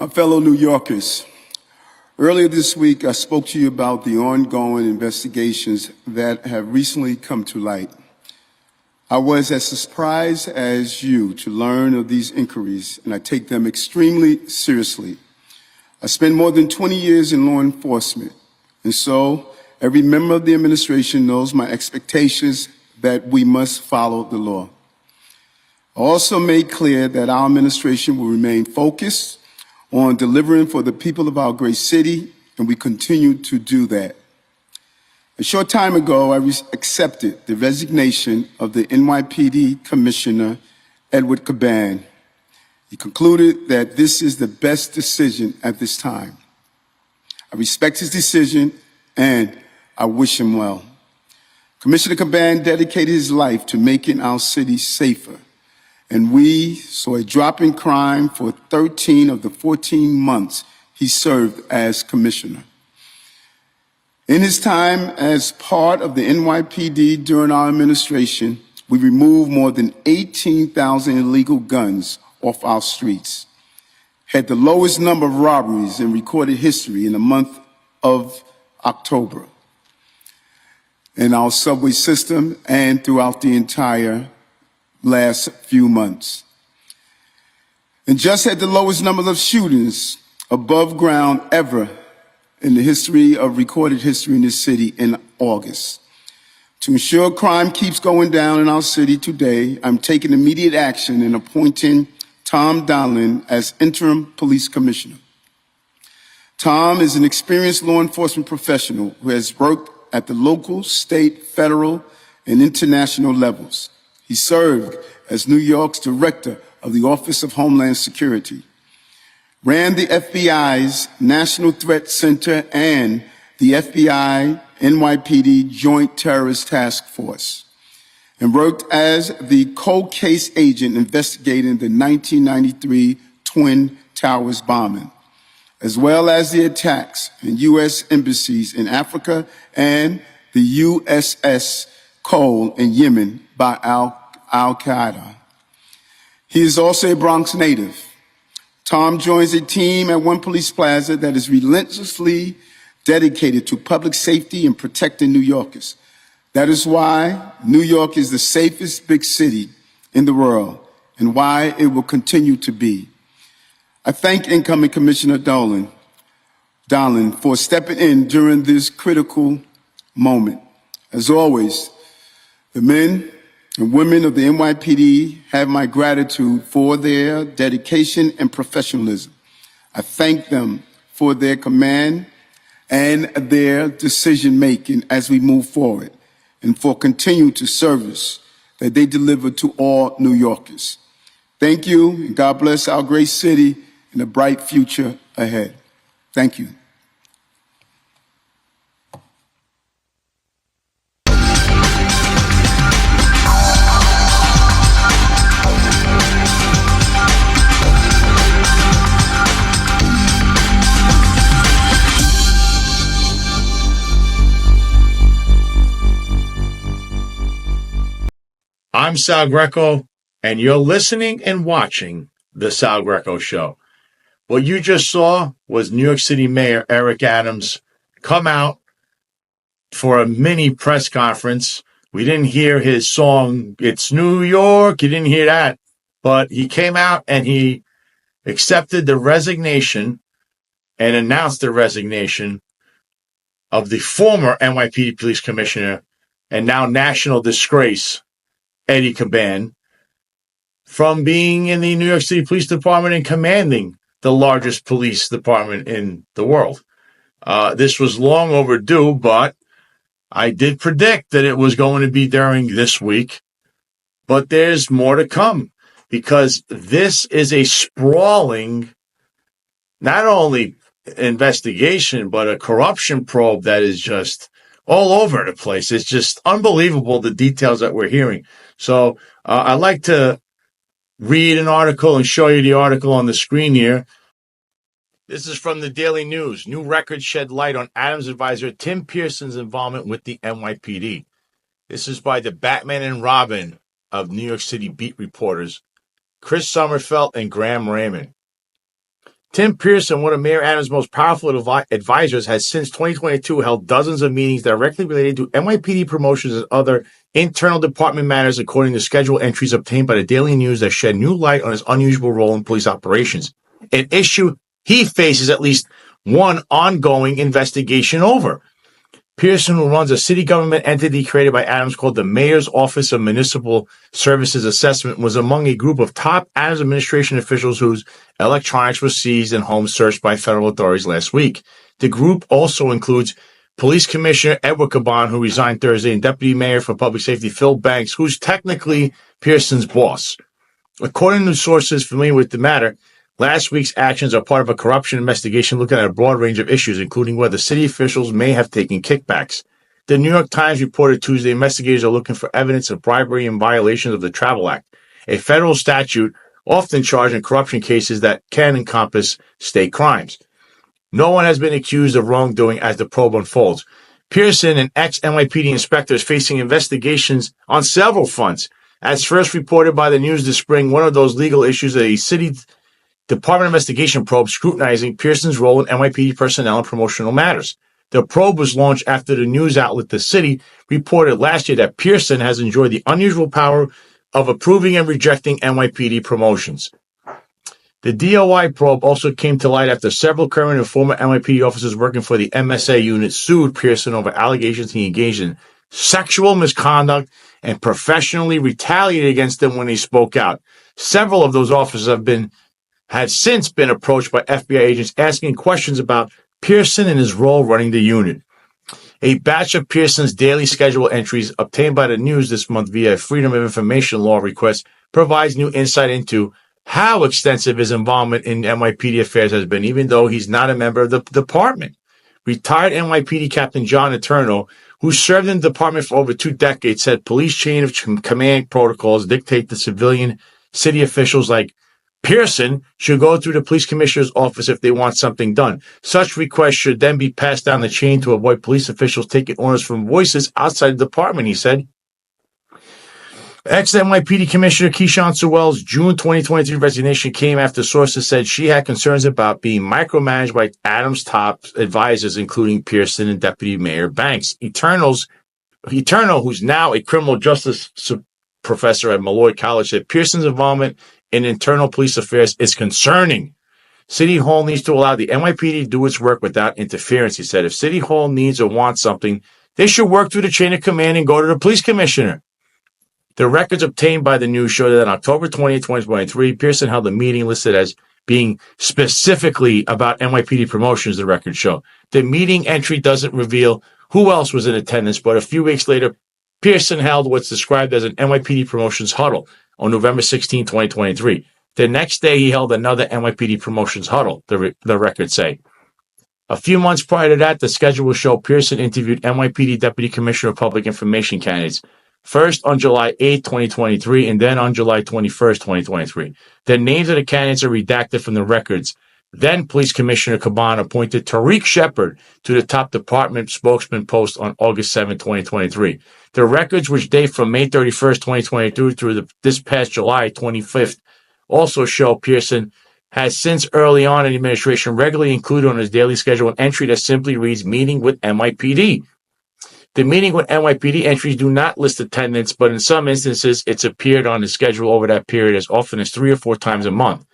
My fellow New Yorkers, earlier this week I spoke to you about the ongoing investigations that have recently come to light. I was as surprised as you to learn of these inquiries, and I take them extremely seriously. I spent more than 20 years in law enforcement, and so every member of the administration knows my expectations that we must follow the law. I also made clear that our administration will remain focused on delivering for the people of our great city, and we continue to do that. A short time ago, I accepted the resignation of the NYPD Commissioner, Edward Kaban. He concluded that this is the best decision at this time. I respect his decision, and I wish him well. Commissioner Kaban dedicated his life to making our city safer, and we saw a drop in crime for 13 of the 14 months he served as commissioner. In his time as part of the NYPD during our administration, we removed more than 18,000 illegal guns off our streets, had the lowest number of robberies in recorded history in the month of October in our subway system and throughout the entire last few months, and just had the lowest number of shootings above ground ever in the history of recorded history in this city in August. To ensure crime keeps going down in our city today, I'm taking immediate action in appointing Tom Donlin as interim police commissioner. Tom is an experienced law enforcement professional who has worked at the local, state, federal, and international levels. He served as New York's director of the Office of Homeland Security, ran the FBI's National Threat Center and the FBI NYPD Joint Terrorist Task Force, and worked as the cold case agent investigating the 1993 Twin Towers bombing, as well as the attacks in U.S. embassies in Africa and the USS Cole in Yemen by Al-Qaeda. He is also a Bronx native. Tom joins a team at One Police Plaza that is relentlessly dedicated to public safety and protecting New Yorkers. That is why New York is the safest big city in the world and why it will continue to be. I thank incoming Commissioner Donlin for stepping in during this critical moment. As always, the men and women of the NYPD have my gratitude for their dedication and professionalism. I thank them for their command and their decision-making as we move forward, and for continuing to service that they deliver to all New Yorkers. Thank you, and God bless our great city and a bright future ahead. Thank you. I'm Sal Greco, and you're listening and watching The Sal Greco Show. What you just saw was New York City Mayor Eric Dym come out for a mini press conference. We didn't hear his song, It's New York. You didn't hear that. But he came out and he accepted the resignation and announced the resignation of the former NYPD Police Commissioner and now national disgrace, Eddie Kaban, from being in the New York City Police Department and commanding the largest police department in the world. This was long overdue, but I did predict that it was going to be during this week. But there's more to come, because this is a sprawling, not only investigation, but a corruption probe that is just all over the place. It's just unbelievable, the details that we're hearing. So I'd like to read an article and show you the article on the screen here. This is from the Daily News. New records shed light on Adams advisor Tim Pearson's involvement with the NYPD. This is by the Batman and Robin of New York City beat reporters, Chris Sommerfeld and Graham Raymond. Tim Pearson, one of Mayor Adams' most powerful advisors, has since 2022 held dozens of meetings directly related to NYPD promotions and other internal department matters, according to schedule entries obtained by the Daily News that shed new light on his unusual role in police operations, an issue he faces at least one ongoing investigation over. Pearson, who runs a city government entity created by Adams called the Mayor's Office of Municipal Services Assessment, was among a group of top Adams administration officials whose electronics were seized and homes searched by federal authorities last week. The group also includes Police Commissioner Edward Kaban, who resigned Thursday, and Deputy Mayor for Public Safety Phil Banks, who's technically Pearson's boss. According to sources familiar with the matter, last week's actions are part of a corruption investigation looking at a broad range of issues, including whether city officials may have taken kickbacks. The New York Times reported Tuesday investigators are looking for evidence of bribery and violations of the Travel Act, a federal statute often charged in corruption cases that can encompass state crimes. No one has been accused of wrongdoing as the probe unfolds. Pearson, an ex-NYPD inspector, is facing investigations on several fronts. As first reported by the news this spring, one of those legal issues is a city Department investigation probe scrutinizing Pearson's role in NYPD personnel and promotional matters. The probe was launched after the news outlet The City reported last year that Pearson has enjoyed the unusual power of approving and rejecting NYPD promotions. The DOI probe also came to light after several current and former NYPD officers working for the MSA unit sued Pearson over allegations he engaged in sexual misconduct and professionally retaliated against them when he spoke out. Several of those officers have since been approached by FBI agents asking questions about Pearson and his role running the unit. A batch of Pearson's daily schedule entries obtained by the news this month via Freedom of Information law request provides new insight into how extensive his involvement in NYPD affairs has been, even though he's not a member of the department. Retired NYPD Captain John Eterno, who served in the department for over 2 decades, said police chain of command protocols dictate the civilian city officials like Pearson should go through the police commissioner's office if they want something done. Such requests should then be passed down the chain to avoid police officials taking orders from voices outside the department, he said. Ex-NYPD Commissioner Keyshawn Sewell's June 2023 resignation came after sources said she had concerns about being micromanaged by Adams' top advisors, including Pearson and Deputy Mayor Banks. Eterno, who's now a criminal justice professor at Malloy College, said Pearson's involvement in internal police affairs is concerning. City Hall needs to allow the NYPD to do its work without interference, he said. If City Hall needs or wants something, they should work through the chain of command and go to the police commissioner. The records obtained by the news show that on October 20, 2023, Pearson held a meeting listed as being specifically about NYPD promotions, the records show. The meeting entry doesn't reveal who else was in attendance, but a few weeks later, Pearson held what's described as an NYPD promotions huddle on November 16, 2023. The next day, he held another NYPD promotions huddle, the records say. A few months prior to that, the schedule will show Pearson interviewed NYPD Deputy Commissioner of Public Information candidates, first on July 8, 2023, and then on July 21st, 2023. The names of the candidates are redacted from the records. Then Police Commissioner Kaban appointed Tariq Shepard to the top department spokesman post on August 7, 2023. The records, which date from May 31st, 2022 through this past July 25th, also show Pearson has since early on in the administration regularly included on his daily schedule an entry that simply reads meeting with NYPD. The meeting with NYPD entries do not list attendance, but in some instances, it's appeared on the schedule over that period as often as 3 or 4 times a month.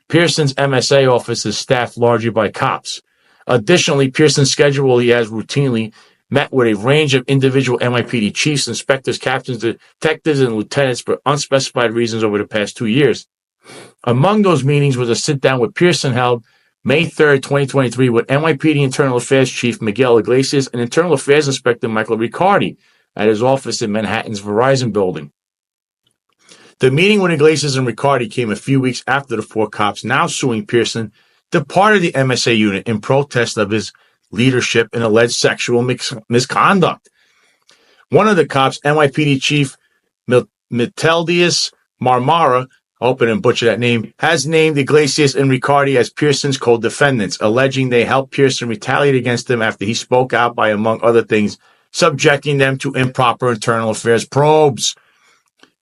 Pearson's MSA office is staffed largely by cops. Additionally, Pearson's schedule he has routinely met with a range of individual NYPD chiefs, inspectors, captains, detectives, and lieutenants for unspecified reasons over the past 2 years. Among those meetings was a sit-down with Pearson held May 3rd, 2023, with NYPD Internal Affairs Chief Miguel Iglesias and Internal Affairs Inspector Michael Riccardi at his office in Manhattan's Verizon building. The meeting with Iglesias and Riccardi came a few weeks after the 4 cops now suing Pearson departed the MSA unit in protest of his leadership in alleged sexual misconduct. One of the cops, NYPD Chief Meteldius Marmara, I hope I didn't butcher that name, has named Iglesias and Riccardi as Pearson's co-defendants, alleging they helped Pearson retaliate against them after he spoke out by, among other things, subjecting them to improper internal affairs probes.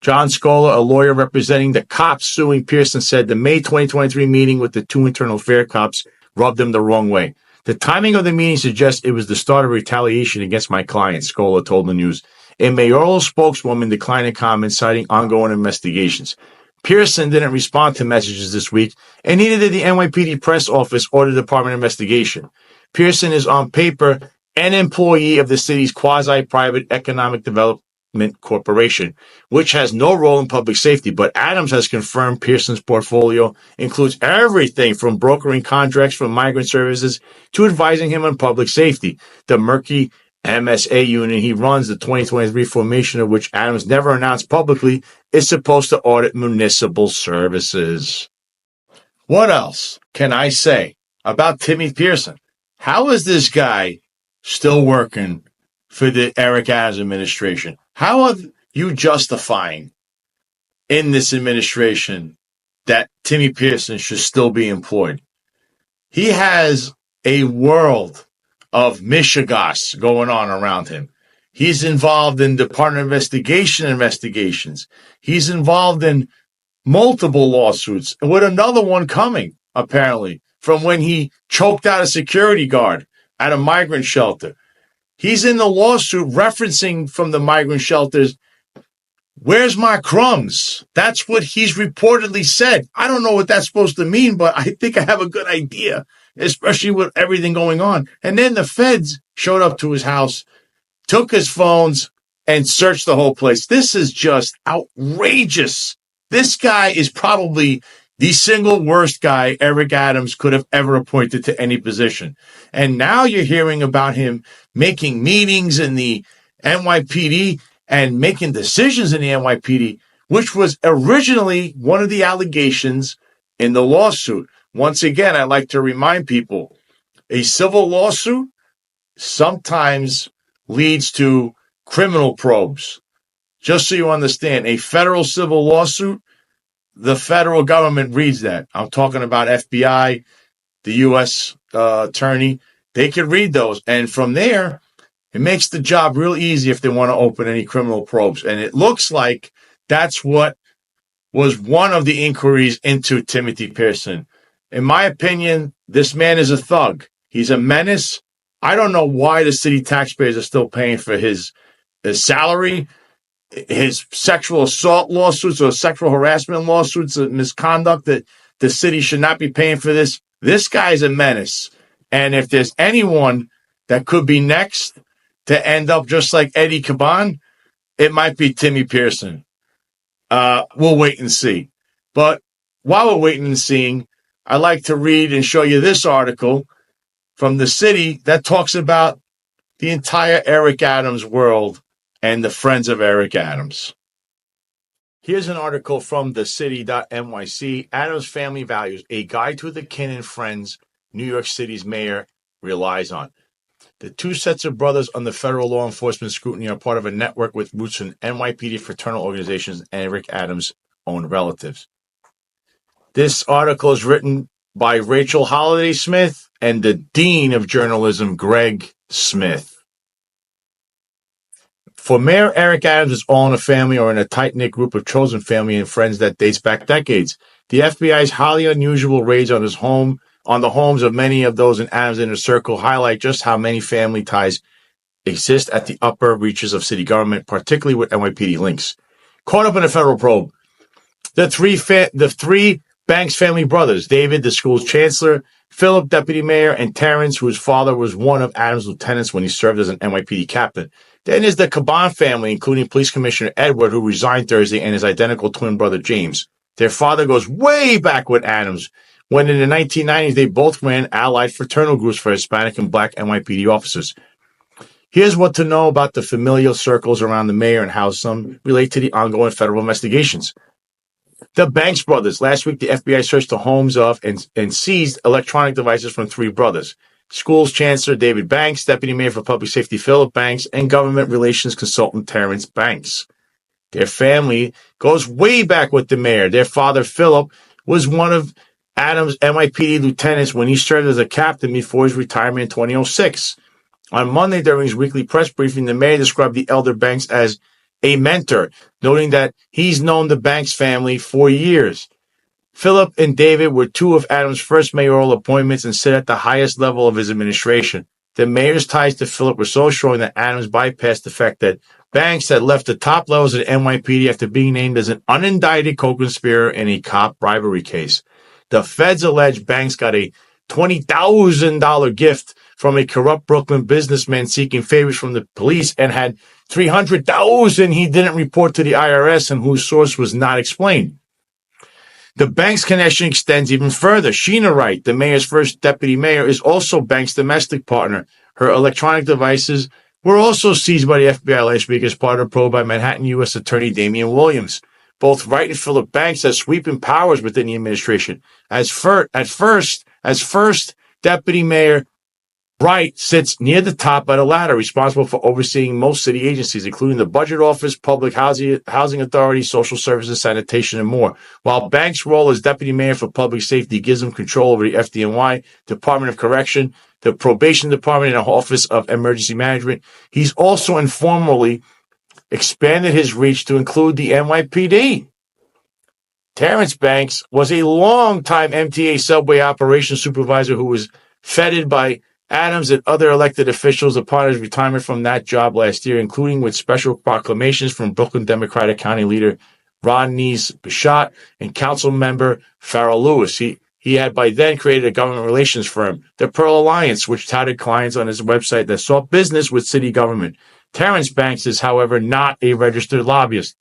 John Scola, a lawyer representing the cops suing Pearson, said the May 2023 meeting with the two internal affair cops rubbed him the wrong way. The timing of the meeting suggests it was the start of retaliation against my client, Scola told the news. A mayoral spokeswoman declined to comment, citing ongoing investigations. Pearson didn't respond to messages this week, and neither did the NYPD press office or the department investigation. Pearson is on paper an employee of the city's quasi-private economic development corporation, which has no role in public safety, but Adams has confirmed Pearson's portfolio includes everything from brokering contracts for migrant services to advising him on public safety. The murky MSA unit he runs, the 2023 formation of which Adams never announced publicly, is supposed to audit municipal services. What else can I say about Timmy Pearson? How is this guy still working for the Eric Adams administration? How are you justifying in this administration that Timmy Pearson should still be employed? He has a world of mishigas going on around him. He's involved in Department of investigations. He's involved in multiple lawsuits, with another one coming, apparently, from when he choked out a security guard at a migrant shelter. He's in the lawsuit referencing from the migrant shelters, "Where's my crumbs?" That's what he's reportedly said. I don't know what that's supposed to mean, but I think I have a good idea, especially with everything going on. And then the feds showed up to his house, took his phones, and searched the whole place. This is just outrageous. This guy is probably the single worst guy Eric Adams could have ever appointed to any position. And now you're hearing about him making meetings in the NYPD and making decisions in the NYPD, which was originally one of the allegations in the lawsuit. Once again, I'd like to remind people, a civil lawsuit sometimes leads to criminal probes. Just so you understand, a federal civil lawsuit, the federal government reads that. I'm talking about FBI, the U.S. attorney. They can read those. And from there, it makes the job real easy if they want to open any criminal probes. And it looks like that's what was one of the inquiries into Timothy Pearson. In my opinion, this man is a thug. He's a menace. I don't know why the city taxpayers are still paying for his salary, his sexual assault lawsuits or sexual harassment lawsuits of misconduct, that the city should not be paying for this. This guy's a menace. And if there's anyone that could be next to end up just like Eddie Kaban, it might be Timmy Pearson. We'll wait and see. But while we're waiting and seeing, I'd like to read and show you this article from the city that talks about the entire Eric Adams world and the friends of Eric Adams. Here's an article from thecity.nyc, Adams Family Values, a guide to the kin and friends New York City's mayor relies on. The two sets of brothers under federal law enforcement scrutiny are part of a network with roots in NYPD fraternal organizations and Eric Adams' own relatives. This article is written by Rachel Holliday Smith and the Dean of Journalism, Greg Smith. For Mayor Eric Adams is all in a family or in a tight-knit group of chosen family and friends that dates back decades. The FBI's highly unusual raids on the homes of many of those in Adams' inner circle highlight just how many family ties exist at the upper reaches of city government, particularly with NYPD links. Caught up in a federal probe, the three Banks family brothers, David, the school's chancellor, Philip, deputy mayor, and Terrence, whose father was one of Adams' lieutenants when he served as an NYPD captain. Then is the Kaban family, including Police Commissioner Edward, who resigned Thursday, and his identical twin brother, James. Their father goes way back with Adams, when in the 1990s they both ran allied fraternal groups for Hispanic and Black NYPD officers. Here's what to know about the familial circles around the mayor and how some relate to the ongoing federal investigations. The Banks brothers. Last week, the FBI searched the homes of and seized electronic devices from three brothers. School's Chancellor David Banks, Deputy Mayor for Public Safety Philip Banks, and Government Relations Consultant Terrence Banks. Their family goes way back with the mayor. Their father, Philip, was one of Adams' NYPD lieutenants when he served as a captain before his retirement in 2006. On Monday, during his weekly press briefing, the mayor described the elder Banks as a mentor, noting that he's known the Banks family for years. Philip and David were two of Adams' first mayoral appointments and sit at the highest level of his administration. The mayor's ties to Philip were so strong that Adams bypassed the fact that Banks had left the top levels of the NYPD after being named as an unindicted co-conspirator in a cop bribery case. The feds allege Banks got a $20,000 gift from a corrupt Brooklyn businessman seeking favors from the police and had $300,000 he didn't report to the IRS and whose source was not explained. The Banks connection extends even further. Sheena Wright, the mayor's first deputy mayor, is also Banks' domestic partner. Her electronic devices were also seized by the FBI last week as part of a probe by Manhattan U.S. Attorney Damian Williams. Both Wright and Philip Banks have sweeping powers within the administration. As first deputy mayor, Wright sits near the top of the ladder, responsible for overseeing most city agencies, including the Budget Office, Public Housing Authority, Social Services, Sanitation, and more. While Banks' role as Deputy Mayor for Public Safety gives him control over the FDNY, Department of Correction, the Probation Department, and the Office of Emergency Management, he's also informally expanded his reach to include the NYPD. Terrence Banks was a long-time MTA subway operations supervisor who was feted by Adams and other elected officials upon his retirement from that job last year, including with special proclamations from Brooklyn Democratic County leader Rodney Bishat and council member Farrell Lewis. He had by then created a government relations firm, the Pearl Alliance, which touted clients on his website that sought business with city government. Terrence Banks is, however, not a registered lobbyist.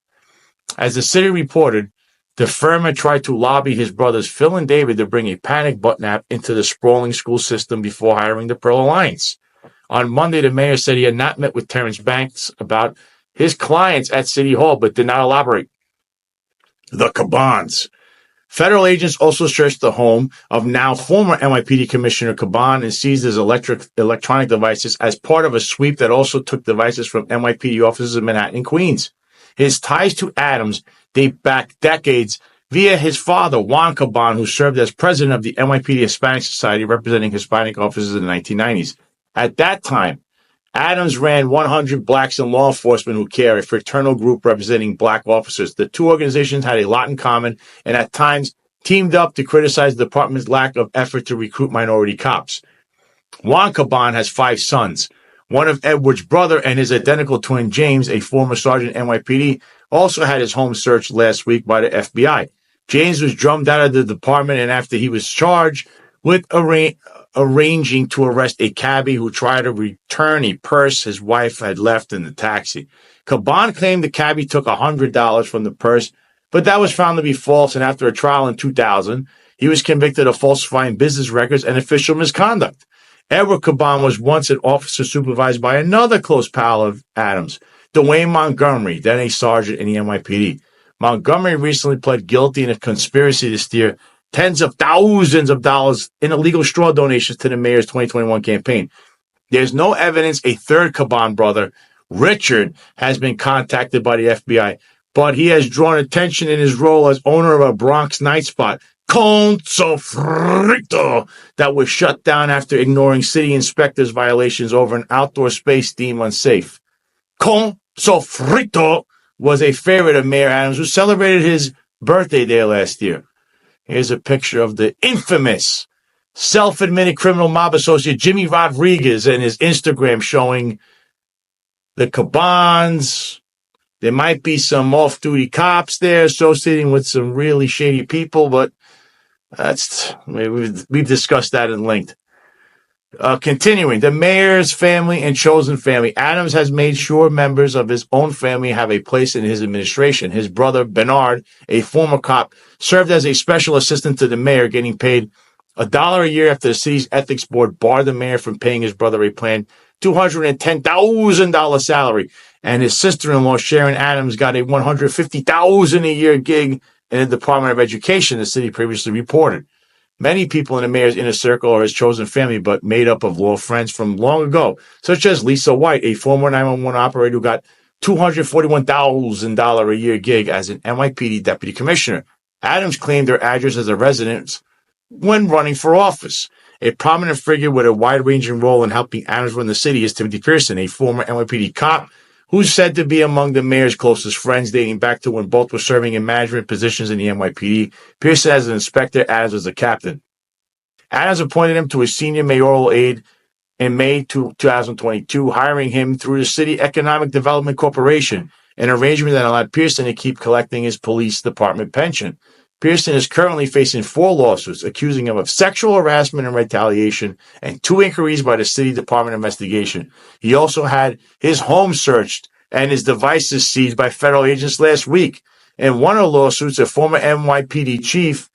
As the city reported, the firm had tried to lobby his brothers Phil and David to bring a panic button app into the sprawling school system before hiring the Pearl Alliance. On Monday, the mayor said he had not met with Terrence Banks about his clients at City Hall, but did not elaborate. The Kabans. Federal agents also searched the home of now former NYPD Commissioner Kaban and seized his electronic devices as part of a sweep that also took devices from NYPD offices in Manhattan and Queens. His ties to Adams date back decades via his father, Juan Kaban, who served as president of the NYPD Hispanic Society, representing Hispanic officers in the 1990s. At that time, Adams ran 100 Blacks in Law Enforcement Who Care, a fraternal group representing black officers. The two organizations had a lot in common and at times teamed up to criticize the department's lack of effort to recruit minority cops. Juan Kaban has 5 sons. One of Edward's brother and his identical twin, James, a former sergeant NYPD, also had his home searched last week by the FBI. James was drummed out of the department, and after he was charged with arranging to arrest a cabbie who tried to return a purse his wife had left in the taxi. Kaban claimed the cabbie took $100 from the purse, but that was found to be false, and after a trial in 2000, he was convicted of falsifying business records and official misconduct. Edward Kaban was once an officer supervised by another close pal of Adams, Dwayne Montgomery, then a sergeant in the NYPD. Montgomery recently pled guilty in a conspiracy to steer tens of thousands of dollars in illegal straw donations to the mayor's 2021 campaign. There's no evidence a third Kaban brother, Richard, has been contacted by the FBI, but he has drawn attention in his role as owner of a Bronx night spot, Con Sofrito, that was shut down after ignoring city inspectors' violations over an outdoor space deemed unsafe. Con Sofrito was a favorite of Mayor Adams, who celebrated his birthday there last year. Here's a picture of the infamous self-admitted criminal mob associate Jimmy Rodriguez and his Instagram showing the Kabans. There might be some off-duty cops there associating with some really shady people, but we've discussed that at length. Continuing, the mayor's family and chosen family. Adams has made sure members of his own family have a place in his administration. His brother, Bernard, a former cop, served as a special assistant to the mayor, getting paid $1 a year after the city's ethics board barred the mayor from paying his brother a planned $210,000 salary. And his sister-in-law, Sharon Adams, got a $150,000 a year gig in the Department of Education, the city previously reported. Many people in the mayor's inner circle are his chosen family, but made up of law friends from long ago, such as Lisa White, a former 911 operator who got $241,000 a year gig as an NYPD deputy commissioner. Adams claimed her address as a residence when running for office. A prominent figure with a wide-ranging role in helping Adams run the city is Timothy Pearson, a former NYPD cop who's said to be among the mayor's closest friends dating back to when both were serving in management positions in the NYPD. Pearson as an inspector, Adams was a captain. Adams appointed him to a senior mayoral aide in May 2022, hiring him through the City Economic Development Corporation, an arrangement that allowed Pearson to keep collecting his police department pension. Pearson is currently facing 4 lawsuits accusing him of sexual harassment and retaliation and 2 inquiries by the City Department investigation. He also had his home searched and his devices seized by federal agents last week. In one of the lawsuits, a former NYPD chief,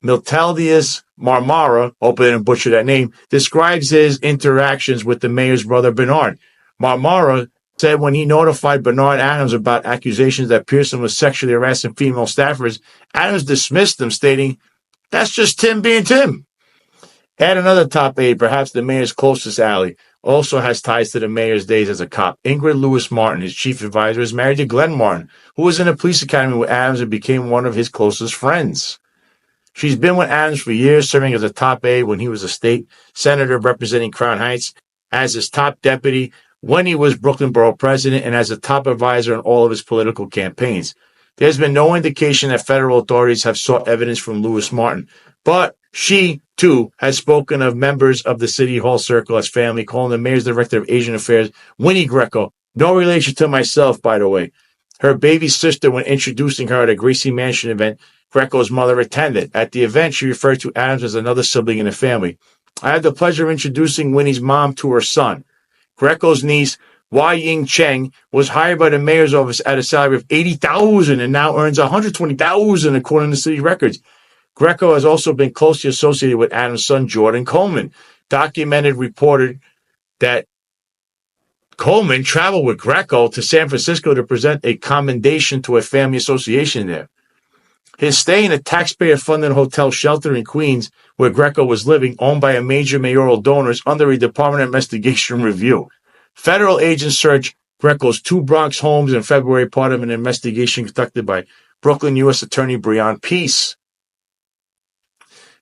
Miltiades Marmara, hope I didn't butcher that name, describes his interactions with the mayor's brother Bernard. Marmara said when he notified Bernard Adams about accusations that Pearson was sexually harassing female staffers, Adams dismissed them, stating, "That's just Tim being Tim." Add another top aide, perhaps the mayor's closest ally, also has ties to the mayor's days as a cop. Ingrid Lewis Martin, his chief advisor, is married to Glenn Martin, who was in a police academy with Adams and became one of his closest friends. She's been with Adams for years, serving as a top aide when he was a state senator representing Crown Heights, as his top deputy when he was Brooklyn Borough president, and as a top advisor in all of his political campaigns. There's been no indication that federal authorities have sought evidence from Lewis Martin, but she, too, has spoken of members of the City Hall circle as family, calling the mayor's director of Asian Affairs, Winnie Greco. No relation to myself, by the way. Her baby sister, when introducing her at a Gracie Mansion event, Greco's mother attended. At the event, she referred to Adams as another sibling in the family. I had the pleasure of introducing Winnie's mom to her son. Greco's niece, Wai Ying Cheng, was hired by the mayor's office at a salary of $80,000 and now earns $120,000 according to city records. Greco has also been closely associated with Adams' son, Jordan Coleman. Documented reported that Coleman traveled with Greco to San Francisco to present a commendation to a family association there. His stay in a taxpayer-funded hotel shelter in Queens, where Greco was living, owned by a major mayoral donor, is under a Department of Investigation review. Federal agents searched Greco's 2 Bronx homes in February, part of an investigation conducted by Brooklyn U.S. Attorney Breon Peace.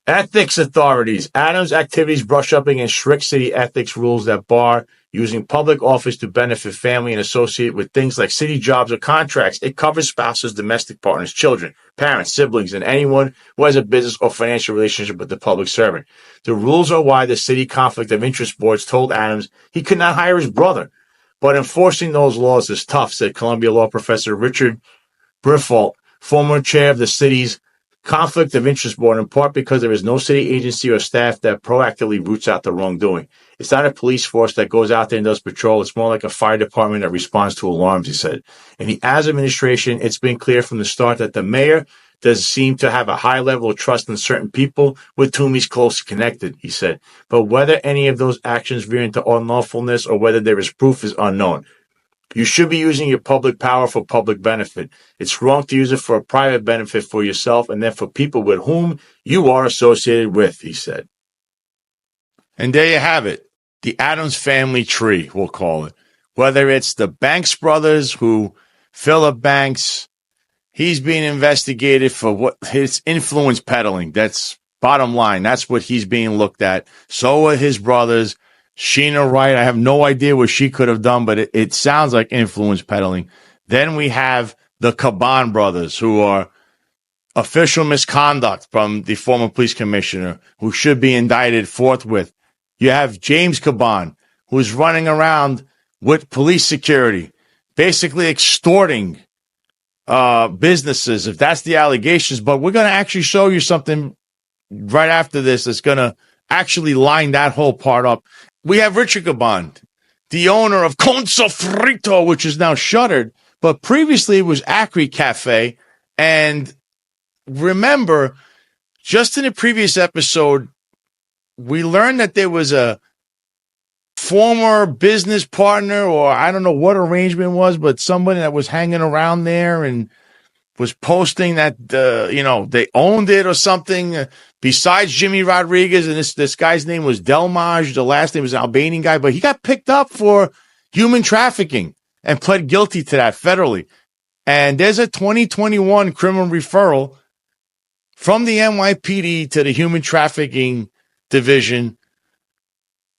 Ethics authorities. Adams' activities brush up against strict city ethics rules that bar using public office to benefit family and associate with things like city jobs or contracts. It covers spouses, domestic partners, children, parents, siblings, and anyone who has a business or financial relationship with the public servant. The rules are why the City Conflict of Interest Boards told Adams he could not hire his brother. But enforcing those laws is tough, said Columbia law professor Richard Briffault, former chair of the city's Conflict of Interest Board, in part because there is no city agency or staff that proactively roots out the wrongdoing. It's not a police force that goes out there and does patrol. It's more like a fire department that responds to alarms, he said. In the Adams administration, it's been clear from the start that the mayor does seem to have a high level of trust in certain people with whom he's closely connected, he said. But whether any of those actions veer into unlawfulness or whether there is proof is unknown. You should be using your public power for public benefit. It's wrong to use it for a private benefit for yourself and then for people with whom you are associated with, he said. And there you have it. The Adams family tree, we'll call it. Whether it's the Banks brothers, who Philip Banks, he's being investigated for what his influence peddling. That's bottom line. That's what he's being looked at. So are his brothers. Sheena Wright, I have no idea what she could have done, but it sounds like influence peddling. Then we have the Kaban brothers, who are official misconduct from the former police commissioner, who should be indicted forthwith. You have James Kaban, who's running around with police security, basically extorting businesses, if that's the allegations. But we're going to actually show you something right after this that's going to actually line that whole part up. We have Richard Kaban, the owner of Con Sofrito, which is now shuttered, but previously it was Acri Cafe. And remember, just in a previous episode, we learned that there was a former business partner, or I don't know what arrangement was, but somebody that was hanging around there and was posting that, they owned it or something. Besides Jimmy Rodriguez, and this guy's name was Delmage, the last name was an Albanian guy, but he got picked up for human trafficking and pled guilty to that federally. And there's a 2021 criminal referral from the NYPD to the Human Trafficking Division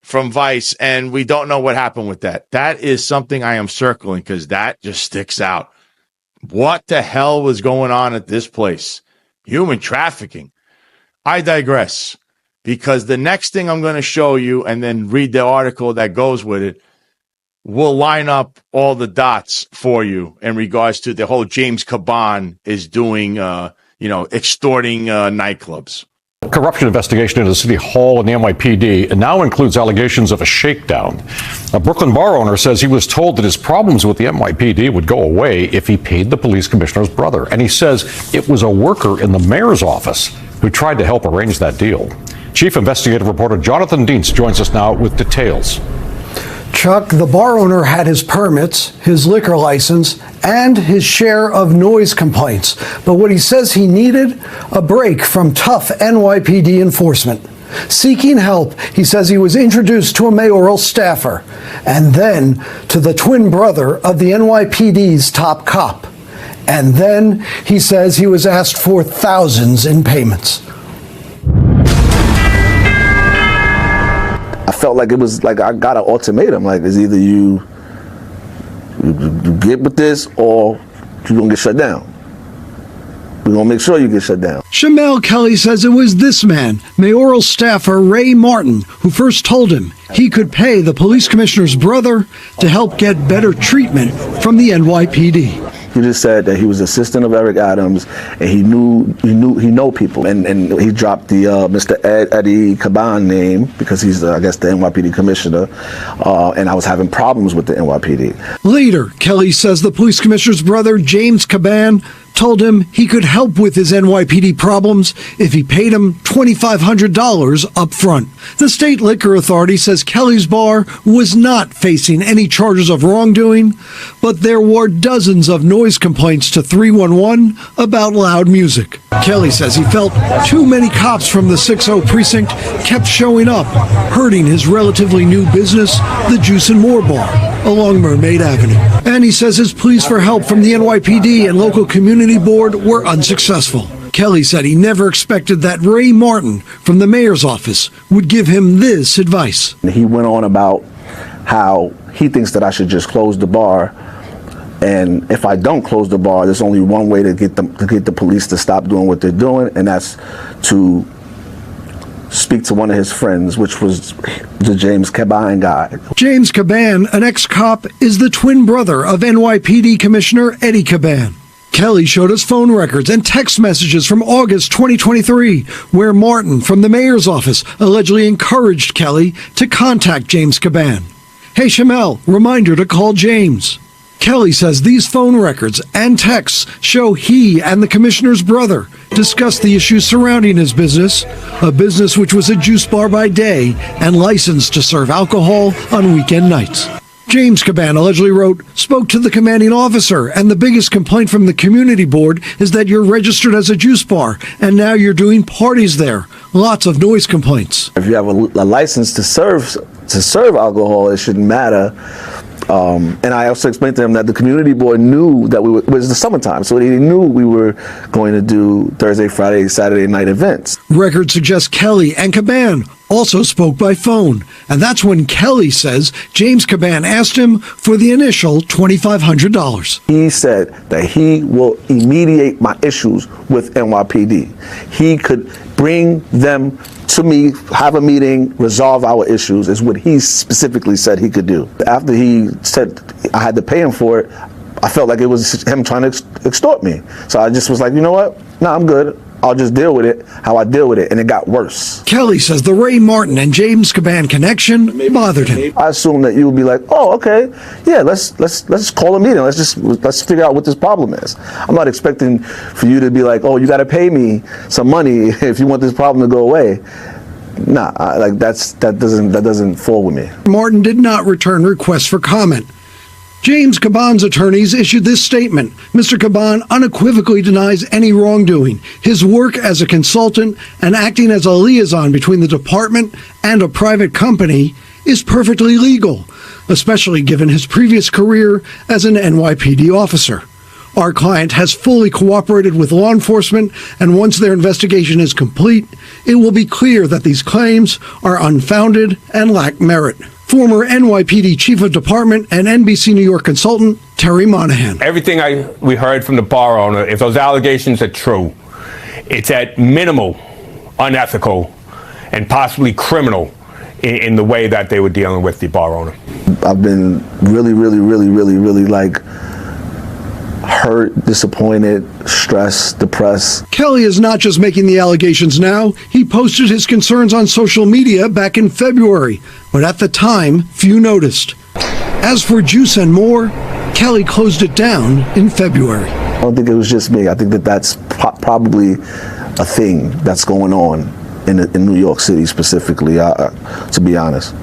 from Vice, and we don't know what happened with that. That is something I am circling because that just sticks out. What the hell was going on at this place? Human trafficking. I digress, because the next thing I'm going to show you and then read the article that goes with it will line up all the dots for you in regards to the whole James Kaban is doing, extorting nightclubs. Corruption investigation into City Hall and the NYPD now includes allegations of a shakedown. A Brooklyn bar owner says he was told that his problems with the NYPD would go away if he paid the police commissioner's brother. And he says it was a worker in the mayor's office who tried to help arrange that deal. Chief investigative reporter Jonathan Dientz joins us now with details. Chuck, the bar owner had his permits, his liquor license, and his share of noise complaints. But what he says he needed, a break from tough NYPD enforcement. Seeking help, he says he was introduced to a mayoral staffer and then to the twin brother of the NYPD's top cop. And then he says he was asked for thousands in payments. I felt like it was like I got an ultimatum. Like, it's either you get with this or you're going to get shut down. We're going to make sure you get shut down. Shamel Kelly says it was this man, mayoral staffer Ray Martin, who first told him he could pay the police commissioner's brother to help get better treatment from the NYPD. He just said that he was assistant of Eric Adams, and he know people, and he dropped the Mr. Eddie Kaban name because he's I guess the NYPD commissioner, and I was having problems with the NYPD. Later, Kelly says the police commissioner's brother James Kaban told him he could help with his NYPD problems if he paid him $2,500 up front. The state liquor authority says Kelly's bar was not facing any charges of wrongdoing, but there were dozens of noise complaints to 311 about loud music. Kelly says he felt too many cops from the 6-0 precinct kept showing up, hurting his relatively new business, the Juice and More Bar, along Mermaid Avenue. And he says his pleas for help from the NYPD and local community board were unsuccessful. Kelly said he never expected that Ray Martin from the mayor's office would give him this advice. He went on about how he thinks that I should just close the bar, and if I don't close the bar, there's only one way to get the police to stop doing what they're doing, and that's to speak to one of his friends, which was the James Kaban guy. James Kaban, an ex-cop, is the twin brother of NYPD Commissioner Eddie Kaban. Kelly showed us phone records and text messages from August 2023, where Martin from the mayor's office allegedly encouraged Kelly to contact James Kaban. Hey, Shamel, reminder to call James. Kelly says these phone records and texts show he and the commissioner's brother discussed the issues surrounding his business, a business which was a juice bar by day and licensed to serve alcohol on weekend nights. James Kaban allegedly wrote, spoke to the commanding officer, and the biggest complaint from the community board is that you're registered as a juice bar, and now you're doing parties there. Lots of noise complaints. If you have a license to serve alcohol, it shouldn't matter. And I also explained to him that the community board knew that it was the summertime, so they knew we were going to do Thursday, Friday, Saturday night events. Records suggest Kelly and Kaban also spoke by phone, and that's when Kelly says James Kaban asked him for the initial $2,500. He said that he will mediate my issues with NYPD. He could bring them to me, have a meeting, resolve our issues, is what he specifically said he could do. After he said I had to pay him for it, I felt like it was him trying to extort me. So I just was like, you know what? No, I'm good. I'll just deal with it how I deal with it, and it got worse. Kelly says the Ray Martin and James Kaban connection bothered him. I assumed that you would be like, oh, okay, yeah, let's call a meeting. Let's figure out what this problem is. I'm not expecting for you to be like, oh, you got to pay me some money if you want this problem to go away. Nah, that doesn't fall with me. Martin did not return requests for comment. James Kaban's attorneys issued this statement. Mr. Kaban unequivocally denies any wrongdoing. His work as a consultant and acting as a liaison between the department and a private company is perfectly legal, especially given his previous career as an NYPD officer. Our client has fully cooperated with law enforcement, and once their investigation is complete, it will be clear that these claims are unfounded and lack merit. Former NYPD Chief of Department and NBC New York consultant Terry Monahan. Everything we heard from the bar owner, if those allegations are true, it's at minimal unethical and possibly criminal in the way that they were dealing with the bar owner. I've been really like hurt, disappointed, stressed, depressed. Kelly is not just making the allegations now. He posted his concerns on social media back in February, but at the time, few noticed. As for Juice and More, Kelly closed it down in February. I don't think it was just me. I think that's probably a thing that's going on in New York City specifically, to be honest.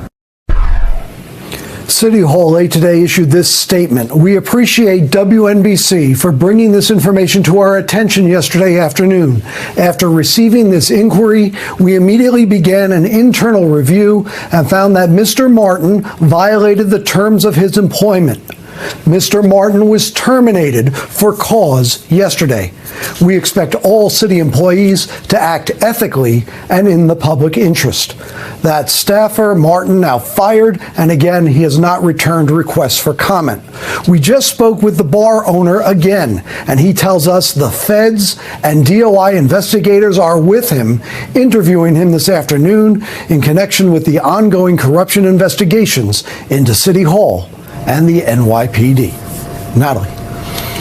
City Hall late today issued this statement. We appreciate WNBC for bringing this information to our attention yesterday afternoon. After receiving this inquiry, we immediately began an internal review and found that Mr. Martin violated the terms of his employment. Mr. Martin was terminated for cause yesterday. We expect all city employees to act ethically and in the public interest. That staffer, Martin, now fired, and again, he has not returned requests for comment. We just spoke with the bar owner again, and he tells us the feds and DOI investigators are with him, interviewing him this afternoon in connection with the ongoing corruption investigations into City Hall and the NYPD. Natalie.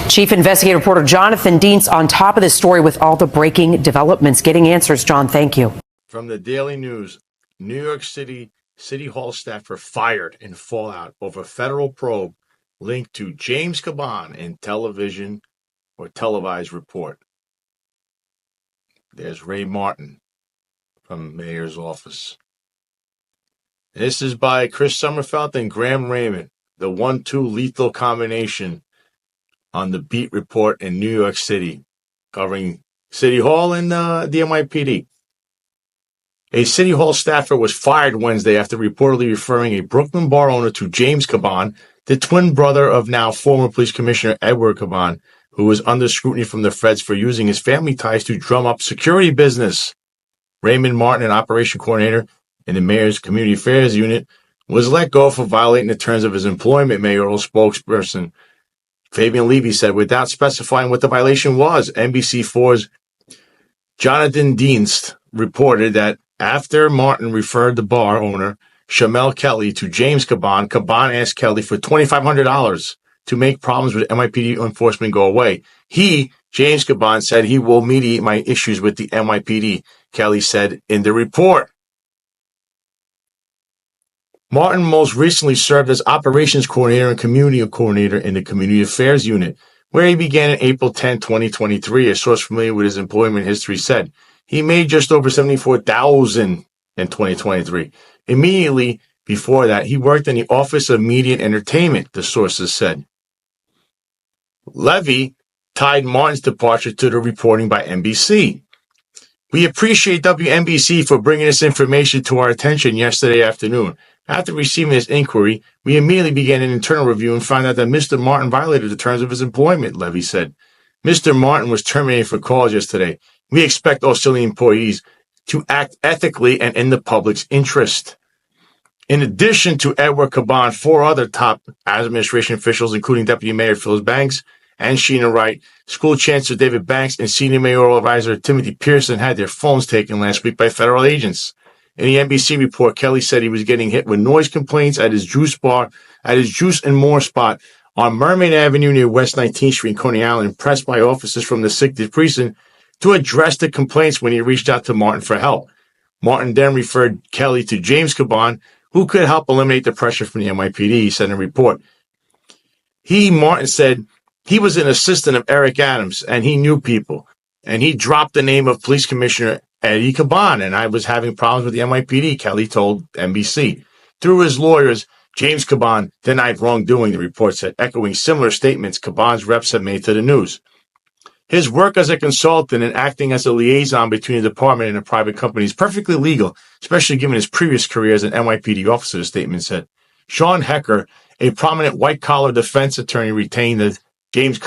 Chief investigative reporter Jonathan Dienst on top of this story with all the breaking developments. Getting answers, John, thank you. From the Daily News, New York City City Hall staffer fired in fallout over federal probe linked to James Kaban in television or televised report. There's Ray Martin from Mayor's office. This is by Chris Sommerfeld and Graham Raymond, the 1-2 lethal combination on the beat report in New York City, covering City Hall and the NYPD. A City Hall staffer was fired Wednesday after reportedly referring a Brooklyn bar owner to James Kaban, the twin brother of now former Police Commissioner Edward Kaban, who was under scrutiny from the feds for using his family ties to drum up security business. Raymond Martin, an operation coordinator in the mayor's community affairs unit, was let go for violating the terms of his employment, mayoral spokesperson Fabian Levy said, without specifying what the violation was. NBC4's Jonathan Dienst reported that after Martin referred the bar owner, Shamel Kelly, to James Kaban, Kaban asked Kelly for $2,500 to make problems with NYPD enforcement go away. He, James Kaban, said he will mediate my issues with the NYPD, Kelly said in the report. Martin most recently served as operations coordinator and community coordinator in the community affairs unit, where he began in April 10, 2023. A source familiar with his employment history said he made just over $74,000 in 2023. Immediately before that, he worked in the Office of Media and Entertainment, the sources said. Levy tied Martin's departure to the reporting by NBC. We appreciate WNBC for bringing this information to our attention yesterday afternoon. After receiving this inquiry, we immediately began an internal review and found out that Mr. Martin violated the terms of his employment, Levy said. Mr. Martin was terminated for cause yesterday. We expect all city employees to act ethically and in the public's interest. In addition to Edward Kaban, 4 other top administration officials, including Deputy Mayor Phyllis Banks and Sheena Wright, School Chancellor David Banks, and Senior Mayoral Advisor Timothy Pearson had their phones taken last week by federal agents. In the NBC report, Kelly said he was getting hit with noise complaints at his juice and more spot on Mermaid Avenue near West 19th Street in Coney Island, pressed by officers from the 6th Precinct to address the complaints when he reached out to Martin for help. Martin then referred Kelly to James Kaban, who could help eliminate the pressure from the NYPD, he said in a report. Martin said he was an assistant of Eric Adams, and he knew people, and he dropped the name of Police Commissioner Eddie Kaban, and I was having problems with the NYPD, Kelly told NBC. Through his lawyers, James Kaban denied wrongdoing, the report said, echoing similar statements Kaban's reps have made to the news. His work as a consultant and acting as a liaison between the department and a private company is perfectly legal, especially given his previous career as an NYPD officer, the statement said. Sean Hecker, a prominent white-collar defense attorney, retained the James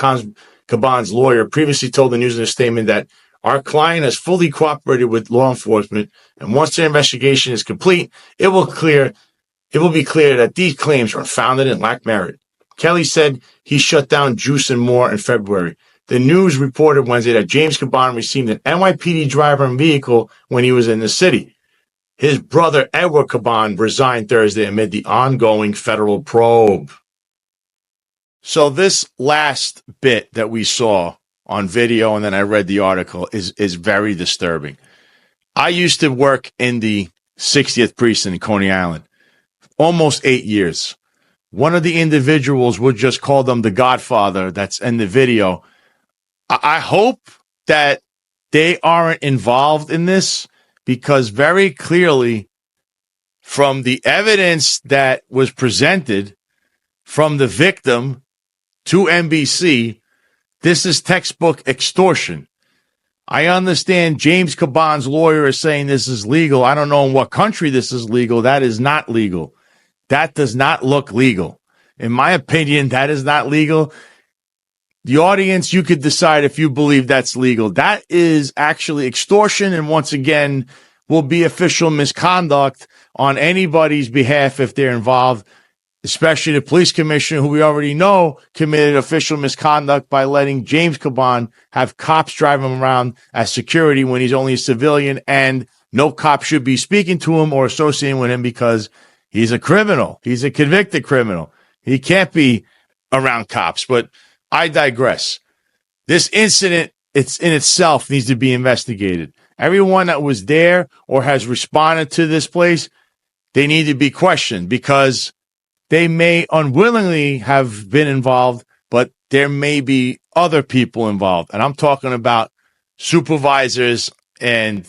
Kaban's lawyer, previously told the news in a statement that our client has fully cooperated with law enforcement, and once the investigation is complete, it will be clear that these claims are unfounded and lack merit. Kelly said he shut down Juice and More in February. The news reported Wednesday that James Kaban received an NYPD driver and vehicle when he was in the city. His brother, Edward Kaban, resigned Thursday amid the ongoing federal probe. So this last bit that we saw on video, and then I read the article, is very disturbing. I used to work in the 60th precinct in Coney Island, almost 8 years. One of the individuals would just call them the Godfather that's in the video. I hope that they aren't involved in this, because very clearly from the evidence that was presented from the victim to NBC, this is textbook extortion. I understand James Kaban's lawyer is saying this is legal. I don't know in what country this is legal. That is not legal. That does not look legal. In my opinion, that is not legal. The audience, you could decide if you believe that's legal. That is actually extortion, and once again, will be official misconduct on anybody's behalf if they're involved, especially the police commissioner, who we already know committed official misconduct by letting James Kaban have cops drive him around as security when he's only a civilian, and no cop should be speaking to him or associating with him because he's a criminal. He's a convicted criminal. He can't be around cops, but I digress. This incident, it's in itself needs to be investigated. Everyone that was there or has responded to this place, they need to be questioned, because they may unwillingly have been involved, but there may be other people involved. And I'm talking about supervisors, and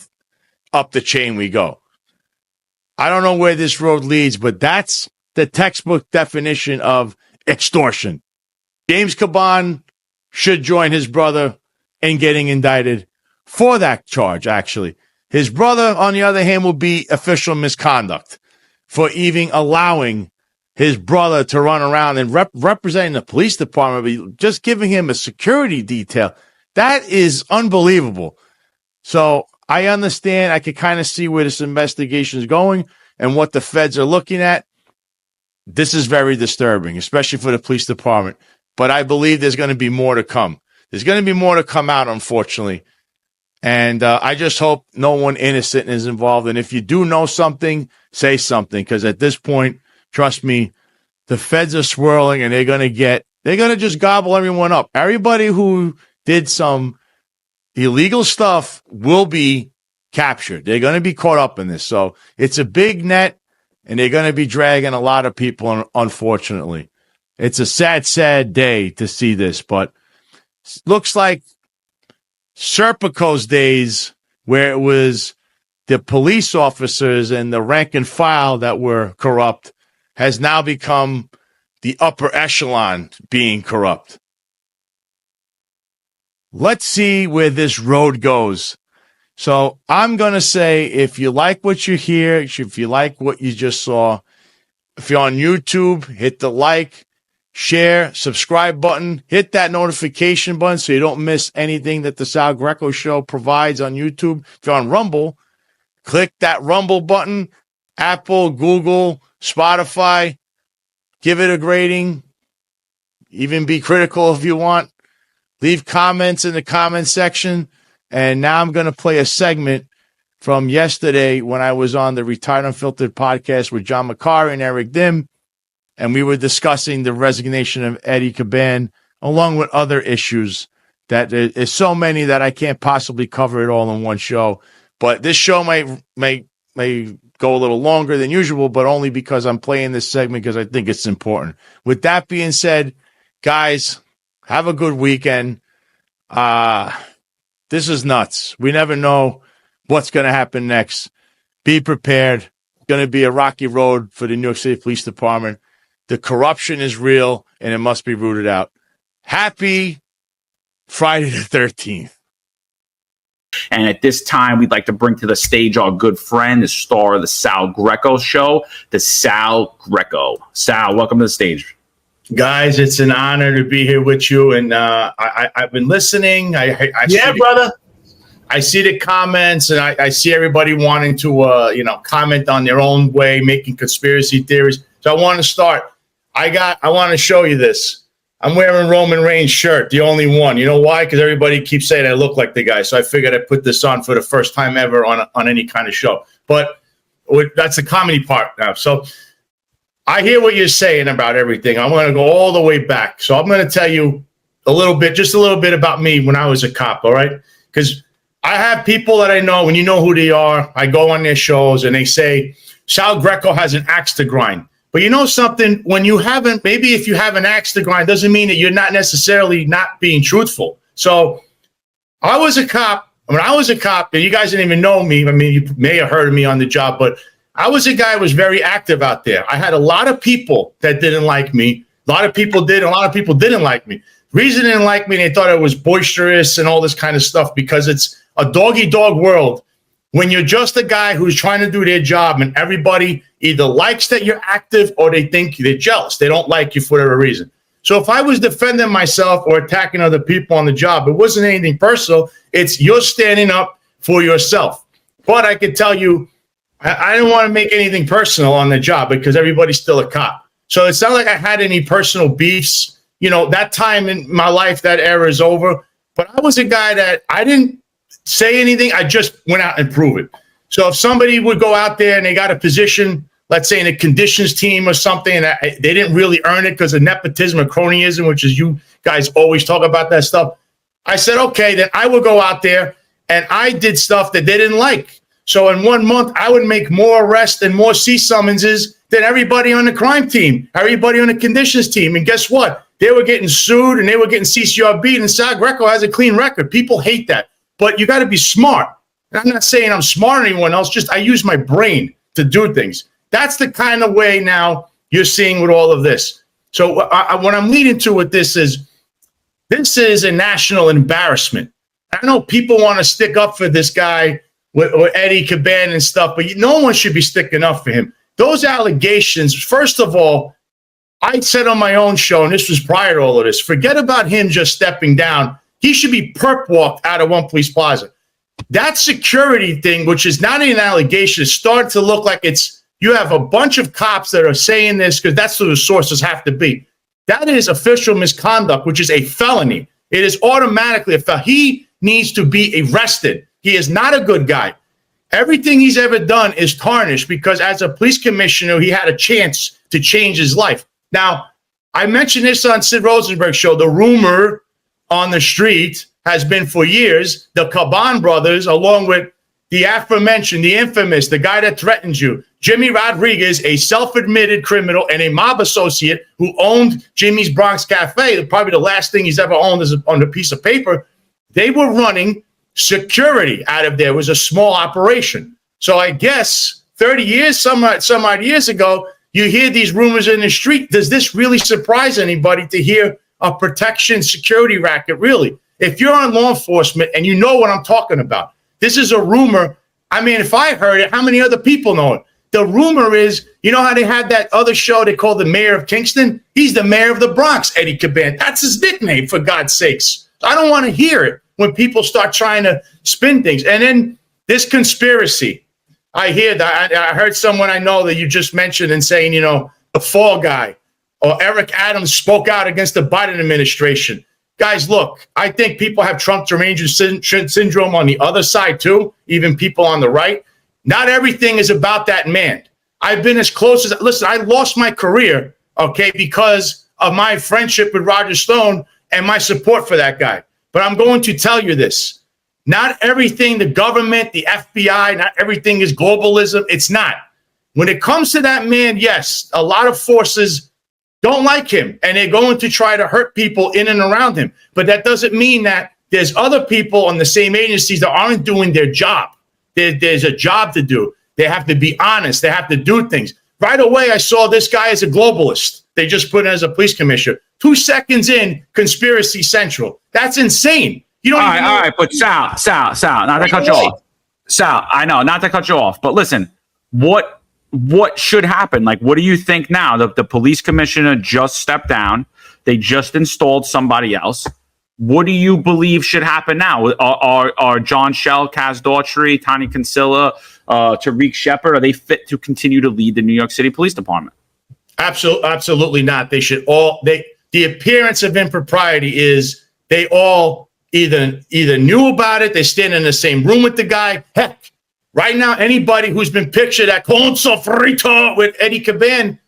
up the chain we go. I don't know where this road leads, but that's the textbook definition of extortion. James Kaban should join his brother in getting indicted for that charge, actually. His brother, on the other hand, will be official misconduct for even allowing his brother to run around and representing the police department, but just giving him a security detail. That is unbelievable. So I understand. I can kind of see where this investigation is going and what the feds are looking at. This is very disturbing, especially for the police department. But I believe there's going to be more to come. There's going to be more to come out, unfortunately. And I just hope no one innocent is involved. And if you do know something, say something. Because at this point, trust me, the feds are swirling, and they're going to just gobble everyone up. Everybody who did some illegal stuff will be captured. They're going to be caught up in this. So it's a big net, and they're going to be dragging a lot of people, unfortunately. It's a sad, sad day to see this, but looks like Serpico's days, where it was the police officers and the rank and file that were corrupt, has now become the upper echelon being corrupt. Let's see where this road goes. So I'm going to say, if you like what you hear, if you like what you just saw, if you're on YouTube, hit the like, share, subscribe button, hit that notification button so you don't miss anything that the Sal Greco Show provides on YouTube. If you're on Rumble, click that Rumble button, Apple, Google, Spotify, give it a grading, even be critical if you want. Leave comments in the comment section. And now I'm going to play a segment from yesterday when I was on the Retired Unfiltered podcast with John Macari and Eric Dym. And we were discussing the resignation of Eddie Kaban, along with other issues that there's so many that I can't possibly cover it all in one show. But this show may go a little longer than usual, but only because I'm playing this segment because I think it's important. With that being said, guys, have a good weekend. This is nuts. We never know what's going to happen next. Be prepared. It's going to be a rocky road for the New York City Police Department. The corruption is real, and it must be rooted out. Happy Friday the 13th. And at this time, we'd like to bring to the stage our good friend, the star of the Sal Greco Show, the Sal Greco. Sal, welcome to the stage. Guys, it's an honor to be here with you, and I've been listening. Yeah, brother. I see the comments, and I see everybody wanting to, comment on their own way, making conspiracy theories. So I want to start. I want to show you this. I'm wearing Roman Reigns' shirt, the only one. You know why? Because everybody keeps saying I look like the guy. So I figured I'd put this on for the first time ever on any kind of show. But that's the comedy part now. So I hear what you're saying about everything. I'm going to go all the way back. So I'm going to tell you just a little bit about me when I was a cop, all right? Because I have people that I know, and you know who they are. I go on their shows, and they say, Sal Greco has an axe to grind. But you know something? Maybe if you have an axe to grind, doesn't mean that you're not necessarily not being truthful. So I was a cop. When I was a cop, and you guys didn't even know me. I mean, you may have heard of me on the job, but I was a guy who was very active out there. I had a lot of people that didn't like me. A lot of people did. A lot of people didn't like me. The reason they didn't like me, they thought I was boisterous and all this kind of stuff, because it's a dog-eat-dog world. When you're just a guy who's trying to do their job, and everybody either likes that you're active or they think they're jealous. They don't like you for whatever reason. So if I was defending myself or attacking other people on the job, it wasn't anything personal. It's you're standing up for yourself. But I could tell you, I didn't want to make anything personal on the job because everybody's still a cop. So it's not like I had any personal beefs. You know, that time in my life, that era is over. But I was a guy that I didn't say anything. I just went out and proved it. So if somebody would go out there and they got a position, let's say in a conditions team or something, and they didn't really earn it because of nepotism or cronyism, which is you guys always talk about that stuff. I said, okay, then I would go out there and I did stuff that they didn't like. So in 1 month, I would make more arrests and more C summonses than everybody on the crime team, everybody on the conditions team. And guess what? They were getting sued and they were getting CCRB, and Sal Greco has a clean record. People hate that. But you got to be smart. And I'm not saying I'm smarter than anyone else, just I use my brain to do things. That's the kind of way now you're seeing with all of this. So what I'm leading to with this is a national embarrassment. I know people want to stick up for this guy with Eddie Kaban and stuff, but no one should be sticking up for him. Those allegations, first of all, I said on my own show, and this was prior to all of this, forget about him just stepping down. He should be perp walked out of One Police Plaza. That security thing, which is not an allegation, is starting to look like you have a bunch of cops that are saying this because that's what the sources have to be. That is official misconduct, which is a felony. It is automatically a felony. He needs to be arrested. He is not a good guy. Everything he's ever done is tarnished because as a police commissioner, he had a chance to change his life. Now, I mentioned this on Sid Rosenberg's show. The rumor on the street has been for years, the Kaban brothers, along with the aforementioned, the infamous, the guy that threatened you, Jimmy Rodriguez, a self-admitted criminal and a mob associate who owned Jimmy's Bronx Cafe, probably the last thing he's ever owned is on a piece of paper. They were running security out of there. It was a small operation. So I guess 30 years, some odd years ago, you hear these rumors in the street. Does this really surprise anybody to hear a protection security racket? Really? If you're on law enforcement and you know what I'm talking about, this is a rumor. I mean, if I heard it, how many other people know it? The rumor is, you know how they had that other show they called the Mayor of Kingston? He's the mayor of the Bronx, Eddie Kaban. That's his nickname, for God's sakes. I don't want to hear it when people start trying to spin things. And then this conspiracy. I hear that. I heard someone I know that you just mentioned and saying, the fall guy or Eric Adams spoke out against the Biden administration. Guys, look, I think people have Trump deranged syndrome on the other side, too, even people on the right. Not everything is about that man. I've been as close as, listen, I lost my career, okay, because of my friendship with Roger Stone and my support for that guy. But I'm going to tell you this. Not everything, the government, the FBI, not everything is globalism. It's not. When it comes to that man, yes, a lot of forces don't like him, and they're going to try to hurt people in and around him. But that doesn't mean that there's other people on the same agencies that aren't doing their job. There's a job to do. They have to be honest. They have to do things. Right away, I saw this guy as a globalist. They just put him as a police commissioner. 2 seconds in, conspiracy central. That's insane. You don't even know. All right, but Sal, not to cut you off. Sal, I know, not to cut you off, but listen, what what should happen? Like, what do you think now? The police commissioner just stepped down. They just installed somebody else. What do you believe should happen now? Are John Schell, Kaz Daughtry, Tani Kinsella, Tariq Shepard, are they fit to continue to lead the New York City Police Department? Absolutely not. They should all. The appearance of impropriety is they all either knew about it. They stand in the same room with the guy. Heck, right now, anybody who's been pictured at Con Sofrito with Eddie Kaban,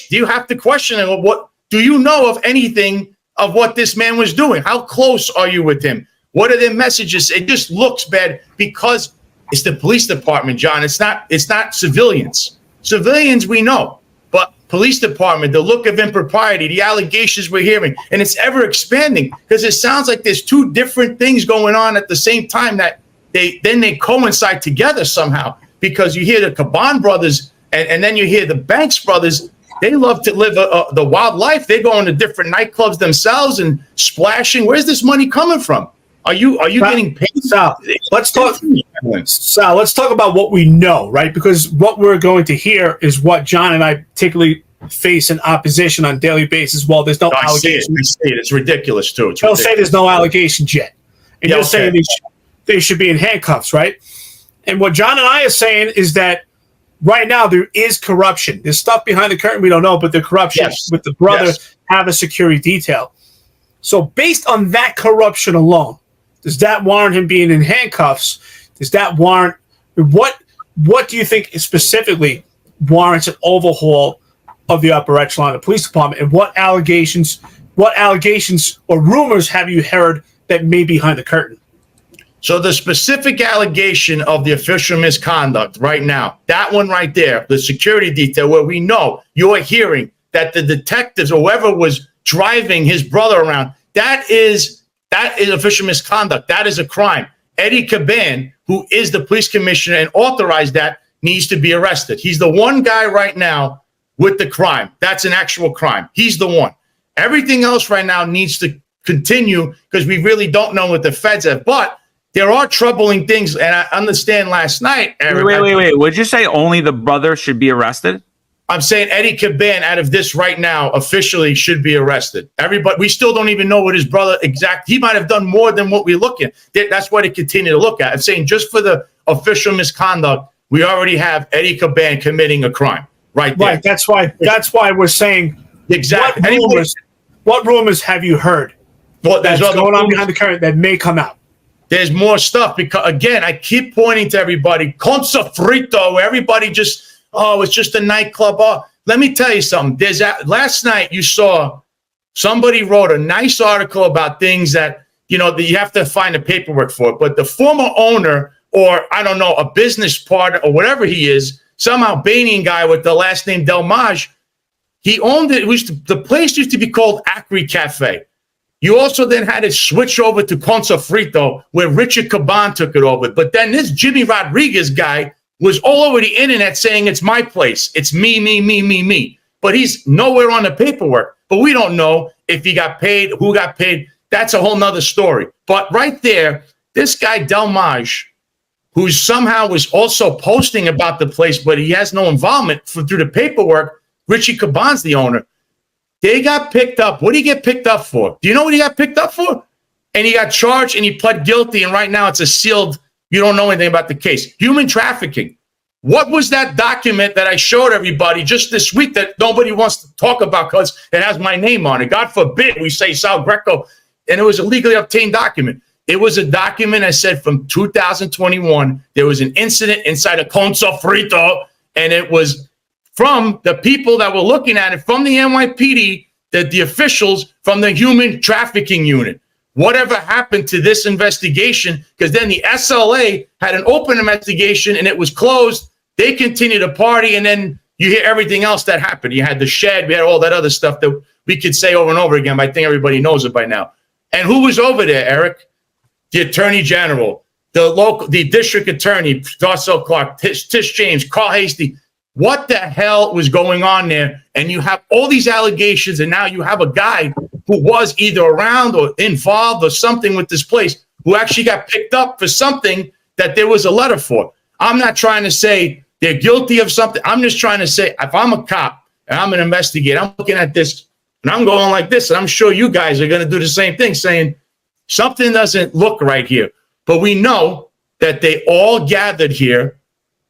you have to question them. What do you know of anything of what this man was doing? How close are you with him? What are their messages? It just looks bad because it's the police department, John. It's not civilians. Civilians we know, but police department, the look of impropriety, the allegations we're hearing, and it's ever expanding because it sounds like there's two different things going on at the same time that they coincide together somehow, because you hear the Kaban brothers and then you hear the Banks brothers. They love to live the wild life. They go into different nightclubs themselves and splashing. Where's this money coming from? Are you getting paid? Sal, let's talk about what we know, right? Because what we're going to hear is what John and I particularly face in opposition on a daily basis. Well, there's no allegations. I see it. It's ridiculous, too. They'll say there's no allegations yet. And you're saying they should be in handcuffs, right? And what John and I are saying is that right now, there is corruption. There's stuff behind the curtain we don't know, but the corruption with the brother have a security detail. So based on that corruption alone, does that warrant him being in handcuffs? Does that warrant what do you think specifically warrants an overhaul of the upper echelon of the police department? And what allegations or rumors have you heard that may be behind the curtain? So the specific allegation of the official misconduct right now, that one right there, the security detail, where we know you're hearing that the detectives or whoever was driving his brother around, that is official misconduct. That is a crime. Eddie Kaban, who is the police commissioner and authorized that, needs to be arrested. He's the one guy right now with the crime. That's an actual crime. He's the one. Everything else right now needs to continue because we really don't know what the feds have. But there are troubling things, and I understand last night, Eric. Wait. Would you say only the brother should be arrested? I'm saying Eddie Kaban, out of this right now, officially should be arrested. Everybody, we still don't even know what his brother he might have done more than what we're looking at. That's why they continue to look at. I'm saying just for the official misconduct, we already have Eddie Kaban committing a crime right there. Right. That's why we're saying exactly. What rumors have you heard that's going on behind the curtain that may come out? There's more stuff because, again, I keep pointing to everybody. Con Sofrito, where everybody just, it's just a nightclub. Oh, let me tell you something. Last night you saw somebody wrote a nice article about things that, that you have to find the paperwork for. But the former owner, or I don't know, a business partner or whatever he is, some Albanian guy with the last name Delmage, he owned it. The place used to be called Acri Cafe. You also then had it switch over to Con Sofrito, where Richard Kaban took it over. But then this Jimmy Rodriguez guy was all over the internet saying it's my place. It's me. But he's nowhere on the paperwork. But we don't know if he got paid, who got paid. That's a whole nother story. But right there, this guy Delmage, who somehow was also posting about the place, but he has no involvement through the paperwork. Richie Kaban's the owner. They got picked up. What did he get picked up for? Do you know what he got picked up for? And he got charged and he pled guilty. And right now it's a sealed, you don't know anything about the case. Human trafficking. What was that document that I showed everybody just this week that nobody wants to talk about because it has my name on it? God forbid we say Sal Greco. And it was a legally obtained document. It was a document that said from 2021, there was an incident inside a Con Sofrito, and it was from the people that were looking at it, from the NYPD, the officials from the human trafficking unit. Whatever happened to this investigation? Because then the SLA had an open investigation and it was closed. They continued to party, and then you hear everything else that happened. You had the shed, we had all that other stuff that we could say over and over again, but I think everybody knows it by now. And who was over there, Eric? The Attorney General, the district attorney, Darcel Clark, Tish James, Carl Hasty. What the hell was going on there? And you have all these allegations, and now you have a guy who was either around or involved or something with this place who actually got picked up for something that there was a letter for. I'm not trying to say They're guilty of something. I'm just trying to say, if I'm a cop and I'm an investigator, I'm looking at this and I'm going like this, and I'm sure you guys are going to do the same thing, saying something doesn't look right here. But we know that they all gathered here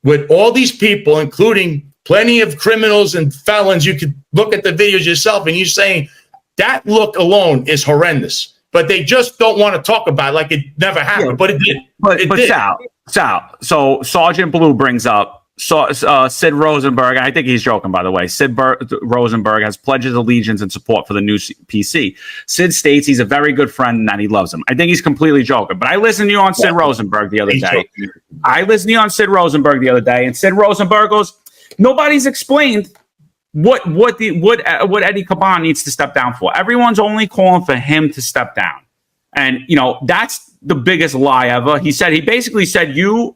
with all these people, including plenty of criminals and felons. You could look at the videos yourself, and you're saying that look alone is horrendous. But they just don't want to talk about it like it never happened. Yeah, but it did. But Sal, so Sergeant Blue brings up Sid Rosenberg, and I think he's joking, by the way. Rosenberg has pledged his allegiance and support for the new PC. Sid states he's a very good friend and that he loves him. I think he's completely joking. But I listened to you on Sid Rosenberg the other day. And Sid Rosenberg goes, nobody's explained what Eddie Kaban needs to step down for. Everyone's only calling for him to step down. And, that's the biggest lie ever. He basically said, you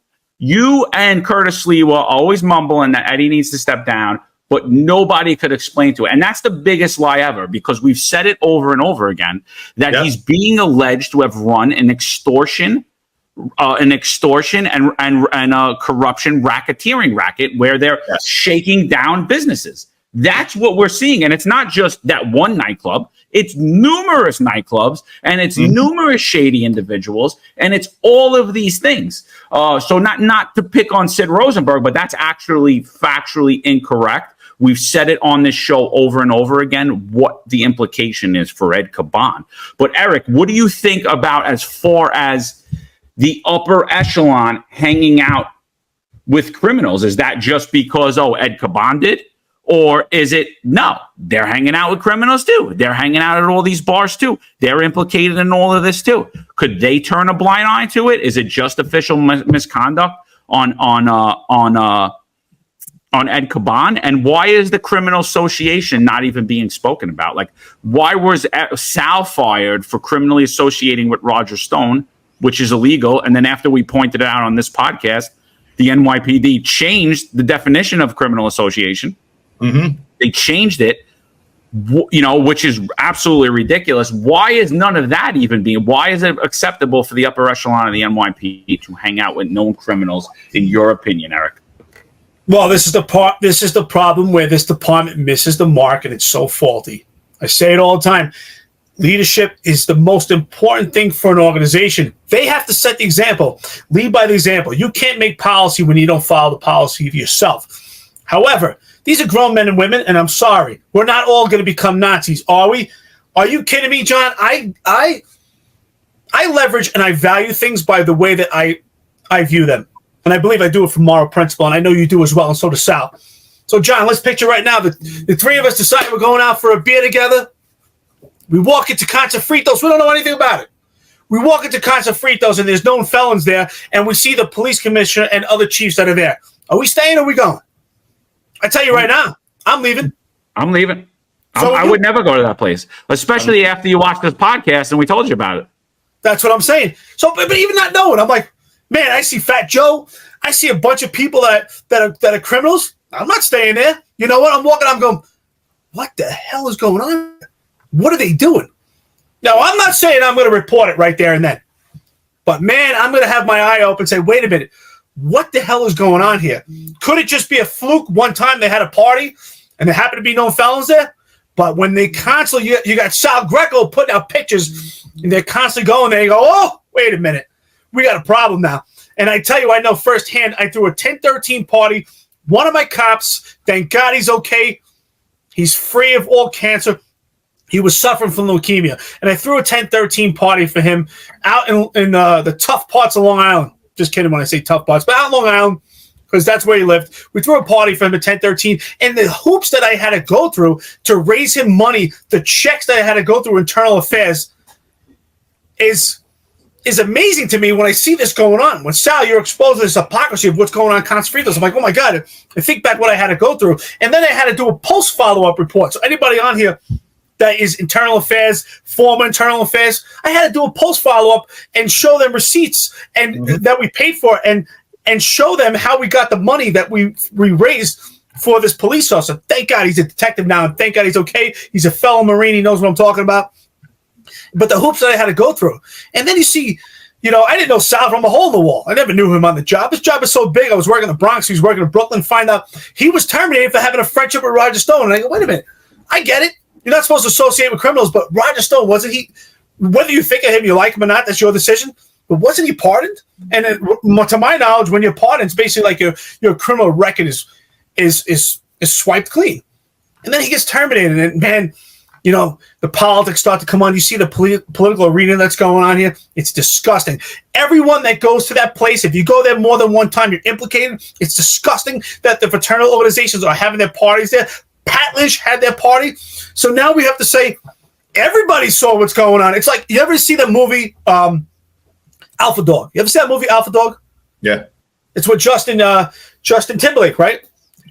and Curtis Lee were always mumbling that Eddie needs to step down, but nobody could explain to it. And that's the biggest lie ever, because we've said it over and over again, that he's being alleged to have run an extortion and corruption racketeering racket where they're shaking down businesses. That's what we're seeing. And it's not just that one nightclub. It's numerous nightclubs, and it's numerous shady individuals, and it's all of these things. So not to pick on Sid Rosenberg, but that's actually factually incorrect. We've said it on this show over and over again, what the implication is for Ed Kaban. But Eric, what do you think about as far as the upper echelon hanging out with criminals? Is that just because, Ed Kaban did? Or is it, no, they're hanging out with criminals too. They're hanging out at all these bars too. They're implicated in all of this too. Could they turn a blind eye to it? Is it just official misconduct on Ed Kaban? And why is the criminal association not even being spoken about? Like, why was Sal fired for criminally associating with Roger Stone, which is illegal? And then after we pointed it out on this podcast, the NYPD changed the definition of criminal association. They changed it, which is absolutely ridiculous. Why is none of that even why is it acceptable for the upper echelon of the NYPD to hang out with known criminals, in your opinion, Eric? Well, this is the problem where this department misses the mark, and it's so faulty. I say it all the time. Leadership is the most important thing for an organization. They have to set the example. Lead by the example. You can't make policy when you don't follow the policy of yourself. However, these are grown men and women, and I'm sorry, we're not all going to become Nazis, are we? Are you kidding me, John? I leverage and I value things by the way that I view them, and I believe I do it from moral principle, and I know you do as well, and so does Sal. So, John, let's picture right now that the three of us decide we're going out for a beer together. We walk into Concha-Fritos. We don't know anything about it. We walk into Concha-Fritos, and there's known felons there, and we see the police commissioner and other chiefs that are there. Are we staying or are we going? I tell you right now, I'm leaving. So I would never go to that place, especially after you watched this podcast and we told you about it. That's what I'm saying. So, but even not knowing, I'm like, man, I see Fat Joe. I see a bunch of people that are criminals. I'm not staying there. You know what? I'm walking. I'm going, what the hell is going on? What are they doing? Now, I'm not saying I'm going to report it right there and then. But, man, I'm going to have my eye open and say, wait a minute. What the hell is going on here? Could it just be a fluke? One time they had a party and there happened to be no felons there? But when they constantly, you got Sal Greco putting out pictures and they're constantly going there. You go, oh, wait a minute. We got a problem now. And I tell you, I know firsthand, I threw a 1013 party. One of my cops, thank God he's okay. He's free of all cancer. He was suffering from leukemia. And I threw a 1013 party for him out in the tough parts of Long Island. Just kidding when I say tough parts, but out in Long Island, because that's where he lived. We threw a party for him at 1013, and the hoops that I had to go through to raise him money, the checks that I had to go through internal affairs is amazing to me when I see this going on. When Sal, you're exposed to this hypocrisy of what's going on in Concha-Fritos, I'm like, oh my God, I think back what I had to go through. And then I had to do a post follow-up report. So anybody on here that is internal affairs, former internal affairs, I had to do a post follow-up and show them receipts and that we paid for and show them how we got the money that we raised for this police officer. Thank God he's a detective now, and thank God he's okay. He's a fellow Marine. He knows what I'm talking about. But the hoops that I had to go through. And then you see I didn't know Sal from a hole in the wall. I never knew him on the job. His job is so big. I was working in the Bronx. He was working in Brooklyn. Find out he was terminated for having a friendship with Roger Stone. And I go, wait a minute. I get it. You're not supposed to associate with criminals, but Roger Stone, wasn't he? Whether you think of him, you like him or not, that's your decision. But wasn't he pardoned? And to my knowledge, when you're pardoned, it's basically like your criminal record is swiped clean. And then he gets terminated. And man, the politics start to come on. You see the political arena that's going on here. It's disgusting. Everyone that goes to that place, if you go there more than one time, you're implicated. It's disgusting that the fraternal organizations are having their parties there. Pat Lynch had their party. So now we have to say everybody saw what's going on. It's like, you ever see the movie Alpha Dog? You ever see that movie Alpha Dog? Yeah. It's with Justin Timberlake, right?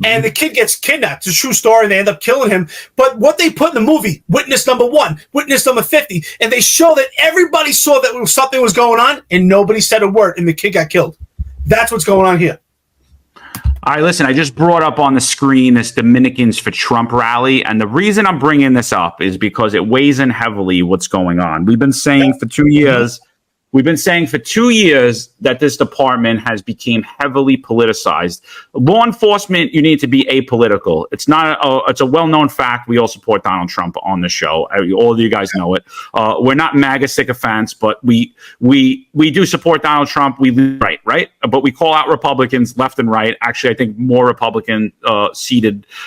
And the kid gets kidnapped. It's a true story, and they end up killing him. But what they put in the movie, witness number 1, witness number 50, and they show that everybody saw that something was going on, and nobody said a word, and the kid got killed. That's what's going on here. All right, listen, I just brought up on the screen this Dominicans for Trump rally, and the reason I'm bringing this up is because it weighs in heavily what's going on. We've been saying for 2 years that this department has become heavily politicized. Law enforcement, you need to be apolitical. It's a well-known fact. We all support Donald Trump on the show. All of you guys know it. We're not MAGA sycophants, but we do support Donald Trump. We lead right? But we call out Republicans left and right. Actually, I think more Republican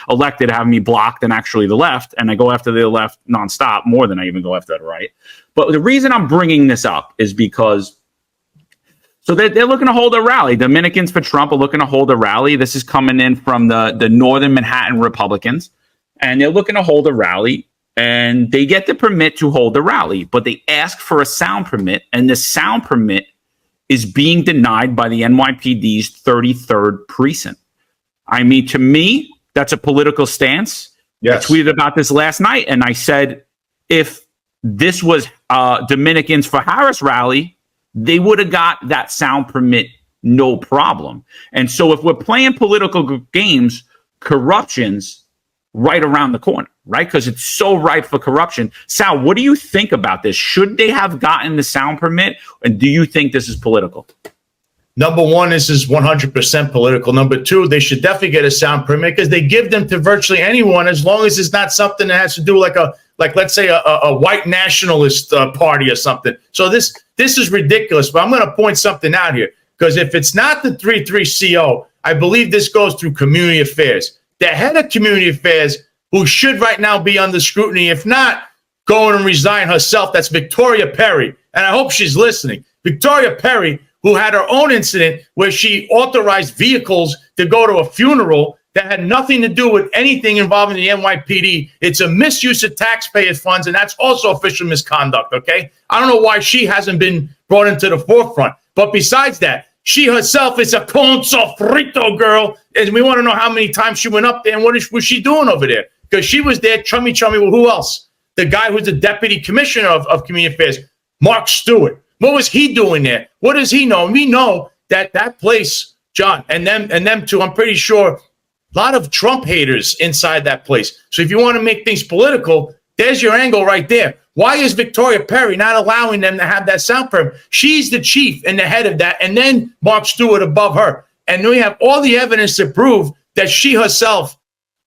elected have me blocked than actually the left, and I go after the left nonstop more than I even go after the right. But the reason I'm bringing this up is because they're looking to hold a rally. Dominicans for Trump are looking to hold a rally. This is coming in from the Northern Manhattan Republicans, and they're looking to hold a rally, and they get the permit to hold the rally, but they ask for a sound permit, and the sound permit is being denied by the NYPD's 33rd precinct. I mean, to me, that's a political stance. Yes. I tweeted about this last night, and I said, if this was Dominicans for Harris rally, they would have got that sound permit no problem. And so if we're playing political games, corruption's right around the corner, right? Because it's so ripe for corruption. Sal, what do you think about this? Should they have gotten the sound permit? And do you think this is political? Number one, this is 100% political. Number two, they should definitely get a sound permit because they give them to virtually anyone as long as it's not something that has to do like let's say a white nationalist party or something. So this is ridiculous. But I'm going to point something out here because if it's not the 3-3 CO, I believe this goes through community affairs. The head of community affairs, who should right now be under scrutiny, if not going and resign herself, that's Victoria Perry. And I hope she's listening. Victoria Perry, who had her own incident where she authorized vehicles to go to a funeral that had nothing to do with anything involving the NYPD. It's a misuse of taxpayer funds, and that's also official misconduct, okay? I don't know why she hasn't been brought into the forefront. But besides that, she herself is a con sofrito girl, and we want to know how many times she went up there and what was she doing over there? Because she was there chummy with who else? The guy who's the deputy commissioner of community affairs, Mark Stewart. What was he doing there? What does he know? We know that place, John, and them too, I'm pretty sure, a lot of Trump haters inside that place. So if you want to make things political, there's your angle right there. Why is Victoria Perry not allowing them to have that sound permit? She's the chief and the head of that, and then Mark Stewart above her. And we have all the evidence to prove that she herself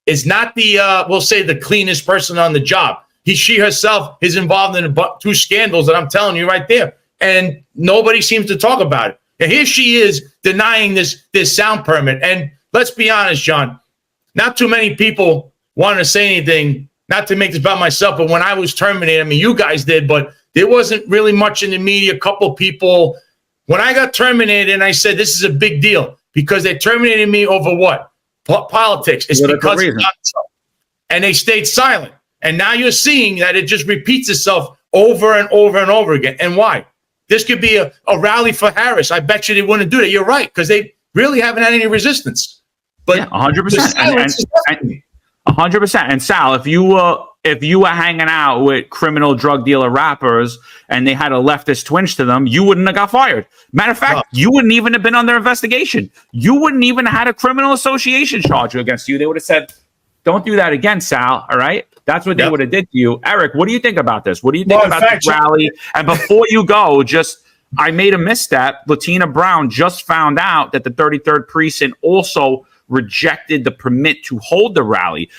is not we'll say the cleanest person on the job. She herself is involved in 2 scandals that I'm telling you right there. And nobody seems to talk about it. And here she is denying this sound permit. And let's be honest, John, not too many people want to say anything, not to make this about myself, but when I was terminated, I mean, you guys did, but there wasn't really much in the media. A couple people, when I got terminated, and I said, this is a big deal because they terminated me over what? Politics. It's because of Donald Trump. And they stayed silent. And now you're seeing that it just repeats itself over and over and over again. And why? This could be a rally for Harris. I bet you they wouldn't do that. You're right, because they really haven't had any resistance. But 100%. 100%. And Sal, if you were hanging out with criminal drug dealer rappers and they had a leftist twinge to them, you wouldn't have got fired. Matter of fact, you wouldn't even have been under investigation. You wouldn't even have had a criminal association charge against you. They would have said, don't do that again, Sal. All right. That's what they would have did to you. Eric, what do you think about this? What do you think about this rally? And before you go, just I made a misstep. Latina Brown just found out that the 33rd precinct also rejected the permit to hold the rally.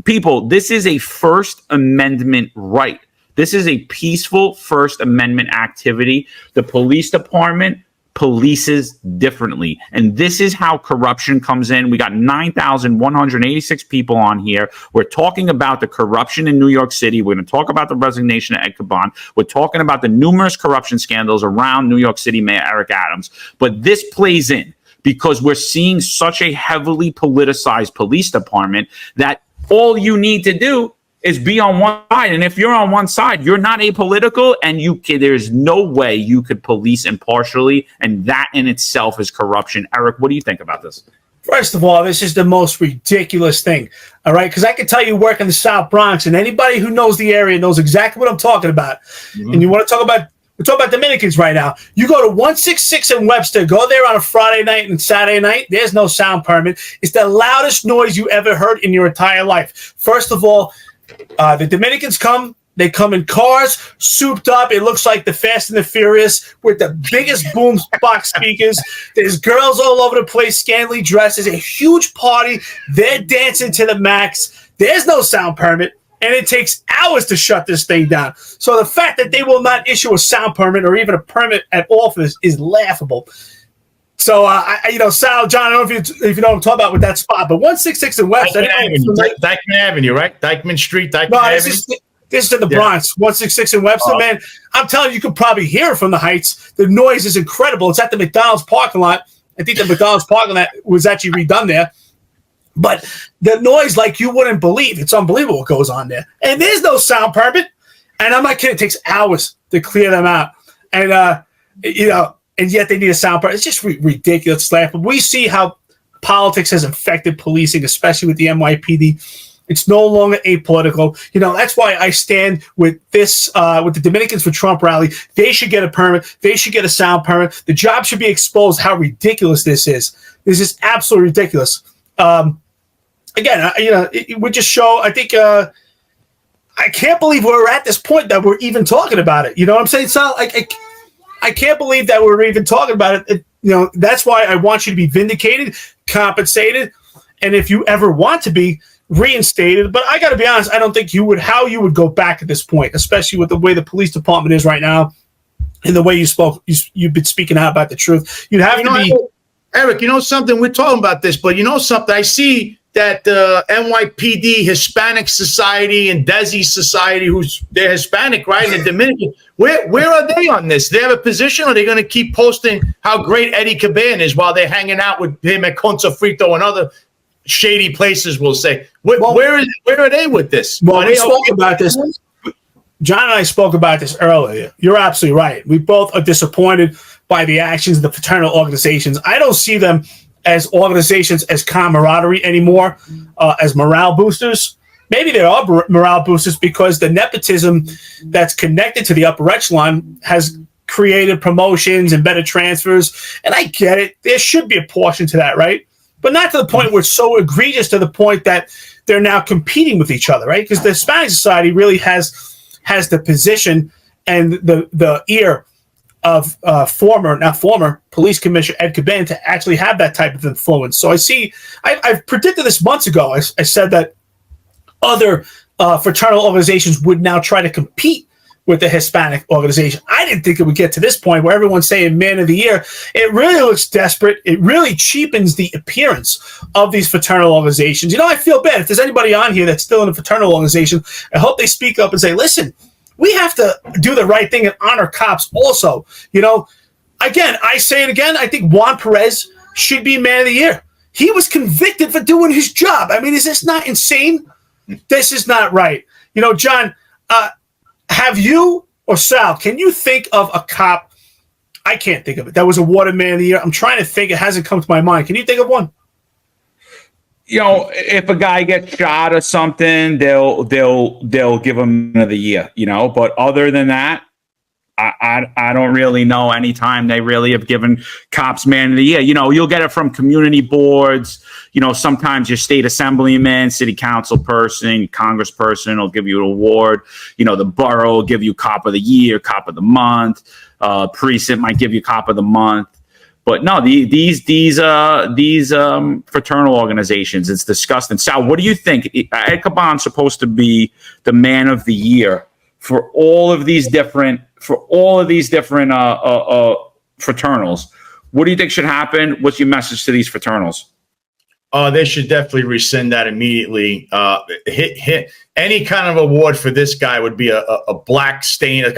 People, this is a First Amendment right. This is a peaceful First Amendment activity. The police department polices differently. And this is how corruption comes in. We got 9,186 people on here. We're talking about the corruption in New York City. We're going to talk about the resignation of Ed Kaban. We're talking about the numerous corruption scandals around New York City Mayor Eric Adams. But this plays in because we're seeing such a heavily politicized police department that all you need to do is be on one side. And if you're on one side, you're not apolitical, and there's no way you could police impartially. And that in itself is corruption. Eric, what do you think about this? First of all, this is the most ridiculous thing. All right. Because I can tell you work in the South Bronx, and anybody who knows the area knows exactly what I'm talking about. Mm-hmm. And you want to talk about, we're talking about Dominicans right now. You go to 166 in Webster, go there on a Friday night and Saturday night. There's no sound permit. It's the loudest noise you ever heard in your entire life. First of all, the Dominicans come. They come in cars, souped up. It looks like the Fast and the Furious with the biggest boom box speakers. There's girls all over the place, scantily dressed. There's a huge party. They're dancing to the max. There's no sound permit, and it takes hours to shut this thing down. So the fact that they will not issue a sound permit or even a permit at all for this is laughable. So, Sal, John, I don't know if you know what I'm talking about with that spot, but 166 in West. Dyckman Avenue, right? Dyckman Street, Dyckman Avenue. This is in the Bronx, 166 in Webster, man. I'm telling you, could probably hear it from the heights. The noise is incredible. It's at the McDonald's parking lot. I think the McDonald's parking lot was actually redone there. But the noise, like you wouldn't believe. It's unbelievable what goes on there. And there's no sound permit. And I'm not kidding. It takes hours to clear them out. And, and yet they need a sound permit. It's just ridiculous, laughable. We see how politics has affected policing, especially with the NYPD. It's no longer apolitical. That's why I stand with this, with the Dominicans for Trump rally. They should get a permit. They should get a sound permit. The job should be exposed how ridiculous this is. This is absolutely ridiculous. Again, it would just show, I think, I can't believe we're at this point that we're even talking about it. You know what I'm saying? So I can't believe that we're even talking about it. That's why I want you to be vindicated, compensated, and if you ever want to be reinstated. But I got to be honest, I don't think you would go back at this point, especially with the way the police department is right now and the way you've been speaking out about the truth. You'd have to be. Eric, something? We're talking about this, but something? I see that the NYPD Hispanic Society and Desi Society, they're Hispanic, right? And Dominican. Where are they on this? They have a position, or are they going to keep posting how great Eddie Kaban is while they're hanging out with him at Concha Frito and other shady places, we'll say? Where are they with this? Well, we spoke about this. John and I spoke about this earlier. You're absolutely right. We both are disappointed by the actions of the fraternal organizations. I don't see them as organizations as camaraderie anymore, as morale boosters. Maybe they are morale boosters because the nepotism that's connected to the upper echelon has created promotions and better transfers. And I get it. There should be a portion to that, right? But not to the point where it's so egregious to the point that they're now competing with each other, right? Because the Hispanic Society really has the position and the ear of former police commissioner Ed Kaban to actually have that type of influence. So I've predicted this months ago. I said that other fraternal organizations would now try to compete with the Hispanic organization. I didn't think it would get to this point where everyone's saying man of the year. It really looks desperate. It really cheapens the appearance of these fraternal organizations. I feel bad. If there's anybody on here that's still in a fraternal organization, I hope they speak up and say, listen, we have to do the right thing and honor cops also. Again, I say it again. I think Juan Perez should be man of the year. He was convicted for doing his job. I mean, is this not insane? This is not right. John, have you or Sal, can you think of a cop? I can't think of it. That was awarded man of the year. I'm trying to think. It hasn't come to my mind. Can you think of one? If a guy gets shot or something, they'll give him man of the year. But other than that, I don't really know any time they really have given cops man of the year. You know, you'll get it from community boards. You know, sometimes your state assemblyman, city council person, congressperson will give you an award. You know, the borough will give you cop of the year, cop of the month. Precinct might give you cop of the month. But no, these fraternal organizations, it's disgusting. Sal, what do you think? Ed Kaban's supposed to be the man of the year for all of these different fraternals. What do you think should happen? What's your message to these fraternals? They should definitely rescind that immediately. Hit any kind of award for this guy would be a black stain, like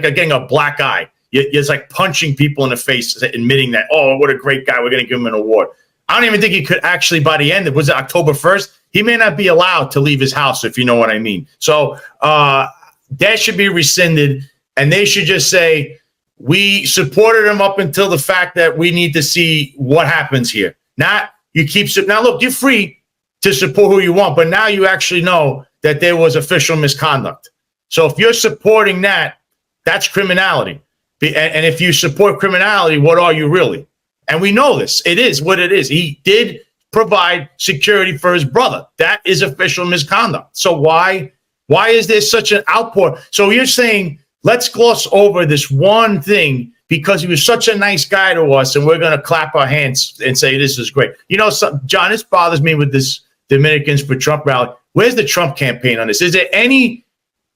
getting a black eye. It's like punching people in the face, admitting that, oh, what a great guy, we're going to give him an award. I don't even think he could actually, by the end, was it October 1st? He may not be allowed to leave his house, if you know what I mean. So that should be rescinded, and they should just say, we supported him up until the fact that we need to see what happens here. Not you keep now. Look, you're free to support who you want, but now you actually know that there was official misconduct. So if you're supporting that, that's criminality. And if you support criminality, what are you really? And we know this. It is what it is. He did provide security for his brother. That is official misconduct. So why is there such an outpour? So you're saying, let's gloss over this one thing because he was such a nice guy to us, and we're going to clap our hands and say, this is great. You know, John, this bothers me with this Dominicans for Trump rally. Where's the Trump campaign on this? Is there any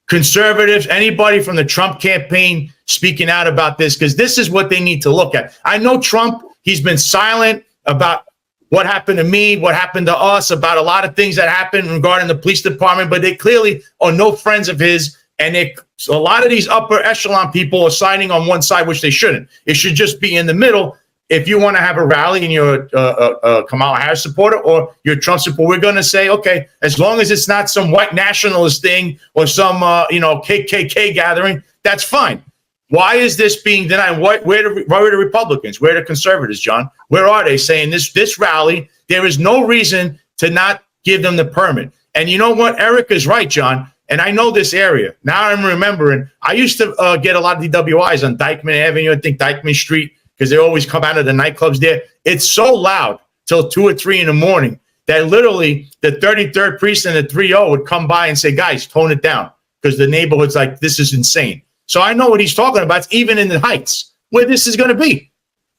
conservatives, anybody from the Trump campaign speaking out about this? Because this is what they need to look at. I know Trump, he's been silent about what happened to me, what happened to us, about a lot of things that happened regarding the police department, but they clearly are no friends of his. And a lot of these upper echelon people are signing on one side, which they shouldn't. It should just be in the middle. If you want to have a rally and you're a Kamala Harris supporter or you're a Trump supporter, we're going to say, okay, as long as it's not some white nationalist thing or some, KKK gathering, that's fine. Why is this being denied? Where are the Republicans? Where are the conservatives, John? Where are they saying this rally? There is no reason to not give them the permit. And you know what? Eric is right, John. And I know this area. Now I'm remembering. I used to get a lot of DWIs on Dyckman Avenue, I think Dyckman Street, because they always come out of the nightclubs there. It's so loud till 2 or 3 in the morning that literally the 33rd precinct and the 3-0 would come by and say, guys, tone it down, because the neighborhood's like, this is insane. So I know what he's talking about. It's even in the Heights where this is going to be.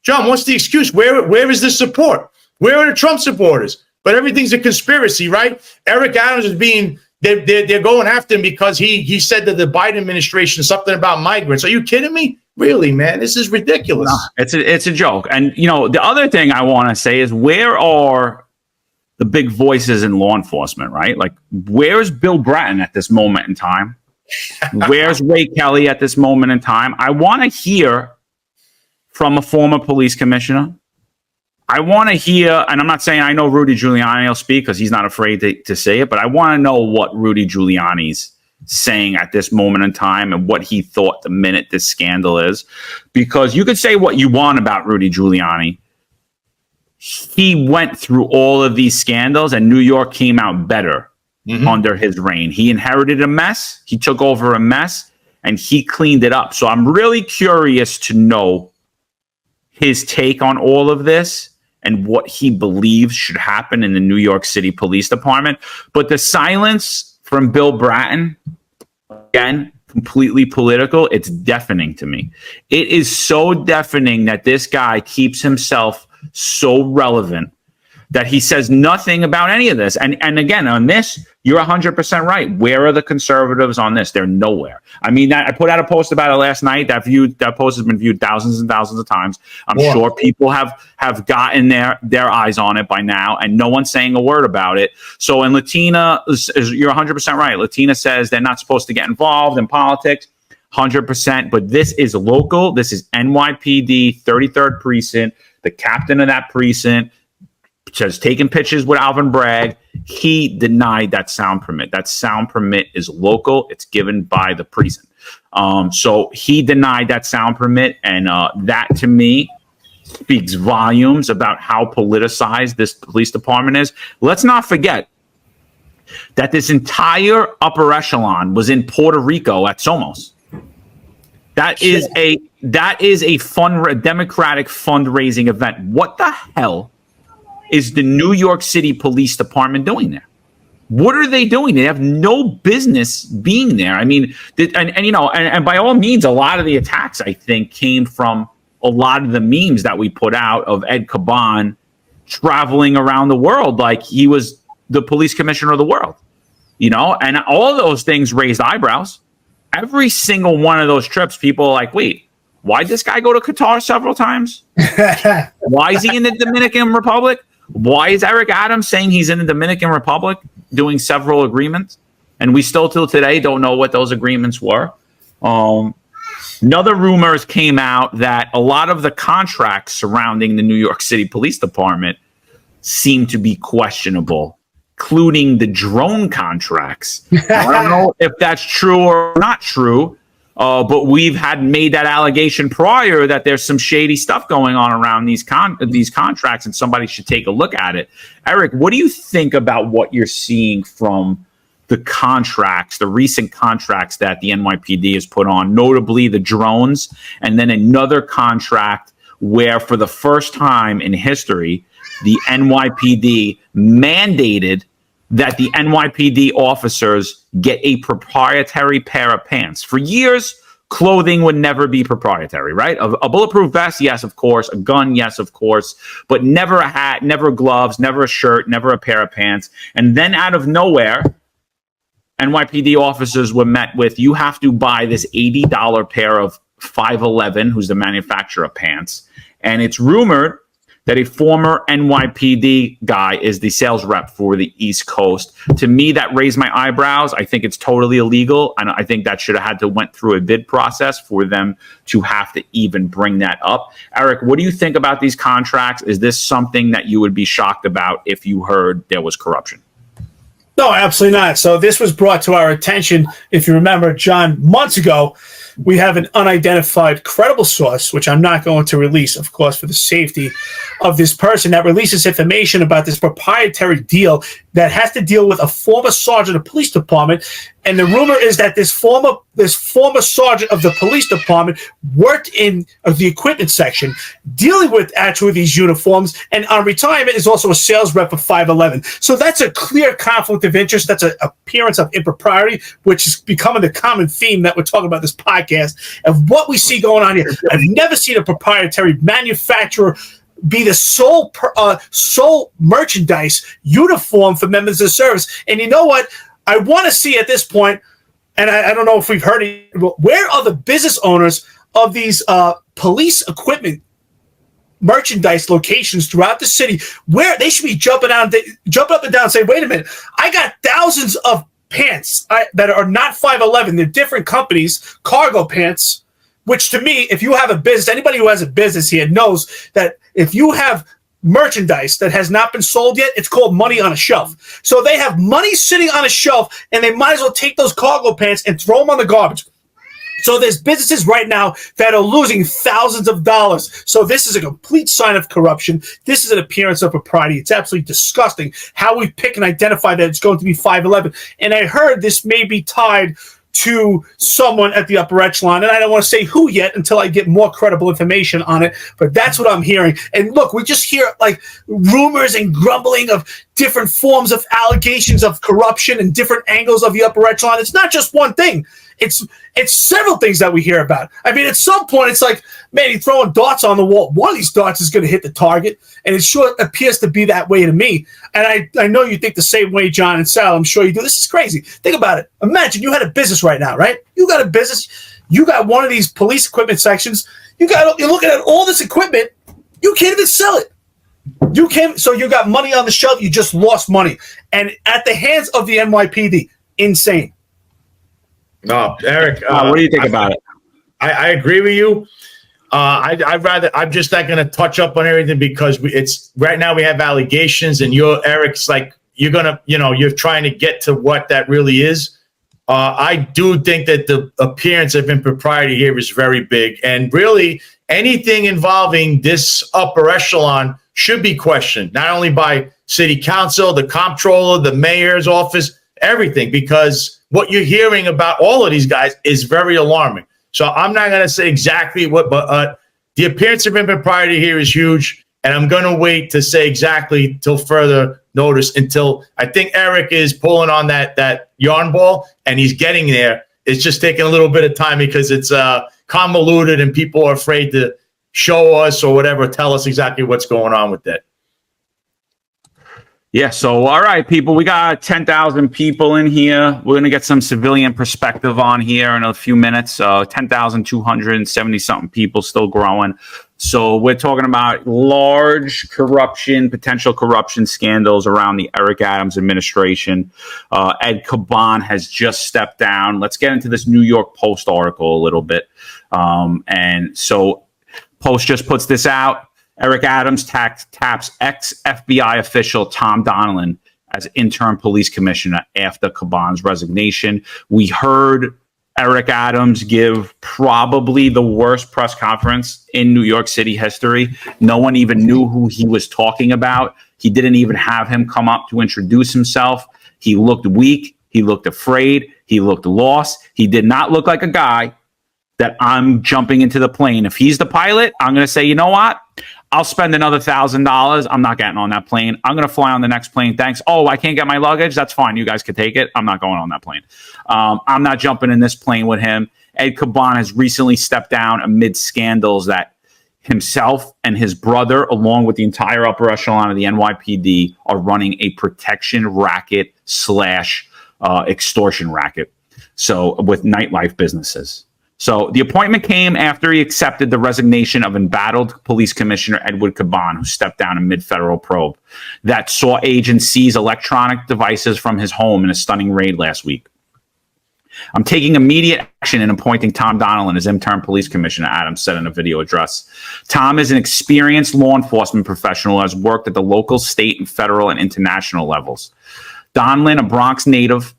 John, what's the excuse? Where is the support? Where are the Trump supporters? But everything's a conspiracy, right? Eric Adams is being, they're going after him because he said to the Biden administration something about migrants. Are you kidding me? Really, man, this is ridiculous. No, it's a joke. And, you know, the other thing I want to say is, where are the big voices in law enforcement, right? Like, where's Bill Bratton at this moment in time? Where's Ray Kelly at this moment in time? I want to hear from a former police commissioner. I want to hear, and I'm not saying I know Rudy Giuliani will speak because he's not afraid to say it, but I want to know what Rudy Giuliani's saying at this moment in time and what he thought the minute this scandal is. Because you could say what you want about Rudy Giuliani. He went through all of these scandals and New York came out better under his reign. He inherited a mess. He took over a mess and he cleaned it up. So I'm really curious to know his take on all of this and what he believes should happen in the New York City Police Department. But the silence from Bill Bratton, again, completely political, it's deafening to me. It is so deafening that this guy keeps himself so relevant that he says nothing about any of this. And again, on this, you're 100% right. Where are the conservatives on this? They're nowhere. I mean, I put out a post about it last night. That post has been viewed thousands and thousands of times. I'm sure people have gotten their eyes on it by now, and no one's saying a word about it. So, and Latina, you're 100% right. Latina says they're not supposed to get involved in politics. 100%. But this is local. This is NYPD 33rd precinct. The captain of that precinct has taken pictures with Alvin Bragg. He denied that sound permit. That sound permit is local. It's given by the precinct. So he denied that sound permit. And that, to me, speaks volumes about how politicized this police department is. Let's not forget that this entire upper echelon was in Puerto Rico at Somos. That is a Democratic fundraising event. What the hell is the New York City Police Department doing there? What are they doing? They have no business being there. I mean, and by all means, a lot of the attacks, I think, came from a lot of the memes that we put out of Ed Kaban traveling around the world like he was the police commissioner of the world, and all of those things raised eyebrows. Every single one of those trips, people are like, wait, why'd this guy go to Qatar several times? Why is he in the Dominican Republic? Why is Eric Adams saying he's in the Dominican Republic doing several agreements? And we still till today don't know what those agreements were. Another rumors came out that a lot of the contracts surrounding the New York City Police Department seem to be questionable, including the drone contracts. Now, I don't know if that's true or not true, but we've had made that allegation prior that there's some shady stuff going on around these contracts, and somebody should take a look at it. Eric, what do you think about what you're seeing from the contracts, the recent contracts that the NYPD has put on, notably the drones, and then another contract where for the first time in history, the NYPD mandated that the NYPD officers get a proprietary pair of pants. For years, clothing would never be proprietary, right? A bulletproof vest, yes, of course. A gun, yes, of course. But never a hat, never gloves, never a shirt, never a pair of pants. And then out of nowhere, NYPD officers were met with, you have to buy this $80 pair of 511, who's the manufacturer of pants. And it's rumored that a former NYPD guy is the sales rep for the East Coast. To me, that raised my eyebrows. I think it's totally illegal, and I think that should have had to went through a bid process for them to have to even bring that up. Eric, what do you think about these contracts? Is this something that you would be shocked about if you heard there was corruption? No, absolutely not. So this was brought to our attention, if you remember, John, months ago. We have an unidentified credible source, which I'm not going to release, of course, for the safety of this person, that releases information about this proprietary deal that has to deal with a former sergeant of police department. And the rumor is that this former sergeant of the police department worked in the equipment section, dealing with actually these uniforms, and on retirement is also a sales rep for 511. So that's a clear conflict of interest. That's an appearance of impropriety, which is becoming the common theme that we're talking about this podcast of what we see going on here. I've never seen a proprietary manufacturer be the sole merchandise uniform for members of the service. And you know what? I want to see at this point, and I don't know if we've heard it, but where are the business owners of these police equipment merchandise locations throughout the city, where they should be jumping up and down and say, wait a minute, I got thousands of pants that are not 511. They're different companies, cargo pants, which to me, if you have a business, anybody who has a business here knows that if you have merchandise that has not been sold yet, it's called money on a shelf. So they have money sitting on a shelf, and they might as well take those cargo pants and throw them on the garbage. So there's businesses right now that are losing thousands of dollars. So this is a complete sign of corruption. This is an appearance of propriety. It's absolutely disgusting how we pick and identify that it's going to be 511. And I heard this may be tied to someone at the upper echelon, and I don't want to say who yet until I get more credible information on it, but that's what I'm hearing. And look, we just hear like rumors and grumbling of different forms of allegations of corruption and different angles of the upper echelon. It's not just one thing. It's several things that we hear about. I mean, at some point, it's like, man, you're throwing darts on the wall. One of these darts is going to hit the target, and it sure appears to be that way to me. And I know you think the same way, John and Sal. I'm sure you do. This is crazy. Think about it. Imagine you had a business right now, right? You got a business. You got one of these police equipment sections. You're looking at all this equipment. You can't even sell it. You can't. So you got money on the shelf. You just lost money, and at the hands of the NYPD. Insane. No, Eric, what do you think about it? I agree with you. I'm just not going to touch up on everything because it's right now we have allegations, and Eric's like, you're trying to get to what that really is. I do think that the appearance of impropriety here is very big, and really anything involving this upper echelon should be questioned, not only by city council, the comptroller, the mayor's office, everything, because what you're hearing about all of these guys is very alarming. So I'm not going to say exactly what, but the appearance of impropriety here is huge. And I'm going to wait to say exactly till further notice, until I think Eric is pulling on that yarn ball and he's getting there. It's just taking a little bit of time because it's convoluted and people are afraid to show us or whatever, tell us exactly what's going on with that. Yeah, so all right, people, we got 10,000 people in here. We're going to get some civilian perspective on here in a few minutes. 10,270 something people, still growing. So we're talking about large corruption, potential corruption scandals around the Eric Adams administration. Ed Kaban has just stepped down. Let's get into this New York Post article a little bit. And so Post just puts this out. Eric Adams taps ex-FBI official Tom Donilon as interim police commissioner after Kaban's resignation. We heard Eric Adams give probably the worst press conference in New York City history. No one even knew who he was talking about. He didn't even have him come up to introduce himself. He looked weak. He looked afraid. He looked lost. He did not look like a guy that I'm jumping into the plane. If he's the pilot, I'm going to say, you know what? I'll spend another $1,000. I'm not getting on that plane. I'm going to fly on the next plane. Thanks. Oh, I can't get my luggage. That's fine. You guys can take it. I'm not going on that plane. I'm not jumping in this plane with him. Ed Kaban has recently stepped down amid scandals that himself and his brother, along with the entire upper echelon of the NYPD, are running a protection racket / extortion racket. So with nightlife businesses. So the appointment came after he accepted the resignation of embattled Police Commissioner Edward Kaban, who stepped down amid federal probe that saw agents seize electronic devices from his home in a stunning raid last week. I'm taking immediate action in appointing Tom Donilon as interim police commissioner, Adams said in a video address. Tom is an experienced law enforcement professional who has worked at the local, state, and federal and international levels. Donilon, a Bronx native,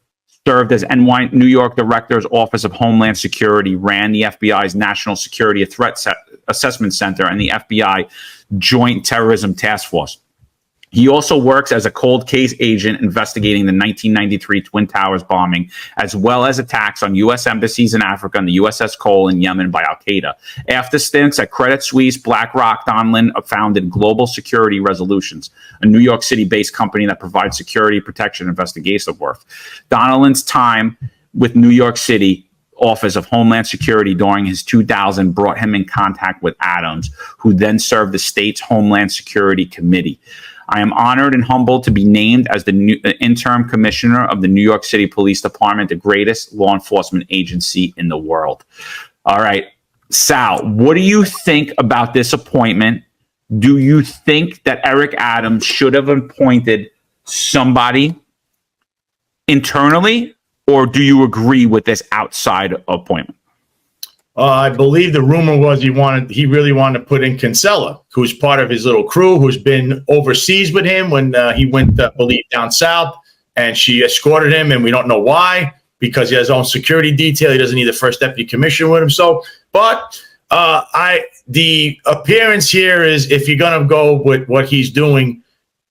served as New York Director's Office of Homeland Security, ran the FBI's National Security Threat Assessment Center and the FBI Joint Terrorism Task Force. He also works as a cold case agent investigating the 1993 Twin Towers bombing, as well as attacks on U.S. embassies in Africa and the USS Cole in Yemen by Al-Qaeda. After stints at Credit Suisse, BlackRock, Donilon founded Global Security Resolutions, a New York City-based company that provides security protection investigation work. Donilon's time with New York City Office of Homeland Security during his 2000 brought him in contact with Adams, who then served the state's Homeland Security Committee. I am honored and humbled to be named as the new interim commissioner of the New York City Police Department, the greatest law enforcement agency in the world. All right, Sal, what do you think about this appointment? Do you think that Eric Adams should have appointed somebody internally, or do you agree with this outside appointment? I believe the rumor was he really wanted to put in Kinsella, who's part of his little crew, who's been overseas with him when he went, I believe, down south, and she escorted him, and we don't know why, because he has his own security detail. He doesn't need the first deputy commissioner with him. So, but the appearance here is, if you're going to go with what he's doing,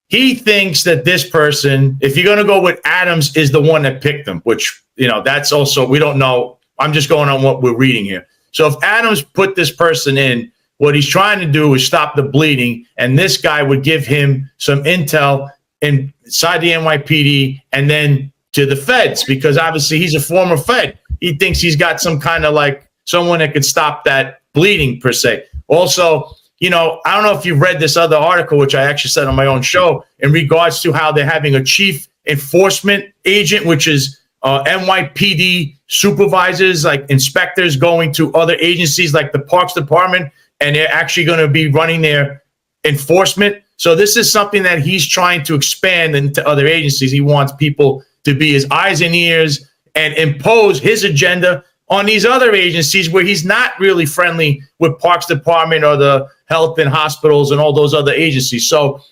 he thinks that this person, if you're going to go with Adams, is the one that picked him, which, that's also, we don't know. I'm just going on what we're reading here. So if Adams put this person in, what he's trying to do is stop the bleeding, and this guy would give him some intel inside the NYPD and then to the feds, because obviously he's a former Fed. He thinks he's got some kind of like someone that could stop that bleeding per se. Also, I don't know if you've read this other article, which I actually said on my own show, in regards to how they're having a chief enforcement agent, which is NYPD supervisors, like inspectors, going to other agencies like the Parks Department, and they're actually going to be running their enforcement. So this is something that he's trying to expand into other agencies. He wants people to be his eyes and ears and impose his agenda on these other agencies where he's not really friendly with Parks Department or the health and hospitals and all those other agencies. So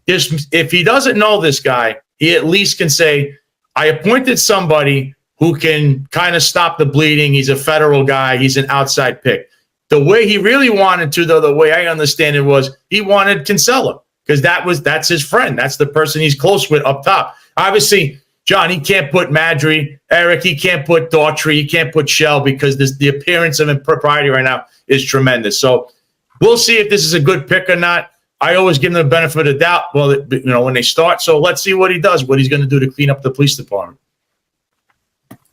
if he doesn't know this guy, he at least can say, I appointed somebody who can kind of stop the bleeding. He's a federal guy. He's an outside pick. The way he really wanted to, though, the way I understand it, was he wanted Kinsella, because that's his friend. That's the person he's close with up top. Obviously, John, he can't put Madry, Eric, he can't put Daughtry, he can't put Shell because the appearance of impropriety right now is tremendous. So we'll see if this is a good pick or not. I always give them the benefit of the doubt. Well, when they start. So let's see what he does, what he's going to do to clean up the police department.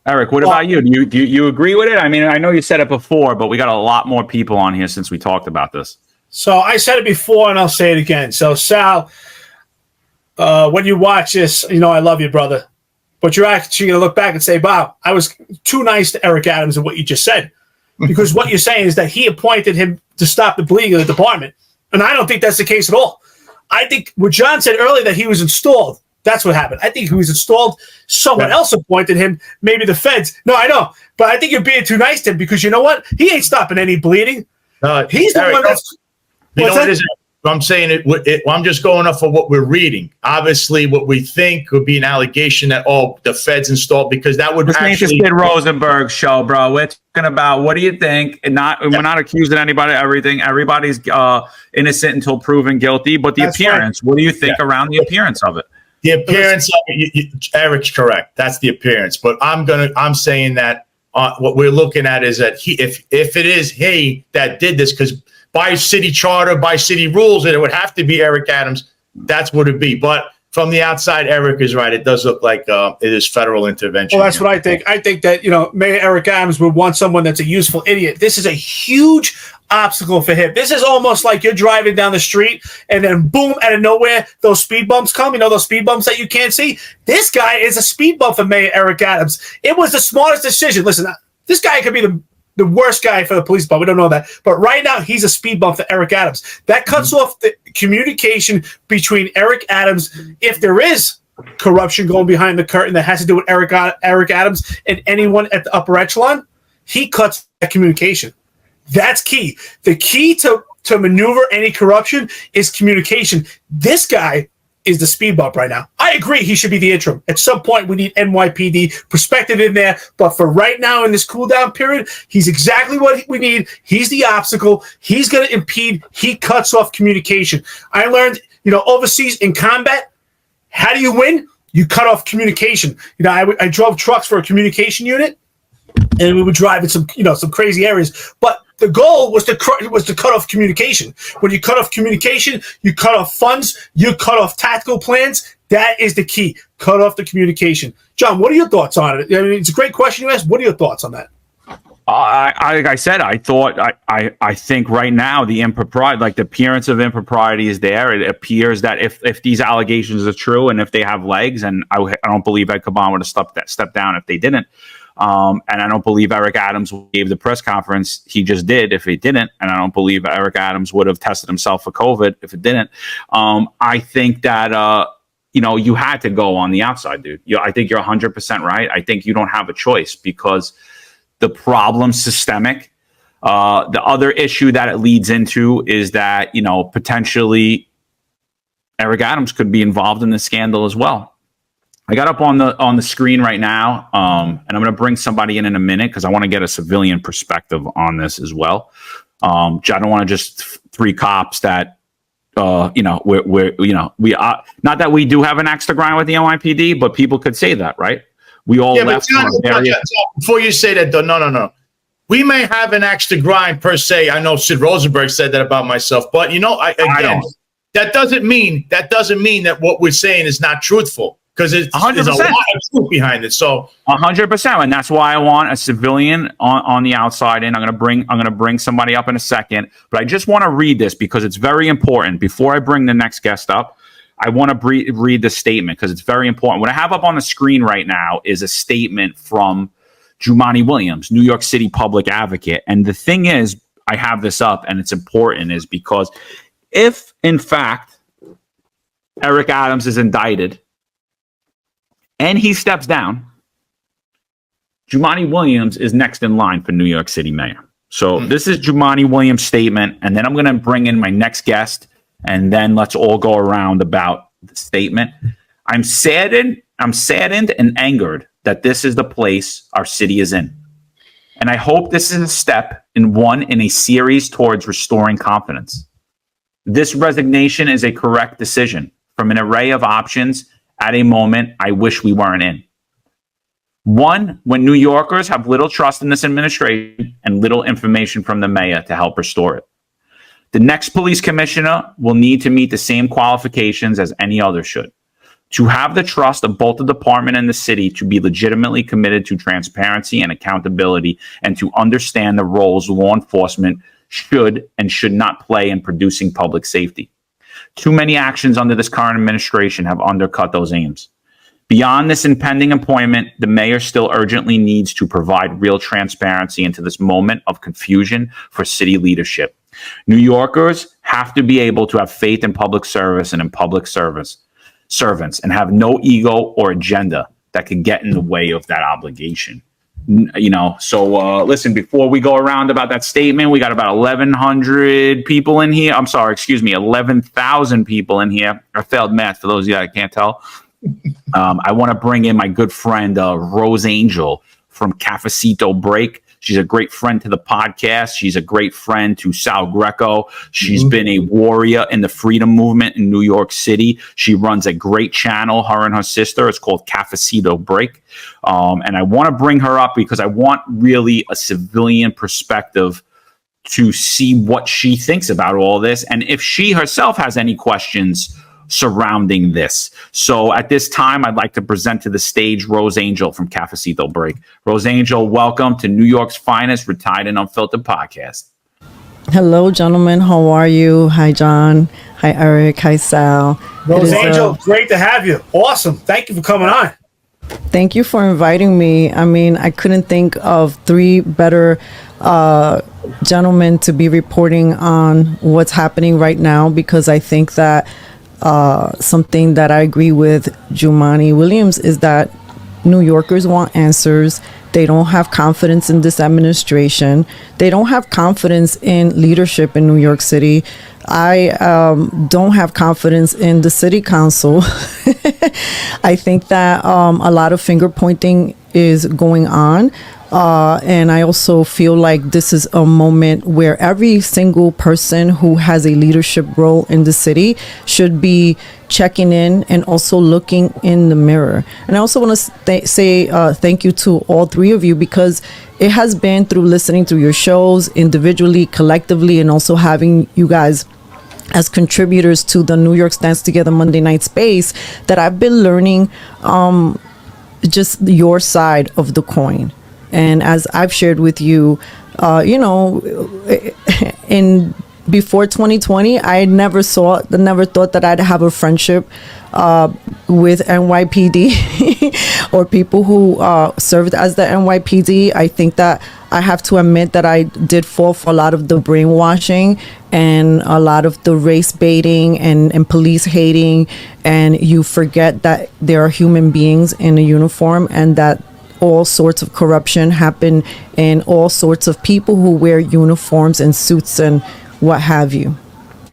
Eric, what about you? Do you agree with it? I mean, I know you said it before, but we got a lot more people on here since we talked about this. So I said it before, and I'll say it again. So Sal, when you watch this, I love you, brother. But you're actually going to look back and say, wow, I was too nice to Eric Adams in what you just said. Because what you're saying is that he appointed him to stop the bleeding of the department. And I don't think that's the case at all. I think what John said earlier, that he was installed, that's what happened. I think he was installed. Someone else appointed him, maybe the feds. No, I know. But I think you're being too nice to him because you know what? He ain't stopping any bleeding. He's the one that's... You know what it is? I'm saying I'm just going off of what we're reading. Obviously, what we think would be an allegation that, the feds installed, because that would actually... Sid Rosenberg show, bro. We're talking about what do you think? And we're not accusing anybody of everything. Everybody's innocent until proven guilty. But the appearance, what do you think around the appearance of it? The appearance of it, Eric's correct. That's the appearance. But I'm saying that what we're looking at is that if it is he that did this, because by city charter, by city rules, and it would have to be Eric Adams, that's what it'd be. But from the outside, Eric is right. It does look like it is federal intervention. Well, that's what I think. I think that, Mayor Eric Adams would want someone that's a useful idiot. This is a huge obstacle for him. This is almost like you're driving down the street and then boom, out of nowhere, those speed bumps come. Those speed bumps that you can't see? This guy is a speed bump for Mayor Eric Adams. It was the smartest decision. Listen, this guy could be the worst guy for the police department. We don't know that. But right now, he's a speed bump for Eric Adams. That cuts off the communication between Eric Adams, if there is corruption going behind the curtain that has to do with Eric Adams and anyone at the upper echelon. He cuts that communication. That's key. The key to maneuver any corruption is communication. This guy is the speed bump right now. I agree he should be the interim. At some point, we need NYPD perspective in there. But for right now, in this cool down period, he's exactly what we need. He's the obstacle. He's going to impede. He cuts off communication. I learned, overseas in combat, how do you win? You cut off communication. I drove trucks for a communication unit, and we would drive in some crazy areas. But the goal was to cut off communication. When you cut off communication, you cut off funds, you cut off tactical plans. That is the key. Cut off the communication. John, what are your thoughts on it? I mean, it's a great question you asked. What are your thoughts on that? Like I said, I think right now the impropriety, like the appearance of impropriety is there. It appears that if these allegations are true and if they have legs, and I don't believe Ed Kaban would have stepped down if they didn't. And I don't believe Eric Adams gave the press conference he just did if he didn't. And I don't believe Eric Adams would have tested himself for COVID if it didn't. I think that, you had to go on the outside, dude. I think you're 100% right. I think you don't have a choice because the problem's systemic. The other issue that it leads into is that, potentially Eric Adams could be involved in this scandal as well. I got up on the screen right now, and I'm going to bring somebody in a minute because I want to get a civilian perspective on this as well. I don't want to just three cops that, we are not that we do have an axe to grind with the NYPD, but people could say that, right? We all left. Before you say that, though, no. We may have an axe to grind per se. I know Sid Rosenberg said that about myself, but that doesn't mean that what we're saying is not truthful. Because there's a lot of truth behind it. So 100%, and that's why I want a civilian on the outside. And I'm gonna bring somebody up in a second. But I just want to read this because it's very important. Before I bring the next guest up, I want to read the statement because it's very important. What I have up on the screen right now is a statement from Jumaane Williams, New York City public advocate. And the thing is, I have this up, and it's important, is because if in fact Eric Adams is indicted and he steps down, Jumaane Williams is next in line for New York City mayor. So this is Jumaane Williams' statement, and then I'm going to bring in my next guest, and then let's all go around about the statement. I'm saddened and angered that this is the place our city is in. And I hope this is a step in a series towards restoring confidence. This resignation is a correct decision from an array of options at a moment I wish we weren't in. One, when New Yorkers have little trust in this administration and little information from the mayor to help restore it. The next police commissioner will need to meet the same qualifications as any other should. To have the trust of both the department and the city to be legitimately committed to transparency and accountability and to understand the roles law enforcement should and should not play in producing public safety. Too many actions under this current administration have undercut those aims. Beyond this impending appointment, the mayor still urgently needs to provide real transparency into this moment of confusion for city leadership. New Yorkers have to be able to have faith in public service and in public servants and have no ego or agenda that can get in the way of that obligation. Listen, before we go around about that statement, we got about 1,100 people in here. 11,000 people in here. I failed math for those of you that can't tell. I want to bring in my good friend, Rose Angel from Cafecito Break. She's a great friend to the podcast. She's a great friend to Sal Greco. She's been a warrior in the freedom movement in New York City. She runs a great channel, her and her sister. It's called Cafecito Break. And I want to bring her up because I want really a civilian perspective to see what she thinks about all this and if she herself has any questions surrounding this. So at this time, I'd like to present to the stage Rose Angel from Cafecito Break. Rose Angel, welcome to New York's finest Retired and Unfiltered podcast. Hello, gentlemen. How are you? Hi, John. Hi, Eric. Hi, Sal. Rose Angel, great to have you. Awesome. Thank you for coming on. Thank you for inviting me. I mean, I couldn't think of three better gentlemen to be reporting on what's happening right now, because I think that something that I agree with Jumaane Williams is that New Yorkers want answers. They don't have confidence in this administration. They don't have confidence in leadership in New York City. I don't have confidence in the city council. I think that a lot of finger pointing is going on. And I also feel like this is a moment where every single person who has a leadership role in the city should be checking in and also looking in the mirror. And I also want to say thank you to all three of you, because it has been through listening to your shows individually, collectively, and also having you guys as contributors to the New York Stands Together Monday night space that I've been learning just your side of the coin. And as I've shared with you, in before 2020, I never thought that I'd have a friendship with NYPD or people who served as the NYPD. I think that I have to admit that I did fall for a lot of the brainwashing and a lot of the race baiting and police hating. And you forget that there are human beings in a uniform, and that all sorts of corruption happen in all sorts of people who wear uniforms and suits and what have you.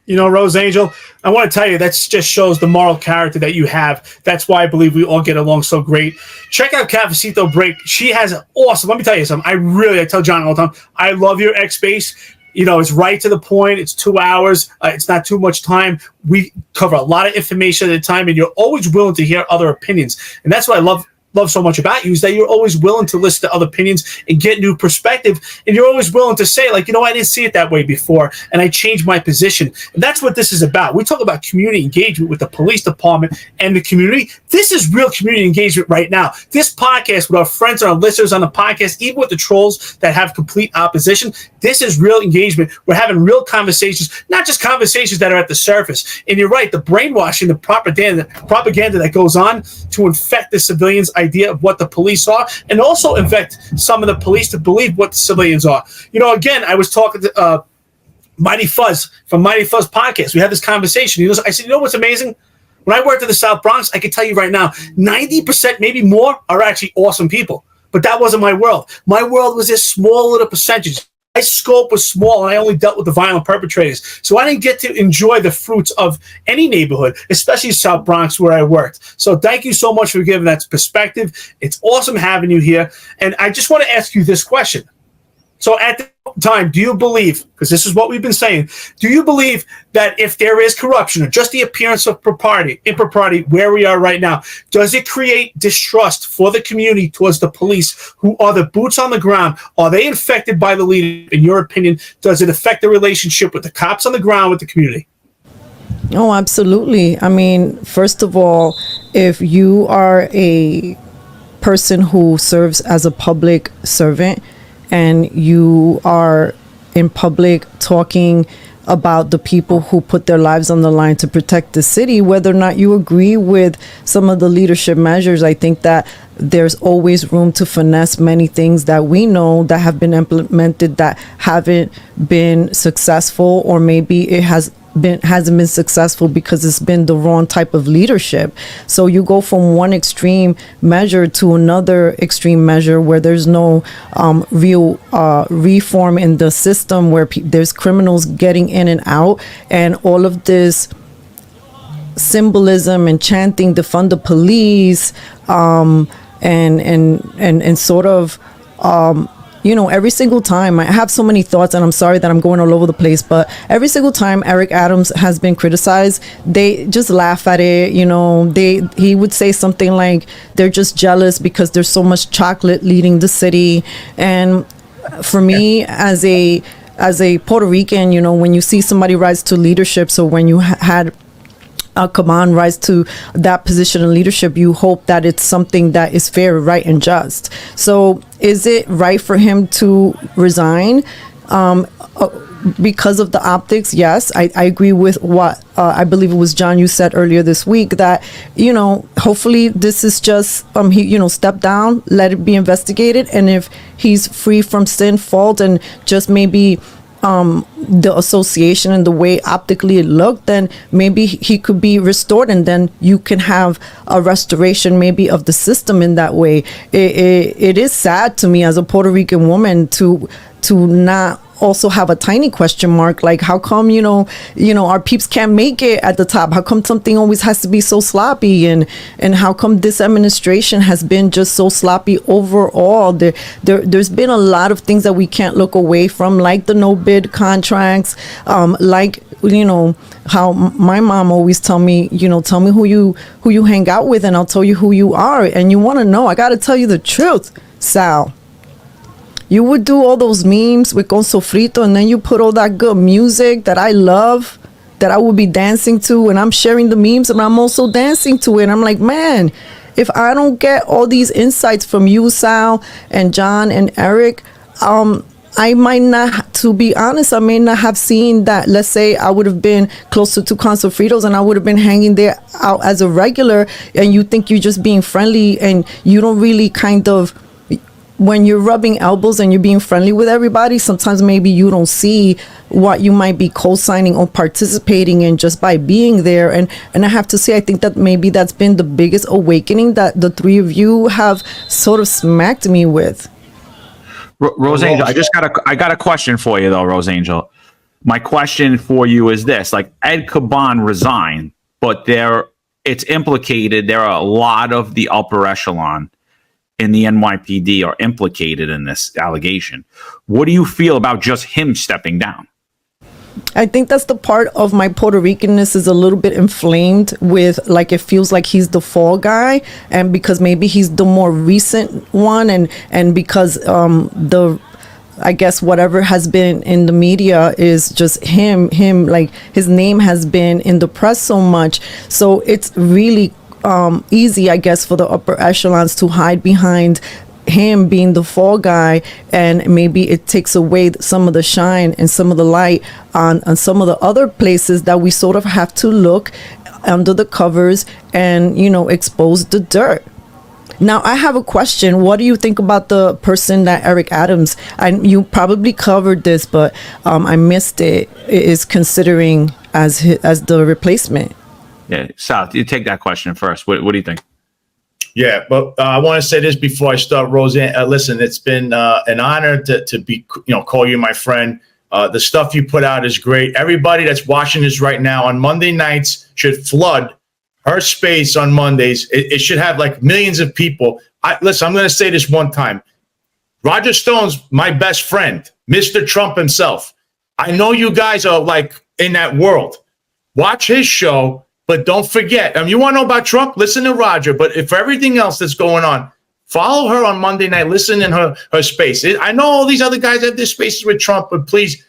You know, Rose Angel, I want to tell you, that just shows the moral character that you have. That's why I believe we all get along so great. Check out Cafecito Break. She has an awesome, let me tell you something. I tell John all the time, I love your X Space. You know, it's right to the point. It's 2 hours. It's not too much time. We cover a lot of information at a time, and you're always willing to hear other opinions. And that's what I love so much about you, is that you're always willing to listen to other opinions and get new perspective, and you're always willing to say, like, I didn't see it that way before, and I changed my position. And that's what this is about. We talk about community engagement with the police department and the community. This is real community engagement right now. This podcast with our friends and our listeners on the podcast, even with the trolls that have complete opposition, this is real engagement. We're having real conversations, not just conversations that are at the surface. And you're right, the brainwashing, the propaganda that goes on to infect the civilians' idea of what the police are, and also infect some of the police to believe what the civilians are. Again, I was talking to Mighty Fuzz from Mighty Fuzz podcast. We had this conversation. I said, what's amazing? When I worked in the South Bronx, I can tell you right now, 90%, maybe more, are actually awesome people. But that wasn't my world. My world was this small little percentage. My scope was small, and I only dealt with the violent perpetrators. So I didn't get to enjoy the fruits of any neighborhood, especially South Bronx where I worked. So thank you so much for giving that perspective. It's awesome having you here. And I just want to ask you this question. So time, do you believe, because this is what we've been saying, do you believe that if there is corruption or just the appearance of impropriety where we are right now, does it create distrust for the community towards the police who are the boots on the ground? Are they infected by the leader? In your opinion, does it affect the relationship with the cops on the ground with the community? Oh, absolutely. I mean, first of all, if you are a person who serves as a public servant and you are in public talking about the people who put their lives on the line to protect the city, whether or not you agree with some of the leadership measures, I think that there's always room to finesse many things that we know that have been implemented that haven't been successful, or maybe it hasn't been successful because it's been the wrong type of leadership. So you go from one extreme measure to another extreme measure where there's no real reform in the system, where there's criminals getting in and out, and all of this symbolism and chanting defund the police, and sort of you know, every single time I have so many thoughts, and I'm sorry that I'm going all over the place, but every single time Eric Adams has been criticized, they just laugh at it. You know, he would say something like they're just jealous because there's so much chocolate leading the city. And for me, as a Puerto Rican, you know, when you see somebody rise to leadership, so when you had Kaban rise to that position of leadership, you hope that it's something that is fair, right, and just. So is it right for him to resign because of the optics? Yes, I agree with what I believe it was John you said earlier this week, that, you know, hopefully this is just he, you know, step down, let it be investigated, and if he's free from sin, fault, and just maybe the association and the way optically it looked, then maybe he could be restored, and then you can have a restoration maybe of the system in that way. It is sad to me as a Puerto Rican woman to not also have a tiny question mark, like how come you know our peeps can't make it at the top? How come something always has to be so sloppy, and how come this administration has been just so sloppy overall? There's been a lot of things that we can't look away from, like the no bid contracts, like, you know, how my mom always tell me, you know, tell me who you hang out with and I'll tell you who you are. And you want to know, I got to tell you the truth, Sal. You would do all those memes with con sofrito, and then you put all that good music that I love, that I would be dancing to, and I'm sharing the memes and I'm also dancing to it. I'm like, man, if I don't get all these insights from you, Sal, and John and Eric, I might not, to be honest, I may not have seen that. Let's say I would have been closer to con sofritos and I would have been hanging there out as a regular, and you think you're just being friendly, and you don't really kind of, when you're rubbing elbows and you're being friendly with everybody, sometimes maybe you don't see what you might be co-signing or participating in just by being there. And I have to say, I think that maybe that's been the biggest awakening that the three of you have sort of smacked me with. Rose Angel, I got a question for you though, Rose Angel. My question for you is this: like, Ed Kaban resigned, but it's implicated. There are a lot of the upper echelon in the NYPD are implicated in this allegation. What do you feel about just him stepping down? I think that's the part of my Puerto Ricanness is a little bit inflamed with, like, it feels like he's the fall guy, and because maybe he's the more recent one, and because I guess whatever has been in the media is just him, like his name has been in the press so much. So it's really easy, I guess, for the upper echelons to hide behind him being the fall guy, and maybe it takes away some of the shine and some of the light on some of the other places that we sort of have to look under the covers and, you know, expose the dirt. Now, I have a question. What do you think about the person that Eric Adams, and you probably covered this, but I missed it, is considering as the replacement? Yeah, Sal, you take that question first. What do you think? Yeah, but I want to say this before I start, Roseanne. Listen, it's been an honor to be, call you my friend. The stuff you put out is great. Everybody that's watching this right now on Monday nights should flood her space on Mondays. It should have like millions of people. Listen, I'm going to say this one time. Roger Stone's my best friend. Mr. Trump himself. I know you guys are like in that world. Watch his show, but don't forget. You want to know about Trump? Listen to Roger. But if everything else that's going on, follow her on Monday night. Listen in her space. I know all these other guys have their spaces with Trump, but please,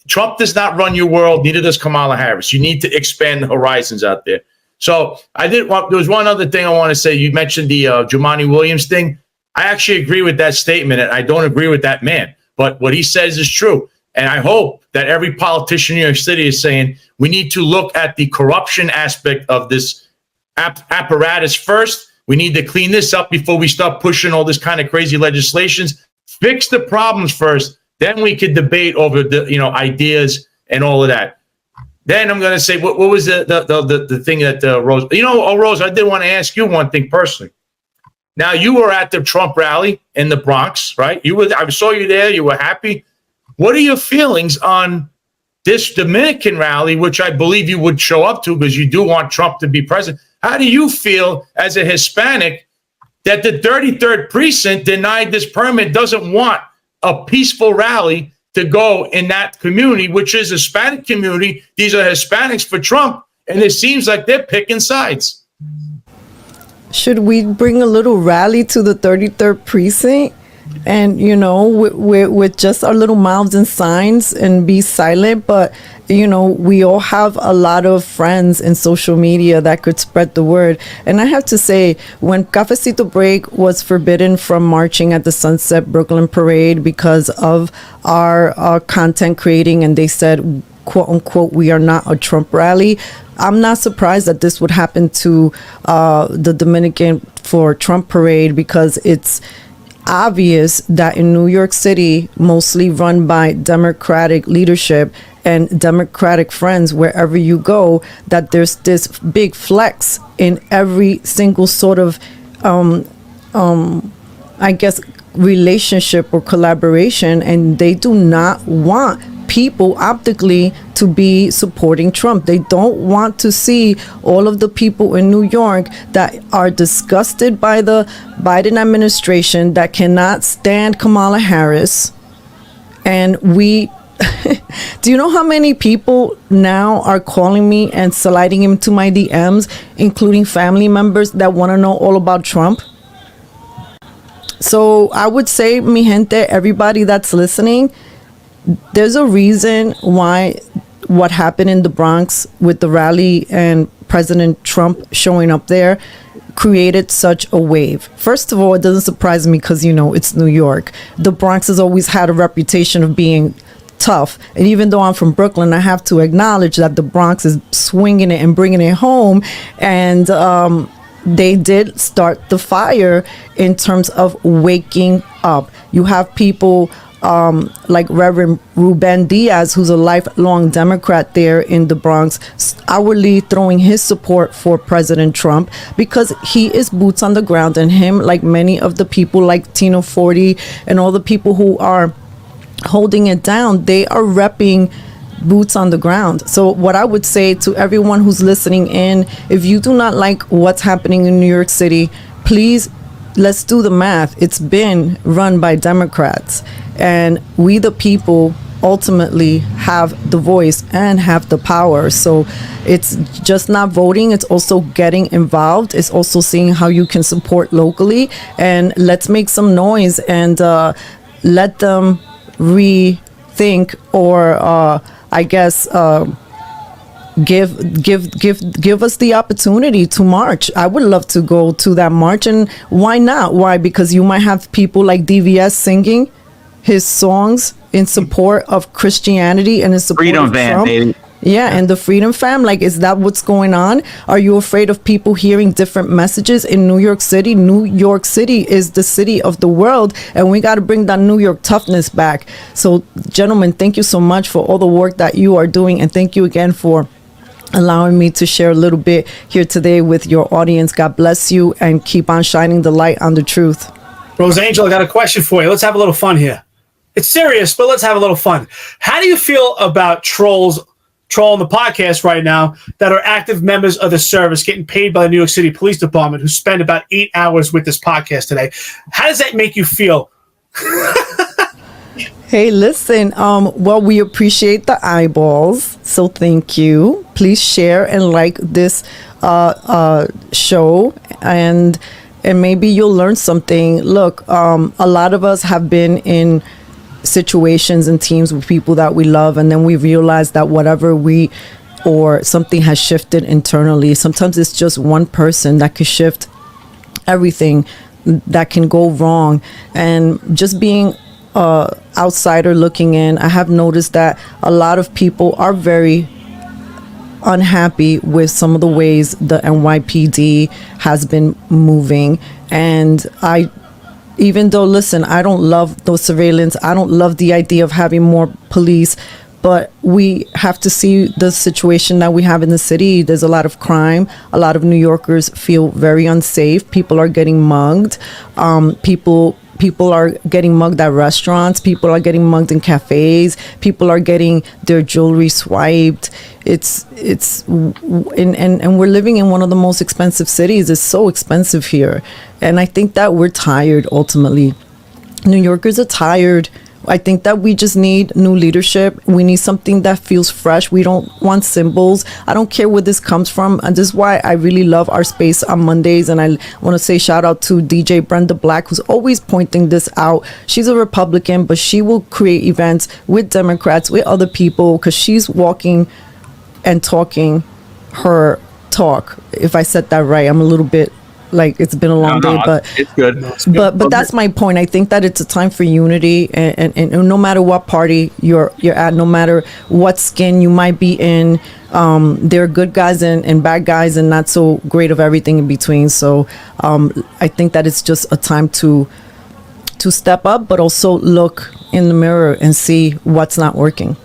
Trump does not run your world. Neither does Kamala Harris. You need to expand the horizons out there. So there was one other thing I want to say. You mentioned the Jumaane Williams thing. I actually agree with that statement, and I don't agree with that man. But what he says is true. And I hope that every politician in New York City is saying we need to look at the corruption aspect of this apparatus first. We need to clean this up before we start pushing all this kind of crazy legislations. Fix the problems first. Then we could debate over the ideas and all of that. Then I'm going to say, what was the thing that Rose? Rose, I did want to ask you one thing personally. Now, you were at the Trump rally in the Bronx, right? I saw you there. You were happy. What are your feelings on this Dominican rally, which I believe you would show up to because you do want Trump to be president? How do you feel as a Hispanic that the 33rd precinct denied this permit, doesn't want a peaceful rally to go in that community, which is a Hispanic community? These are Hispanics for Trump, and it seems like they're picking sides. Should we bring a little rally to the 33rd precinct? And, with just our little mouths and signs and be silent. But, we all have a lot of friends in social media that could spread the word. And I have to say, when Cafecito Break was forbidden from marching at the Sunset Brooklyn Parade because of our content creating, and they said, quote unquote, we are not a Trump rally, I'm not surprised that this would happen to the Dominican for Trump parade, because it's obvious that in New York City, mostly run by Democratic leadership and Democratic friends, wherever you go, that there's this big flex in every single sort of, I guess, relationship or collaboration, and they do not want people optically to be supporting Trump. They don't want to see all of the people in New York that are disgusted by the Biden administration, that cannot stand Kamala Harris. And we do you know how many people now are calling me and sliding into my DMs, including family members that want to know all about Trump? So I would say, mi gente, everybody that's listening, there's a reason why what happened in the Bronx with the rally and President Trump showing up there created such a wave. First of all, it doesn't surprise me because, it's New York. The Bronx has always had a reputation of being tough. And even though I'm from Brooklyn, I have to acknowledge that the Bronx is swinging it and bringing it home. And they did start the fire in terms of waking up. You have people like Reverend Ruben Diaz, who's a lifelong Democrat there in the Bronx, outwardly throwing his support for President Trump because he is boots on the ground, and him, like many of the people like Tino 40 and all the people who are holding it down, they are repping boots on the ground. So what I would say to everyone who's listening in, if you do not like what's happening in New York City, please, let's do the math. It's been run by Democrats, and we the people ultimately have the voice and have the power. So it's just not voting, it's also getting involved. It's also seeing how you can support locally, and let's make some noise and let them rethink, or I guess give us the opportunity to march. I would love to go to that march, and why not? Why? Because you might have people like DVS singing his songs in support of Christianity and in support Freedom of Van, Trump. baby. Yeah, and the Freedom Fam, like, is that what's going on? Are you afraid of people hearing different messages in New York City? New York City is the city of the world, and we got to bring that New York toughness back. So, gentlemen, thank you so much for all the work that you are doing, and thank you again for allowing me to share a little bit here today with your audience. God bless you, and keep on shining the light on the truth. Rose Angel, I got a question for you. Let's have a little fun here. It's serious, but let's have a little fun. How do you feel about trolling the podcast right now that are active members of the service getting paid by the New York City Police Department, who spend about 8 hours with this podcast today? How does that make you feel? Hey, listen, well, we appreciate the eyeballs, so thank you. Please share and like this show, and maybe you'll learn something. Look, a lot of us have been in situations and teams with people that we love, and then we realize that whatever or something has shifted internally. Sometimes it's just one person that could shift everything that can go wrong. And just being outsider looking in, I have noticed that a lot of people are very unhappy with some of the ways the NYPD has been moving. And even though, listen, I don't love those surveillance, I don't love the idea of having more police, but we have to see the situation that we have in the city. There's a lot of crime. A lot of New Yorkers feel very unsafe. People are getting mugged. People are getting mugged at restaurants. People are getting mugged in cafes. People are getting their jewelry swiped. And we're living in one of the most expensive cities. It's so expensive here. And I think that we're tired ultimately. New Yorkers are tired. I think that we just need new leadership. We need something that feels fresh. We don't want symbols. I don't care where this comes from. And this is why I really love our space on Mondays. And I want to say shout out to DJ Brenda Black, who's always pointing this out. She's a Republican, but she will create events with Democrats, with other people, because she's walking and talking her talk. If I said that right, I'm a little bit like it's been a long day, but it's good. But that's my point. I think that it's a time for unity, and no matter what party you're at, no matter what skin you might be in, there are good guys and bad guys, and not so great of everything in between. So I think that it's just a time to step up, but also look in the mirror and see what's not working.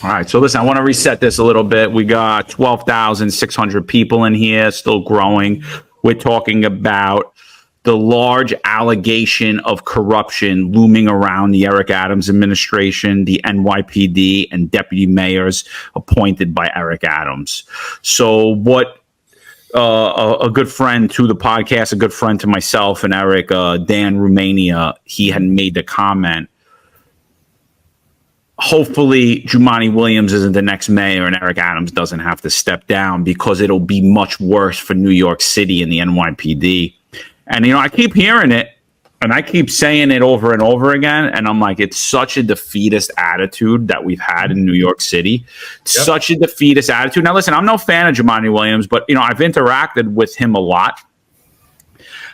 All right, so listen, I want to reset this a little bit. We got 12,600 people in here, still growing. We're talking about the large allegation of corruption looming around the Eric Adams administration, the NYPD, and deputy mayors appointed by Eric Adams. So what a good friend to the podcast, a good friend to myself and Eric, Dan Romania, he had made the comment, hopefully Jumaane Williams isn't the next mayor and Eric Adams doesn't have to step down, because it'll be much worse for New York City and the NYPD. And, I keep hearing it and I keep saying it over and over again. And I'm like, it's such a defeatist attitude that we've had in New York City. Such a defeatist attitude. Now, listen, I'm no fan of Jumaane Williams, but, I've interacted with him a lot.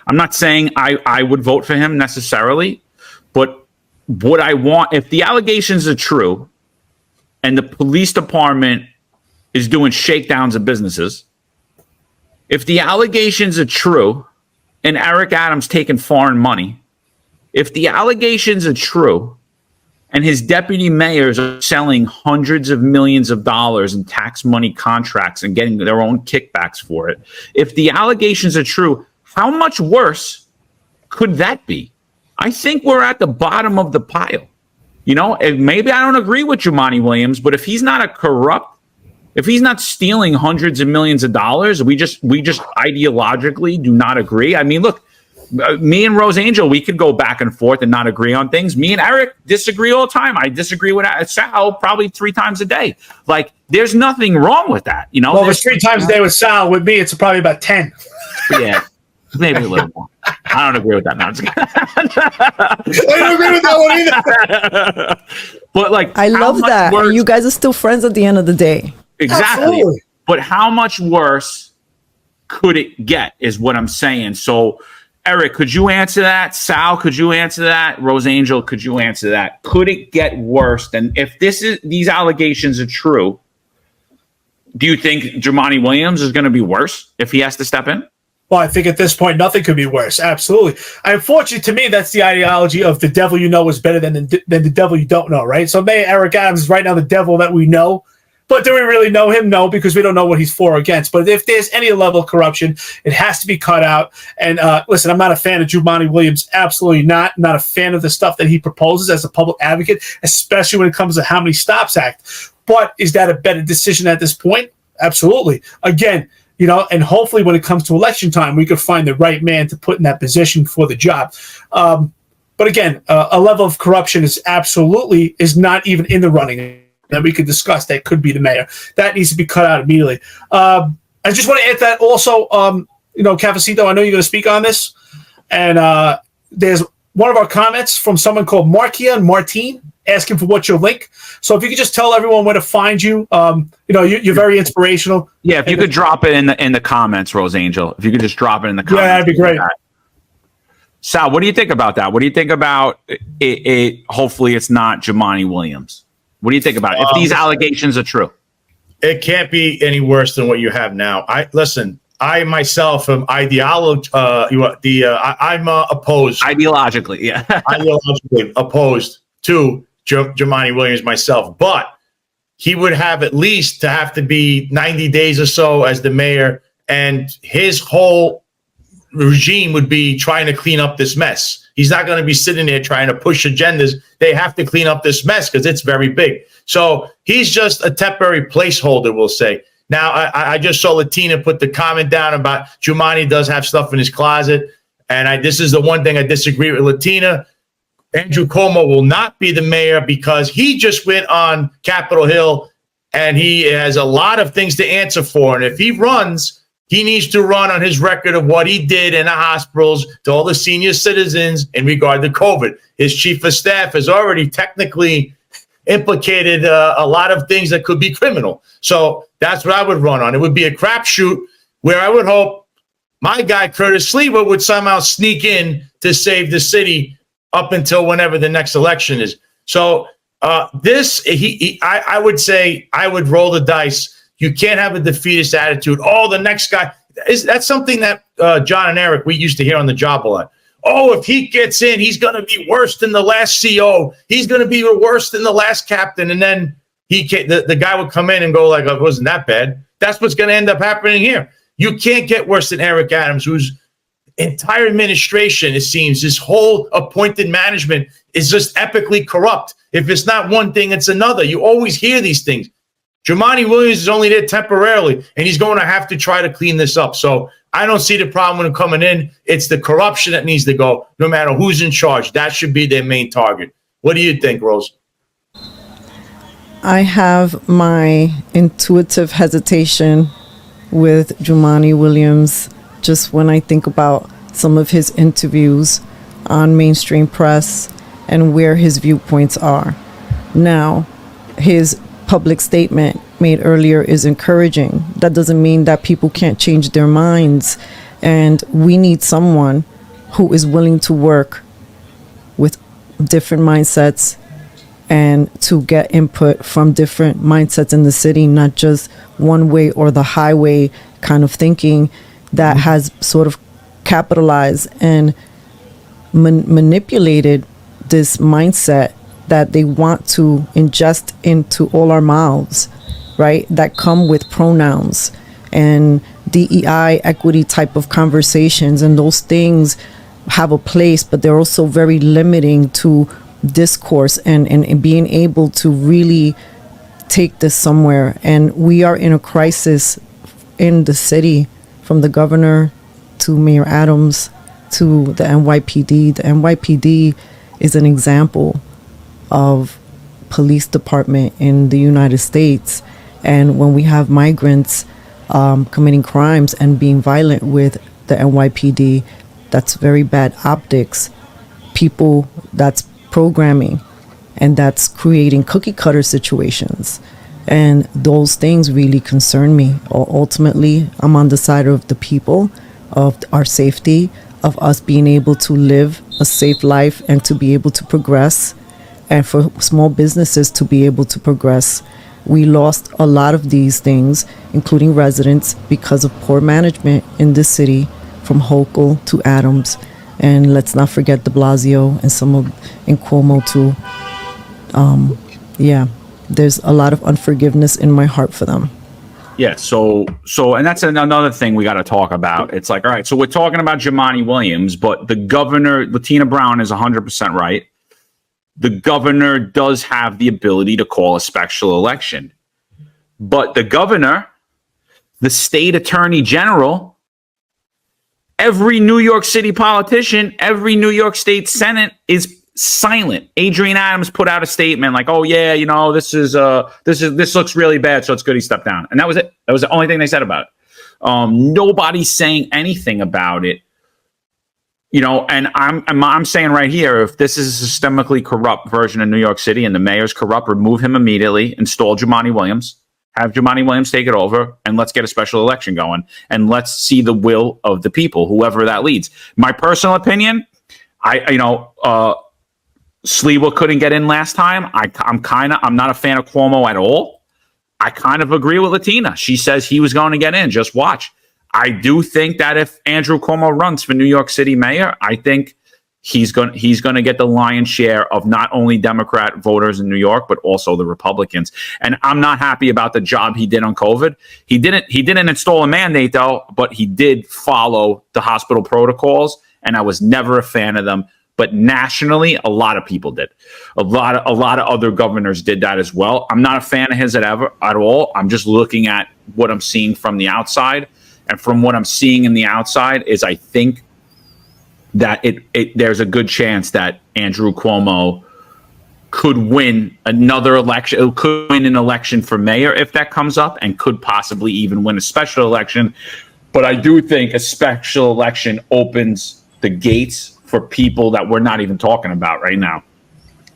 I'm not saying I would vote for him necessarily, but what I want, if the allegations are true and the police department is doing shakedowns of businesses, if the allegations are true and Eric Adams taking foreign money, if the allegations are true and his deputy mayors are selling hundreds of millions of dollars in tax money contracts and getting their own kickbacks for it, if the allegations are true, how much worse could that be? I think we're at the bottom of the pile. Maybe I don't agree with Jumaane Williams, but if he's not if he's not stealing hundreds of millions of dollars, we just ideologically do not agree. I mean, look, me and Rose Angel, we could go back and forth and not agree on things. Me and Eric disagree all the time. I disagree with Sal probably 3 times a day. Like, there's nothing wrong with that. Well, there's 3 times a day with Sal. With me, it's probably about 10. Yeah. Maybe a little more. I don't agree with that. No, I don't agree with that one either. But I love that. And you guys are still friends at the end of the day. Exactly. Absolutely. But how much worse could it get is what I'm saying. So, Eric, could you answer that? Sal, could you answer that? Rose Angel, could you answer that? Could it get worse than if these allegations are true? Do you think Jumaane Williams is going to be worse if he has to step in? Well, I think at this point, nothing could be worse. Absolutely. Unfortunately, to me, that's the ideology of the devil you know is better than the devil you don't know, right? So maybe Eric Adams is right now the devil that we know. But do we really know him? No, because we don't know what he's for or against. But if there's any level of corruption, it has to be cut out. And listen, I'm not a fan of Jumaane Williams. Absolutely not. I'm not a fan of the stuff that he proposes as a public advocate, especially when it comes to How Many Stops Act. But is that a better decision at this point? Absolutely. Again, and hopefully when it comes to election time, we could find the right man to put in that position for the job. But again, a level of corruption is not even in the running that we could discuss. That could be the mayor. That needs to be cut out immediately. I just want to add that also, Cafecito, I know you're going to speak on this. And there's one of our comments from someone called Martine asking for what's your link. So if you could just tell everyone where to find you. You're very inspirational. Yeah, if you could drop it in the comments, Rose Angel. If you could just drop it in the comments. Yeah, that'd be great. Sal, what do you think about that? What do you think about it? Hopefully it's not Jumaane Williams. What do you think about it? If these allegations are true? It can't be any worse than what you have now. I myself am I'm opposed. Ideologically, yeah. Ideologically opposed to Jumaane Williams myself. But he would have at least to have to be 90 days or so as the mayor, and his whole regime would be trying to clean up this mess. He's not going to be sitting there trying to push agendas. They have to clean up this mess because it's very big. So he's just a temporary placeholder, we'll say. Now, I just saw Latina put the comment down about Jumaane does have stuff in his closet. And this is the one thing I disagree with Latina. Andrew Cuomo will not be the mayor because he just went on Capitol Hill and he has a lot of things to answer for. And if he runs, he needs to run on his record of what he did in the hospitals to all the senior citizens in regard to COVID. His chief of staff has already technically implicated a lot of things that could be criminal. So that's what I would run on. It would be a crapshoot where I would hope my guy, Curtis Sliwa, would somehow sneak in to save the city up until whenever the next election is. So I would say I would roll the dice. You can't have a defeatist attitude. Oh, the next guy. That's something that John and Eric, we used to hear on the job a lot. Oh, if he gets in, he's going to be worse than the last CO. He's going to be worse than the last captain. And then the guy would come in and go like, oh, it wasn't that bad. That's what's going to end up happening here. You can't get worse than Eric Adams, whose entire administration, it seems, his whole appointed management is just epically corrupt. If it's not one thing, it's another. You always hear these things. Jumaane Williams is only there temporarily, and he's going to have to try to clean this up. So I don't see the problem with him coming in. It's the corruption that needs to go, no matter who's in charge. That should be their main target. What do you think, Rose? I have my intuitive hesitation with Jumaane Williams just when I think about some of his interviews on mainstream press and where his viewpoints are. Now, his public statement made earlier is encouraging. That doesn't mean that people can't change their minds. And we need someone who is willing to work with different mindsets and to get input from different mindsets in the city, not just one way or the highway kind of thinking that has sort of capitalized and manipulated this mindset that they want to ingest into all our mouths, right? That come with pronouns and DEI equity type of conversations. And those things have a place, but they're also very limiting to discourse and being able to really take this somewhere. And we are in a crisis in the city, from the governor to Mayor Adams to the NYPD. The NYPD is an example of police department in the United States. And when we have migrants committing crimes and being violent with the NYPD, that's very bad optics. People that's programming and that's creating cookie cutter situations. And those things really concern me. Ultimately, I'm on the side of the people, of our safety, of us being able to live a safe life and to be able to progress, and for small businesses to be able to progress. We lost a lot of these things, including residents, because of poor management in this city, from Hochul to Adams. And let's not forget de Blasio and some of in Cuomo too. There's a lot of unforgiveness in my heart for them. Yeah, so and that's another thing we got to talk about. It's like, all right, so we're talking about Jumaane Williams, but the governor, Latina Brown, is 100% right. The governor does have the ability to call a special election. But the governor, the state attorney general, every New York City politician, every New York State Senate is silent. Adrian Adams put out a statement like, "Oh yeah, this looks really bad, so it's good he stepped down," and that was it. That was the only thing they said about it. Nobody's saying anything about it. And I'm saying right here, if this is a systemically corrupt version of New York City and the mayor's corrupt, remove him immediately, install Jumaane Williams, have Jumaane Williams take it over, and let's get a special election going, and let's see the will of the people, whoever that leads. My personal opinion, Sliwa couldn't get in last time. I'm not a fan of Cuomo at all. I kind of agree with Latina. She says he was going to get in. Just watch. I do think that if Andrew Cuomo runs for New York City mayor, I think he's going to get the lion's share of not only Democrat voters in New York, but also the Republicans. And I'm not happy about the job he did on COVID. He didn't install a mandate though, but he did follow the hospital protocols, and I was never a fan of them. But nationally, a lot of people did. A lot of other governors did that as well. I'm not a fan of his at all. I'm just looking at what I'm seeing from the outside. And from what I'm seeing in the outside is I think that there's a good chance that Andrew Cuomo could win another election, could win an election for mayor if that comes up, and could possibly even win a special election. But I do think a special election opens the gates for people that we're not even talking about right now.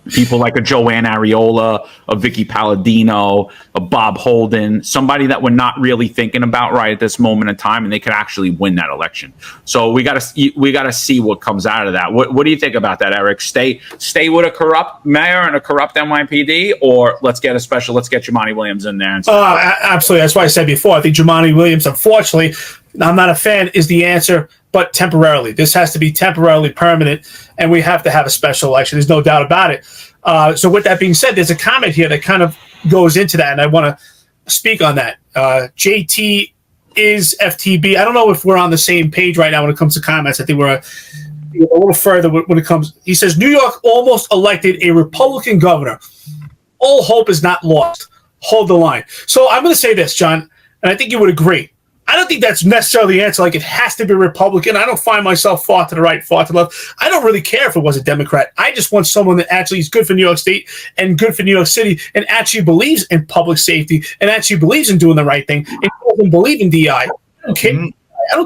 People like a Joanne Ariola, a Vicky Palladino, a Bob Holden, somebody that we're not really thinking about right at this moment in time, and they could actually win that election. So we got to see what comes out of that. What do you think about that, Eric? Stay with a corrupt mayor and a corrupt NYPD, or let's get Jumaane Williams in there? Absolutely. That's why I said before. I think Jumaane Williams, unfortunately, I'm not a fan, is the answer, but temporarily. This has to be temporarily permanent, and we have to have a special election. There's no doubt about it. So with that being said, there's a comment here that kind of goes into that, and I want to speak on that. JT is FTB. I don't know if we're on the same page right now when it comes to comments. I think we're a little further when it comes. He says, New York almost elected a Republican governor. All hope is not lost. Hold the line. So I'm going to say this, John, and I think you would agree. I don't think that's necessarily the answer. Like, it has to be Republican. I don't find myself far to the right, far to the left. I don't really care if it was a Democrat. I just want someone that actually is good for New York State and good for New York City, and actually believes in public safety, and actually believes in doing the right thing, and doesn't believe in DI. I don't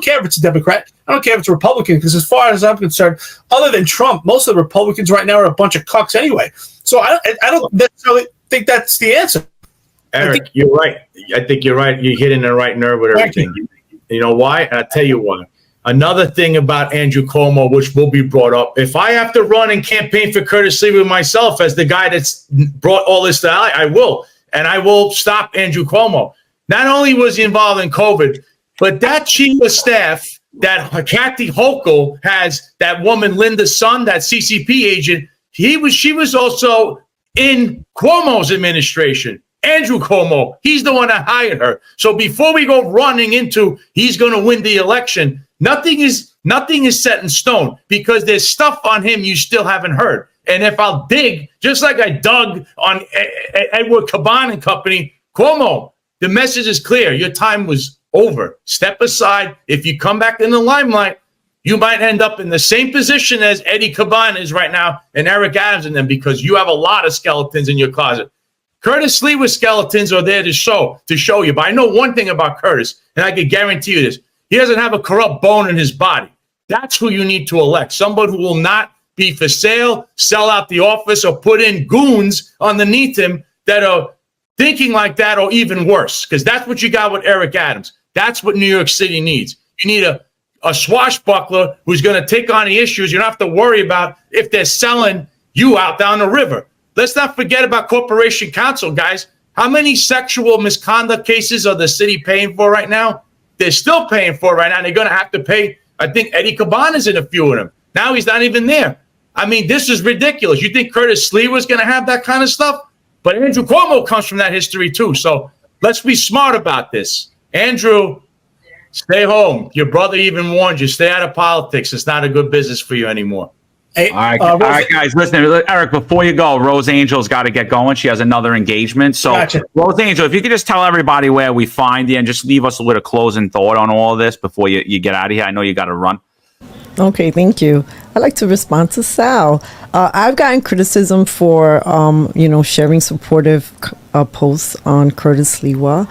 care if it's a Democrat. I don't care if it's a Republican, because as far as I'm concerned, other than Trump, most of the Republicans right now are a bunch of cucks anyway. So I don't necessarily think that's the answer. Eric, you're right. I think you're right. You're hitting the right nerve with everything. You know why? I'll tell you why. Another thing about Andrew Cuomo, which will be brought up, if I have to run and campaign for Curtis Sliwa myself as the guy that's brought all this to light, I will. And I will stop Andrew Cuomo. Not only was he involved in COVID, but that chief of staff that Kathy Hochul has, that woman Linda's son, that CCP agent, she was also in Cuomo's administration. Andrew Cuomo, he's the one that hired her. So before we go running into he's going to win the election, nothing is set in stone, because there's stuff on him you still haven't heard. And if I'll dig, just like I dug on Edward Kaban and company, Cuomo, the message is clear. Your time was over. Step aside. If you come back in the limelight, you might end up in the same position as Eddie Kaban is right now and Eric Adams and them, because you have a lot of skeletons in your closet. Curtis Sliwa's skeletons are there to show you. But I know one thing about Curtis, and I can guarantee you this. He doesn't have a corrupt bone in his body. That's who you need to elect. Somebody who will not be for sale, sell out the office, or put in goons underneath him that are thinking like that, or even worse. Because that's what you got with Eric Adams. That's what New York City needs. You need a swashbuckler who's going to take on the issues. You don't have to worry about if they're selling you out down the river. Let's not forget about Corporation Counsel, guys. How many sexual misconduct cases are the city paying for right now? They're still paying for it right now. And they're going to have to pay. I think Eddie Kaban is in a few of them. Now he's not even there. I mean, this is ridiculous. You think Curtis Sliwa was going to have that kind of stuff? But Andrew Cuomo comes from that history too. So let's be smart about this. Andrew, stay home. Your brother even warned you. Stay out of politics. It's not a good business for you anymore. Hey, all right, guys, listen, Eric, before you go, Rose Angel's got to get going. She has another engagement. So, gotcha. Rose Angel, if you could just tell everybody where we find you and just leave us with a closing thought on all of this before you get out of here. I know you got to run. Okay, thank you. I'd like to respond to Sal. I've gotten criticism for, sharing supportive posts on Curtis Lewa.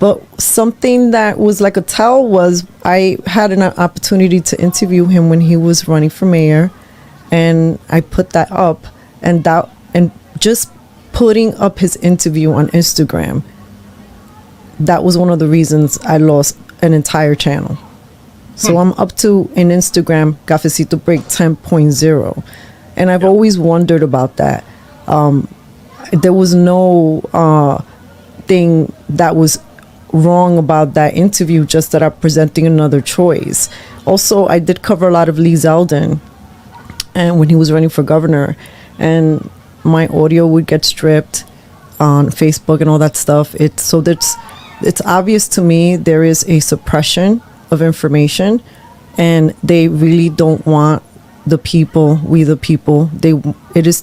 But something that was like a tell was I had an opportunity to interview him when he was running for mayor, and I put that up, and just putting up his interview on Instagram, that was one of the reasons I lost an entire channel. So I'm up to an Instagram Cafecito Break 10.0, and I've always wondered about that. There was no thing that was wrong about that interview, just that I'm presenting another choice. Also, I did cover a lot of Lee Zeldin, and when he was running for governor, and my audio would get stripped on Facebook and all that stuff. It's obvious to me there is a suppression of information, and they really don't want we the people. It is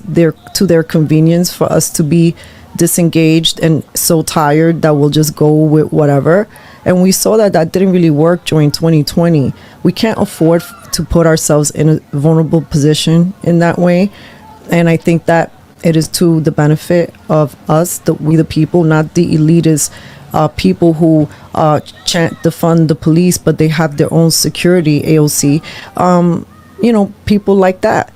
to their convenience for us to be disengaged and so tired that we'll just go with whatever. And we saw that didn't really work during 2020. We can't afford to put ourselves in a vulnerable position in that way. And I think that it is to the benefit of us, we the people, not the elitist people who chant defund the police, but they have their own security, AOC. People like that.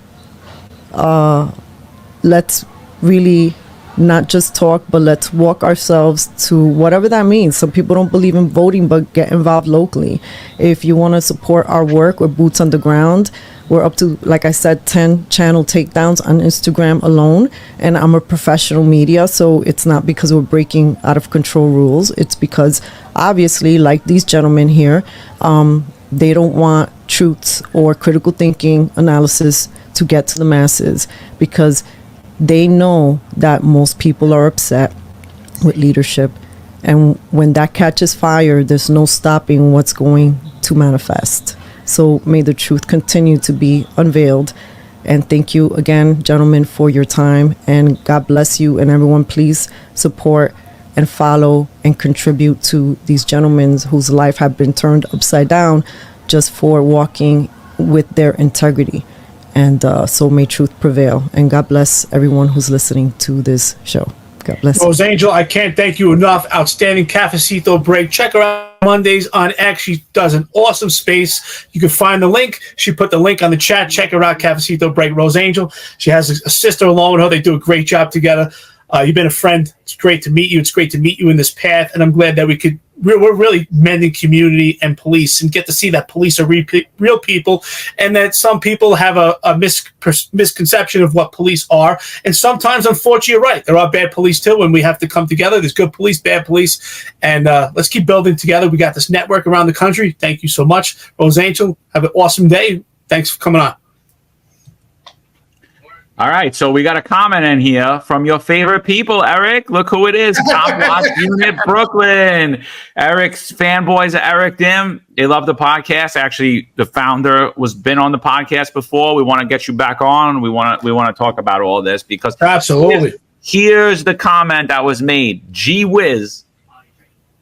Let's really not just talk, but let's walk ourselves to whatever that means. Some people don't believe in voting, but get involved locally. If you want to support our work, we're boots on the ground. We're up to, like I said, 10 channel takedowns on Instagram alone. And I'm a professional media, so it's not because we're breaking out of control rules. It's because, obviously, like these gentlemen here, they don't want truths or critical thinking analysis to get to the masses, because they know that most people are upset with leadership. And when that catches fire, there's no stopping what's going to manifest. So may the truth continue to be unveiled. And thank you again, gentlemen, for your time. And God bless you. And everyone, please support and follow and contribute to these gentlemen whose life have been turned upside down just for walking with their integrity. And so may truth prevail. And God bless everyone who's listening to this show. God bless. Rose Angel, I can't thank you enough. Outstanding Cafecito Break. Check her out Mondays on X. She does an awesome space. You can find the link. She put the link on the chat. Check her out, Cafecito Break. Rose Angel. She has a sister along with her. They do a great job together. You've been a friend. It's great to meet you. It's great to meet you in this path. And I'm glad that we're really mending community and police, and get to see that police are real people, and that some people have a misconception of what police are. And sometimes, unfortunately, you're right. There are bad police too, and we have to come together. There's good police, bad police, and let's keep building together. We got this network around the country. Thank you so much, Rose Angel. Have an awesome day. Thanks for coming on. All right, so we got a comment in here from your favorite people, Eric. Look who it is, Top Watch Unit Brooklyn. Eric's fanboys of Eric Dym. They love the podcast. Actually, the founder was been on the podcast before. We want to get you back on. We want to talk about all this, because absolutely. Here's the comment that was made. Gee whiz,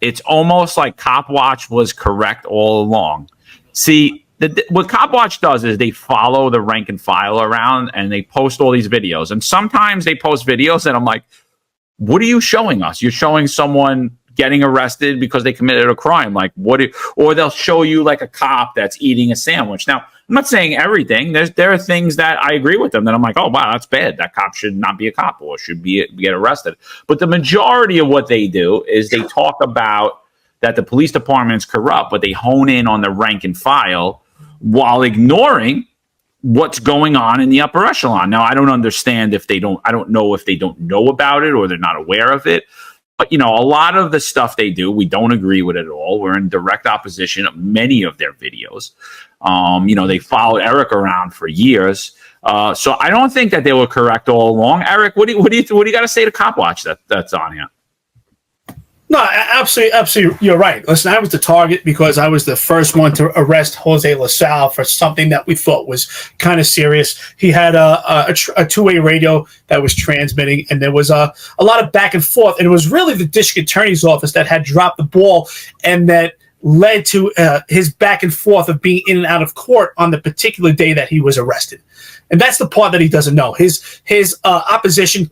it's almost like Cop Watch was correct all along. See, what Cop Watch does is they follow the rank and file around, and they post all these videos. And sometimes they post videos and I'm like, what are you showing us? You're showing someone getting arrested because they committed a crime. Like, or they'll show you like a cop that's eating a sandwich. Now, I'm not saying everything. There are things that I agree with them that I'm like, oh, wow, that's bad. That cop should not be a cop or should get arrested. But the majority of what they do is they talk about that the police department is corrupt, but they hone in on the rank and file while ignoring what's going on in the upper echelon. Now, I don't understand I don't know if they don't know about it or they're not aware of it. But, a lot of the stuff they do, we don't agree with it at all. We're in direct opposition of many of their videos. They followed Eric around for years. So I don't think that they were correct all along. Eric, what do you got to say to Cop Watch that's on here? No, absolutely. You're right. Listen, I was the target because I was the first one to arrest Jose LaSalle for something that we thought was kind of serious. He had a two-way radio that was transmitting, and there was a lot of back and forth. And it was really the district attorney's office that had dropped the ball, and that led to his back and forth of being in and out of court on the particular day that he was arrested. And that's the part that he doesn't know. His opposition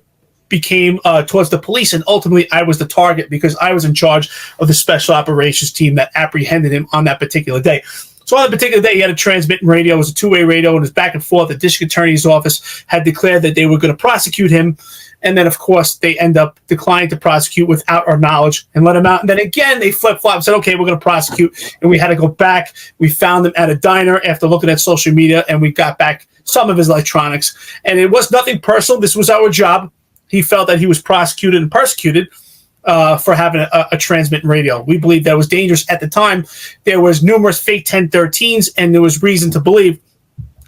became towards the police, and ultimately I was the target because I was in charge of the special operations team that apprehended him on that particular day. So on that particular day, he had a transmitting radio. It was a two-way radio, and it was back and forth. The district attorney's office had declared that they were going to prosecute him. And then, of course, they end up declining to prosecute without our knowledge and let him out. And then again, they flip-flop and said, okay, we're going to prosecute. And we had to go back. We found him at a diner after looking at social media, and we got back some of his electronics. And it was nothing personal. This was our job. He felt that he was prosecuted and persecuted for having a transmitting radio. We believe that was dangerous at the time. There was numerous fake 1013s, and there was reason to believe.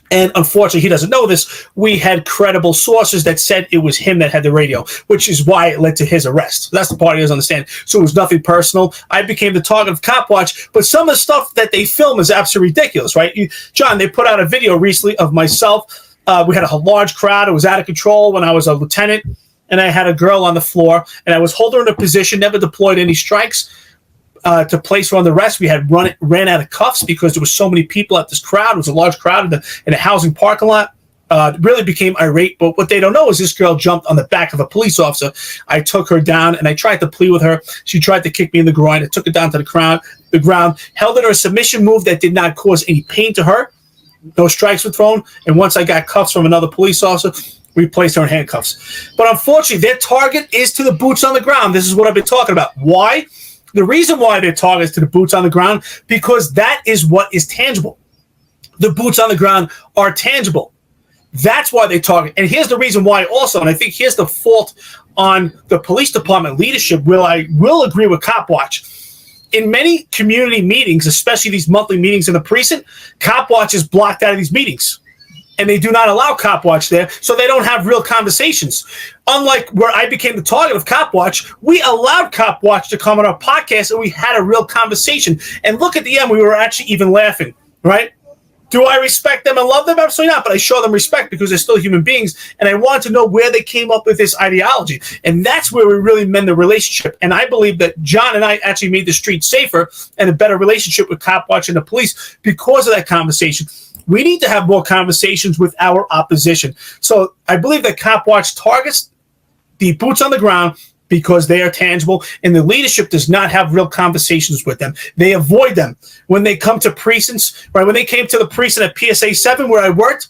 And unfortunately, he doesn't know this. We had credible sources that said it was him that had the radio, which is why it led to his arrest. That's the part he doesn't understand. So it was nothing personal. I became the target of Cop Watch, but some of the stuff that they film is absolutely ridiculous, right? John, they put out a video recently of myself. We had a large crowd. It was out of control when I was a lieutenant, and I had a girl on the floor, and I was holding her in a position, never deployed any strikes to place her on the rest. We had ran out of cuffs because there was so many people at this crowd. It was a large crowd in a housing parking lot. Really became irate, but what they don't know is this girl jumped on the back of a police officer. I took her down, and I tried to plead with her. She tried to kick me in the groin. I took her down to the ground, held her in a submission move that did not cause any pain to her. No strikes were thrown, and once I got cuffs from another police officer, we placed her in handcuffs. But unfortunately, their target is to the boots on the ground. This is what I've been talking about. Why? The reason why their target is to the boots on the ground, because that is what is tangible. The boots on the ground are tangible. That's why they target. And here's the reason why also, and I think here's the fault on the police department leadership, where I will agree with Cop Watch. In many community meetings, especially these monthly meetings in the precinct, Cop Watch is blocked out of these meetings. And they do not allow Cop Watch there, so they don't have real conversations. Unlike where I became the target of Cop Watch, we allowed Cop Watch to come on our podcast, and we had a real conversation. And look, at the end, we were actually even laughing, right? Do I respect them and love them? Absolutely not, but I show them respect because they're still human beings, and I wanted to know where they came up with this ideology. And that's where we really mend the relationship. And I believe that John and I actually made the street safer and a better relationship with Cop Watch and the police because of that conversation. We need to have more conversations with our opposition. So I believe that Cop Watch targets the boots on the ground because they are tangible, and the leadership does not have real conversations with them. They avoid them. When they come to precincts, right? When they came to the precinct at PSA 7 where I worked,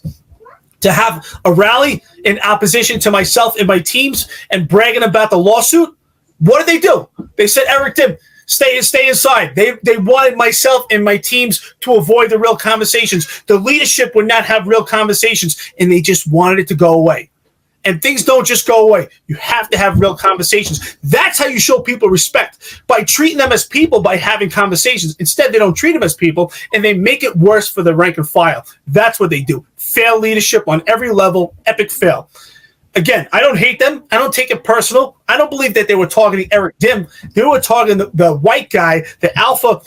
to have a rally in opposition to myself and my teams and bragging about the lawsuit, what did they do? They said, Eric Dym, stay inside. They wanted myself and my teams to avoid the real conversations. The leadership would not have real conversations, and they just wanted it to go away. And things don't just go away. You have to have real conversations. That's how you show people respect, by treating them as people, by having conversations. Instead, they don't treat them as people, and they make it worse for the rank and file. That's what they do. Fail leadership on every level, epic fail. Again, I don't hate them. I don't take it personal. I don't believe that they were targeting Eric Dym. They were targeting the white guy, the alpha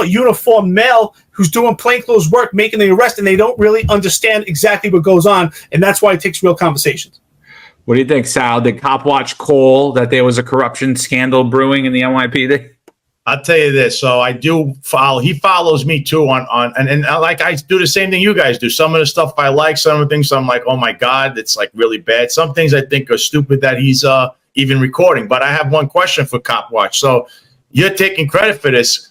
uniform male who's doing plainclothes work, making the arrest, and they don't really understand exactly what goes on, and that's why it takes real conversations. What do you think, Sal? Did Cop Watch call that there was a corruption scandal brewing in the NYPD? I'll tell you this. So I do follow. He follows me too and like I do the same thing you guys do. Some of the stuff I like, some of the things I'm like, oh my God, it's like really bad. Some things I think are stupid that he's even recording. But I have one question for Cop Watch. So you're taking credit for this.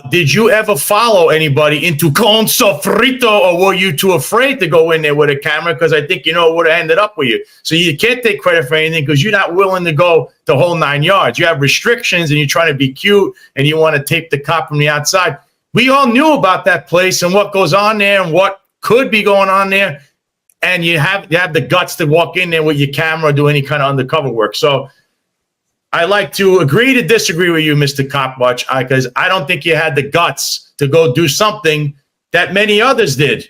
Did you ever follow anybody into con sofrito, or were you too afraid to go in there with a camera? Because I think, it would have ended up with you. So you can't take credit for anything because you're not willing to go the whole 9 yards. You have restrictions, and you're trying to be cute, and you want to tape the cop from the outside. We all knew about that place and what goes on there and what could be going on there. And you have the guts to walk in there with your camera or do any kind of undercover work. So I like to agree to disagree with you, Mr. Cop Watch, because I don't think you had the guts to go do something that many others did.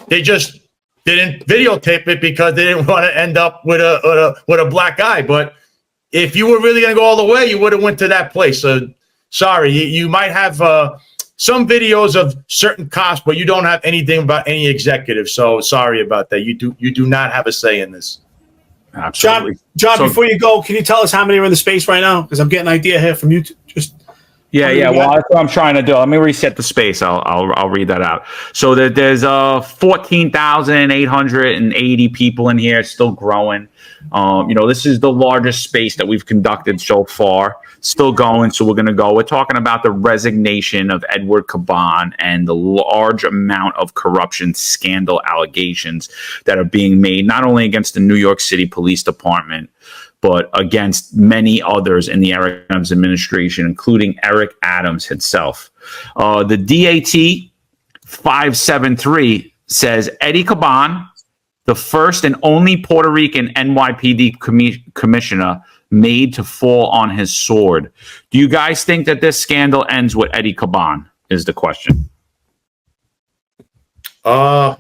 They just didn't videotape it because they didn't want to end up with a black eye. But if you were really going to go all the way, you would have went to that place. So sorry, you might have some videos of certain cops, but you don't have anything about any executive. So sorry about that. You do not have a say in this. Absolutely. John, before you go, can you tell us how many are in the space right now? Because I'm getting an idea here from you. Just Yeah. Well, that's what I'm trying to do. Let me reset the space. I'll read that out. So there's 14,880 people in here, still growing. This is the largest space that we've conducted so far. Still going. So we're going to go. We're talking about the resignation of Edward Kaban and the large amount of corruption scandal allegations that are being made, not only against the New York City Police Department, but against many others in the Eric Adams administration, including Eric Adams himself. The DAT 573 says Eddie Kaban, the first and only Puerto Rican NYPD commissioner, made to fall on his sword. Do you guys think that this scandal ends with Eddie Kaban? Is the question. Sorry,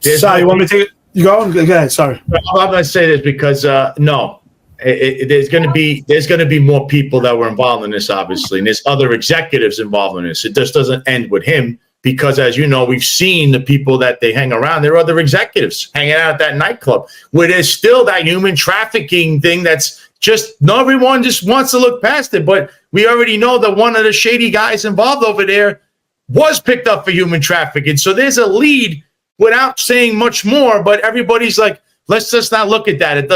you want me to take it? You go ahead. Sorry. I'm going to say this because no, there's going to be more people that were involved in this, obviously, and there's other executives involved in this. It just doesn't end with him because, as you know, we've seen the people that they hang around. There are other executives hanging out at that nightclub where there's still that human trafficking thing that's just not everyone just wants to look past it. But we already know that one of the shady guys involved over there was picked up for human trafficking. So there's a lead without saying much more, but everybody's like, let's just not look at that. It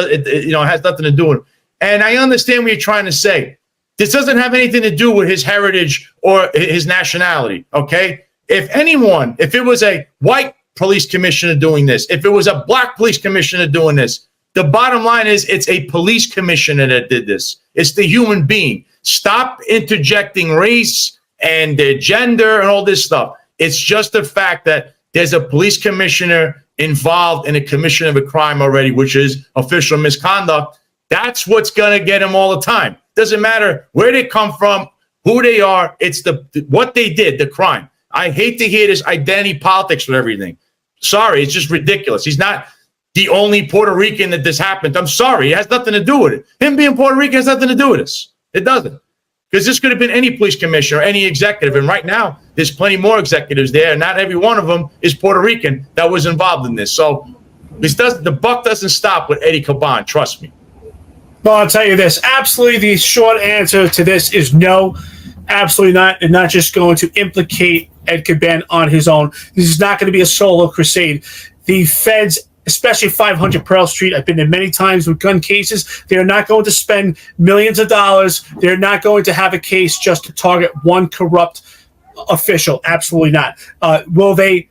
has nothing to do with it. And I understand what you're trying to say. This doesn't have anything to do with his heritage or his nationality, okay? If it was a white police commissioner doing this, if it was a black police commissioner doing this, the bottom line is it's a police commissioner that did this. It's the human being. Stop interjecting race and gender and all this stuff. It's just the fact that there's a police commissioner involved in a commission of a crime already, which is official misconduct. That's what's going to get him all the time. Doesn't matter where they come from, who they are. It's what they did, the crime. I hate to hear this identity politics with everything. Sorry, it's just ridiculous. He's not the only Puerto Rican that this happened. I'm sorry. It has nothing to do with it. Him being Puerto Rican has nothing to do with this. It doesn't. Because this could have been any police commissioner, any executive. And right now, there's plenty more executives there. And not every one of them is Puerto Rican that was involved in this. So the buck doesn't stop with Eddie Kaban. Trust me. Well, I'll tell you this. Absolutely, the short answer to this is no. Absolutely not. And not just going to implicate Ed Kaban on his own. This is not going to be a solo crusade. The feds, especially 500 Pearl Street, I've been there many times with gun cases. They're not going to spend millions of dollars. They're not going to have a case just to target one corrupt official. Absolutely not. Will they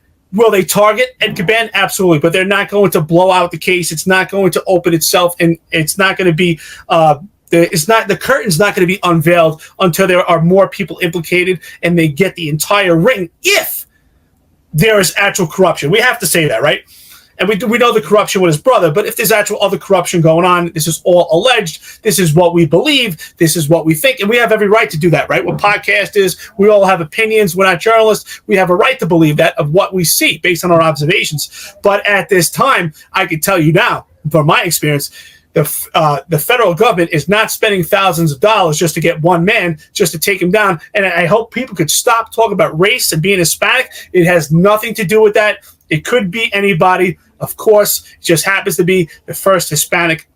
target Ed Kaban? Absolutely. But they're not going to blow out the case. It's not going to open itself, and it's not going to be the curtain's not going to be unveiled until there are more people implicated and they get the entire ring if there is actual corruption. We have to say that, right? And we know the corruption with his brother, but if there's actual other corruption going on, this is all alleged. This is what we believe. This is what we think. And we have every right to do that, right? We're podcasters. We all have opinions. We're not journalists. We have a right to believe that of what we see based on our observations. But at this time, I can tell you now, from my experience, the federal government is not spending thousands of dollars just to get one man, just to take him down. And I hope people could stop talking about race and being Hispanic. It has nothing to do with that. It could be anybody. Of course, it just happens to be the first Hispanic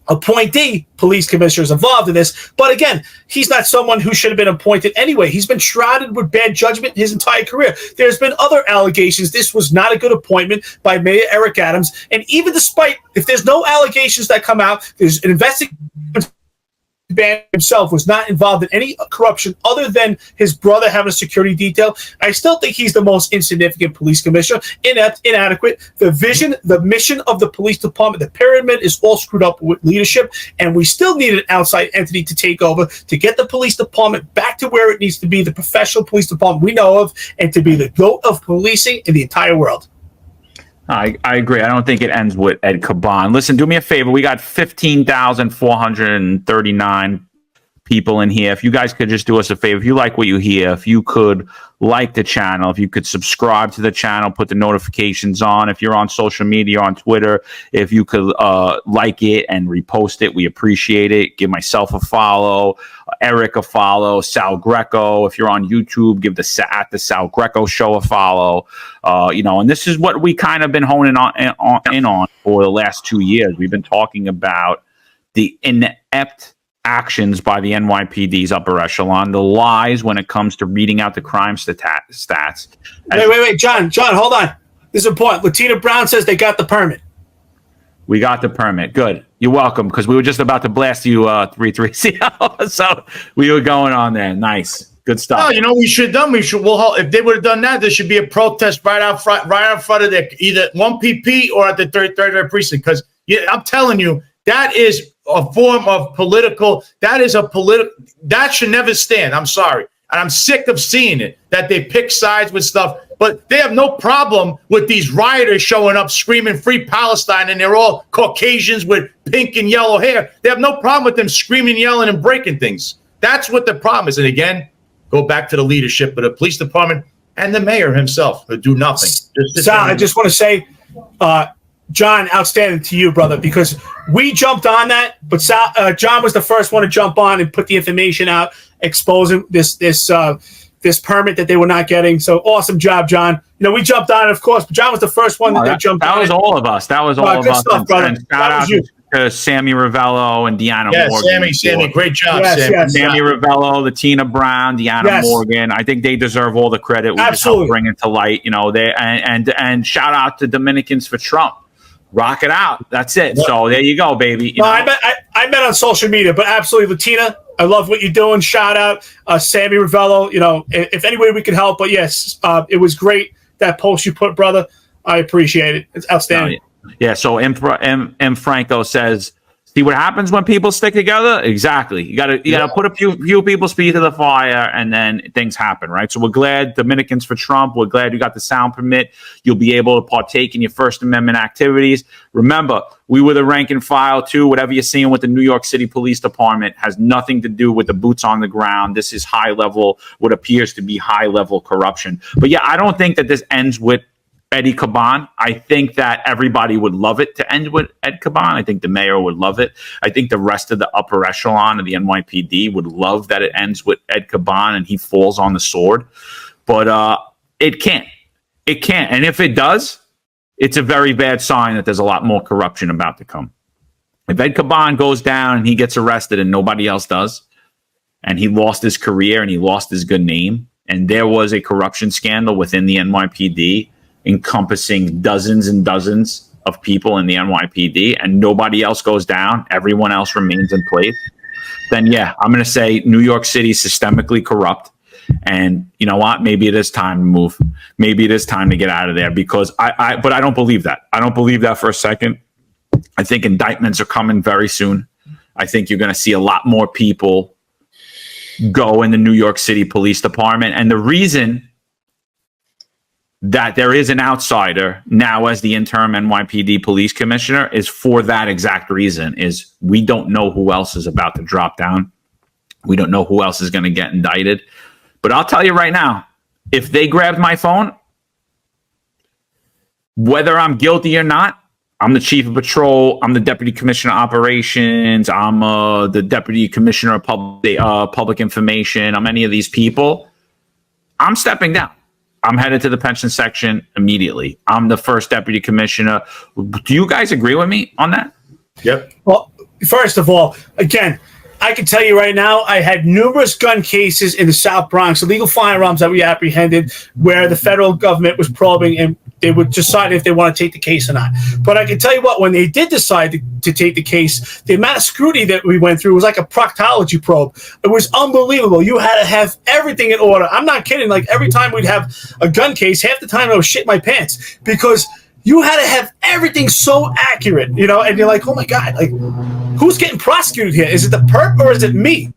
appointee police commissioners involved in this. But again, he's not someone who should have been appointed anyway. He's been shrouded with bad judgment his entire career. There's been other allegations. This was not a good appointment by Mayor Eric Adams. And even despite, if there's no allegations that come out, there's an investigation. Kaban himself was not involved in any corruption other than his brother having a security detail. I still think he's the most insignificant police commissioner, inept, inadequate. The vision, the mission of the police department, the pyramid is all screwed up with leadership, and we still need an outside entity to take over to get the police department back to where it needs to be, the professional police department we know of, and to be the GOAT of policing in the entire world. I agree. I don't think it ends with Ed Kaban. Listen, do me a favor. We got 15,439 people in here. If you guys could just do us a favor, if you like what you hear, if you could like the channel, if you could subscribe to the channel, put the notifications on. If you're on social media, on Twitter, if you could like it and repost it, we appreciate it. Give myself a follow, Eric a follow, Sal Greco. If you're on YouTube, give the Sal Greco Show a follow. And this is what we kind of been honing in on for the last 2 years. We've been talking about the inept actions by the NYPD's upper echelon, the lies when it comes to reading out the crime stats. Wait, John, hold on. This is important. Latina Brown says they got the permit. We got the permit. Good. You're welcome, because we were just about to blast you 3-3. So we were going on there. Nice. Good stuff. No, you know what we should have done? If they would have done that, there should be a protest right out front of their either 1PP or at the third precinct. Because I'm telling you, that is a form of political. That should never stand. I'm sorry. And I'm sick of seeing it, that they pick sides with stuff. But they have no problem with these rioters showing up screaming "Free Palestine," and they're all Caucasians with pink and yellow hair. They have no problem with them screaming, yelling, and breaking things. That's what the problem is. And again, go back to the leadership of the police department and the mayor himself, who do nothing. Sal, I just want to say, John, outstanding to you, brother, because we jumped on that, but John was the first one to jump on and put the information out, exposing this permit that they were not getting. So awesome job, John. You know, we jumped on it, of course, but John was the first one that jumped on. That was all of us. That was all of good us. Stuff, brother. And shout out to Sammy Ravello and Deanna Morgan. Sammy, great job, Sammy. Yes, Sammy Ravello, Latina Brown, Deanna Morgan. I think they deserve all the credit. We just helped bring it to light. You know, and shout out to Dominicans for Trump. Rock it out. That's it. Yep. So there you go, baby. I met on social media, but absolutely, Latina, I love what you're doing. Shout out Sammy Ravello. You know, if any way we could help, but yes, it was great, that post you put, brother. I appreciate it. It's outstanding. Yeah. So M. Franco says, see what happens when people stick together? Exactly. You gotta put a few people's feet to the fire, and then things happen, right? So we're glad, Dominicans for Trump. We're glad you got the sound permit. You'll be able to partake in your First Amendment activities. Remember, we were the rank and file too. Whatever you're seeing with the New York City Police Department has nothing to do with the boots on the ground. This is high level, what appears to be high level corruption. But yeah, I don't think that this ends with Eddie Kaban. I think that everybody would love it to end with Ed Kaban. I think the mayor would love it. I think the rest of the upper echelon of the NYPD would love that it ends with Ed Kaban and he falls on the sword. But it can't. It can't. And if it does, it's a very bad sign that there's a lot more corruption about to come. If Ed Kaban goes down and he gets arrested and nobody else does, and he lost his career and he lost his good name, and there was a corruption scandal within the NYPD encompassing dozens and dozens of people in the NYPD, and nobody else goes down, everyone else remains in place, then yeah, I'm going to say New York City is systemically corrupt. And you know what? Maybe it is time to move. Maybe it is time to get out of there, because but I don't believe that. I don't believe that for a second. I think indictments are coming very soon. I think you're going to see a lot more people go in the New York City Police Department. And the reason that there is an outsider now as the interim NYPD police commissioner is for that exact reason, is we don't know who else is about to drop down. We don't know who else is going to get indicted. But I'll tell you right now, if they grabbed my phone, whether I'm guilty or not, I'm the chief of patrol, I'm the deputy commissioner of operations, I'm the deputy commissioner of public information, I'm any of these people, I'm stepping down. I'm headed to the pension section immediately. I'm the first deputy commissioner. Do you guys agree with me on that? Yep. Well, first of all, again, I can tell you right now, I had numerous gun cases in the South Bronx, illegal firearms that we apprehended, where the federal government was probing and they would decide if they want to take the case or not. But I can tell you what, when they did decide to take the case, the amount of scrutiny that we went through was like a proctology probe. It was unbelievable. You had to have everything in order. I'm not kidding. Like every time we'd have a gun case, half the time I was shit my pants, because you had to have everything so accurate, you know, and you're like, oh my God, like who's getting prosecuted here? Is it the perp or is it me?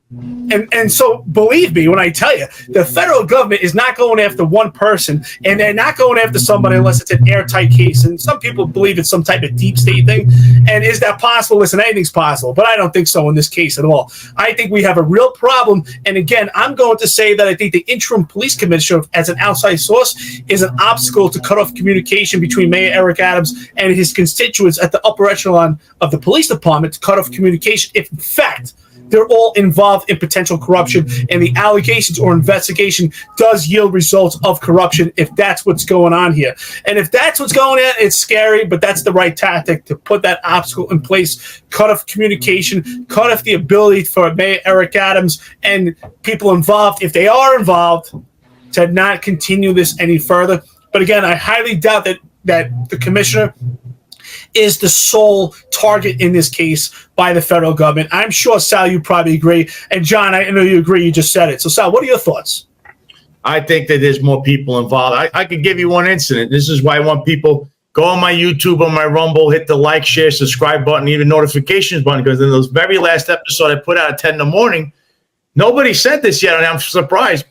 And so believe me when I tell you, the federal government is not going after one person, and they're not going after somebody unless it's an airtight case. And some people believe it's some type of deep state thing. And is that possible? Listen, anything's possible, but I don't think so in this case at all. I think we have a real problem. And again, I'm going to say that I think the interim police commissioner as an outside source is an obstacle to cut off communication between Mayor Eric Adams and his constituents at the upper echelon of the police department, to cut off communication if in fact they're all involved in potential corruption, and the allegations or investigation does yield results of corruption if that's what's going on here. And if that's what's going on, it's scary, but that's the right tactic to put that obstacle in place, cut off communication, cut off the ability for Mayor Eric Adams and people involved, if they are involved, to not continue this any further. But again, I highly doubt that the commissioner is the sole target in this case by the federal government. I'm sure, Sal, you probably agree. And John, I know you agree. You just said it. So, Sal, what are your thoughts? I think that there's more people involved. I could give you one incident. This is why I want people go on my YouTube, on my Rumble, hit the like, share, subscribe button, even notifications button, because in those very last episode I put out at 10 in the morning, nobody sent this yet, and I'm surprised.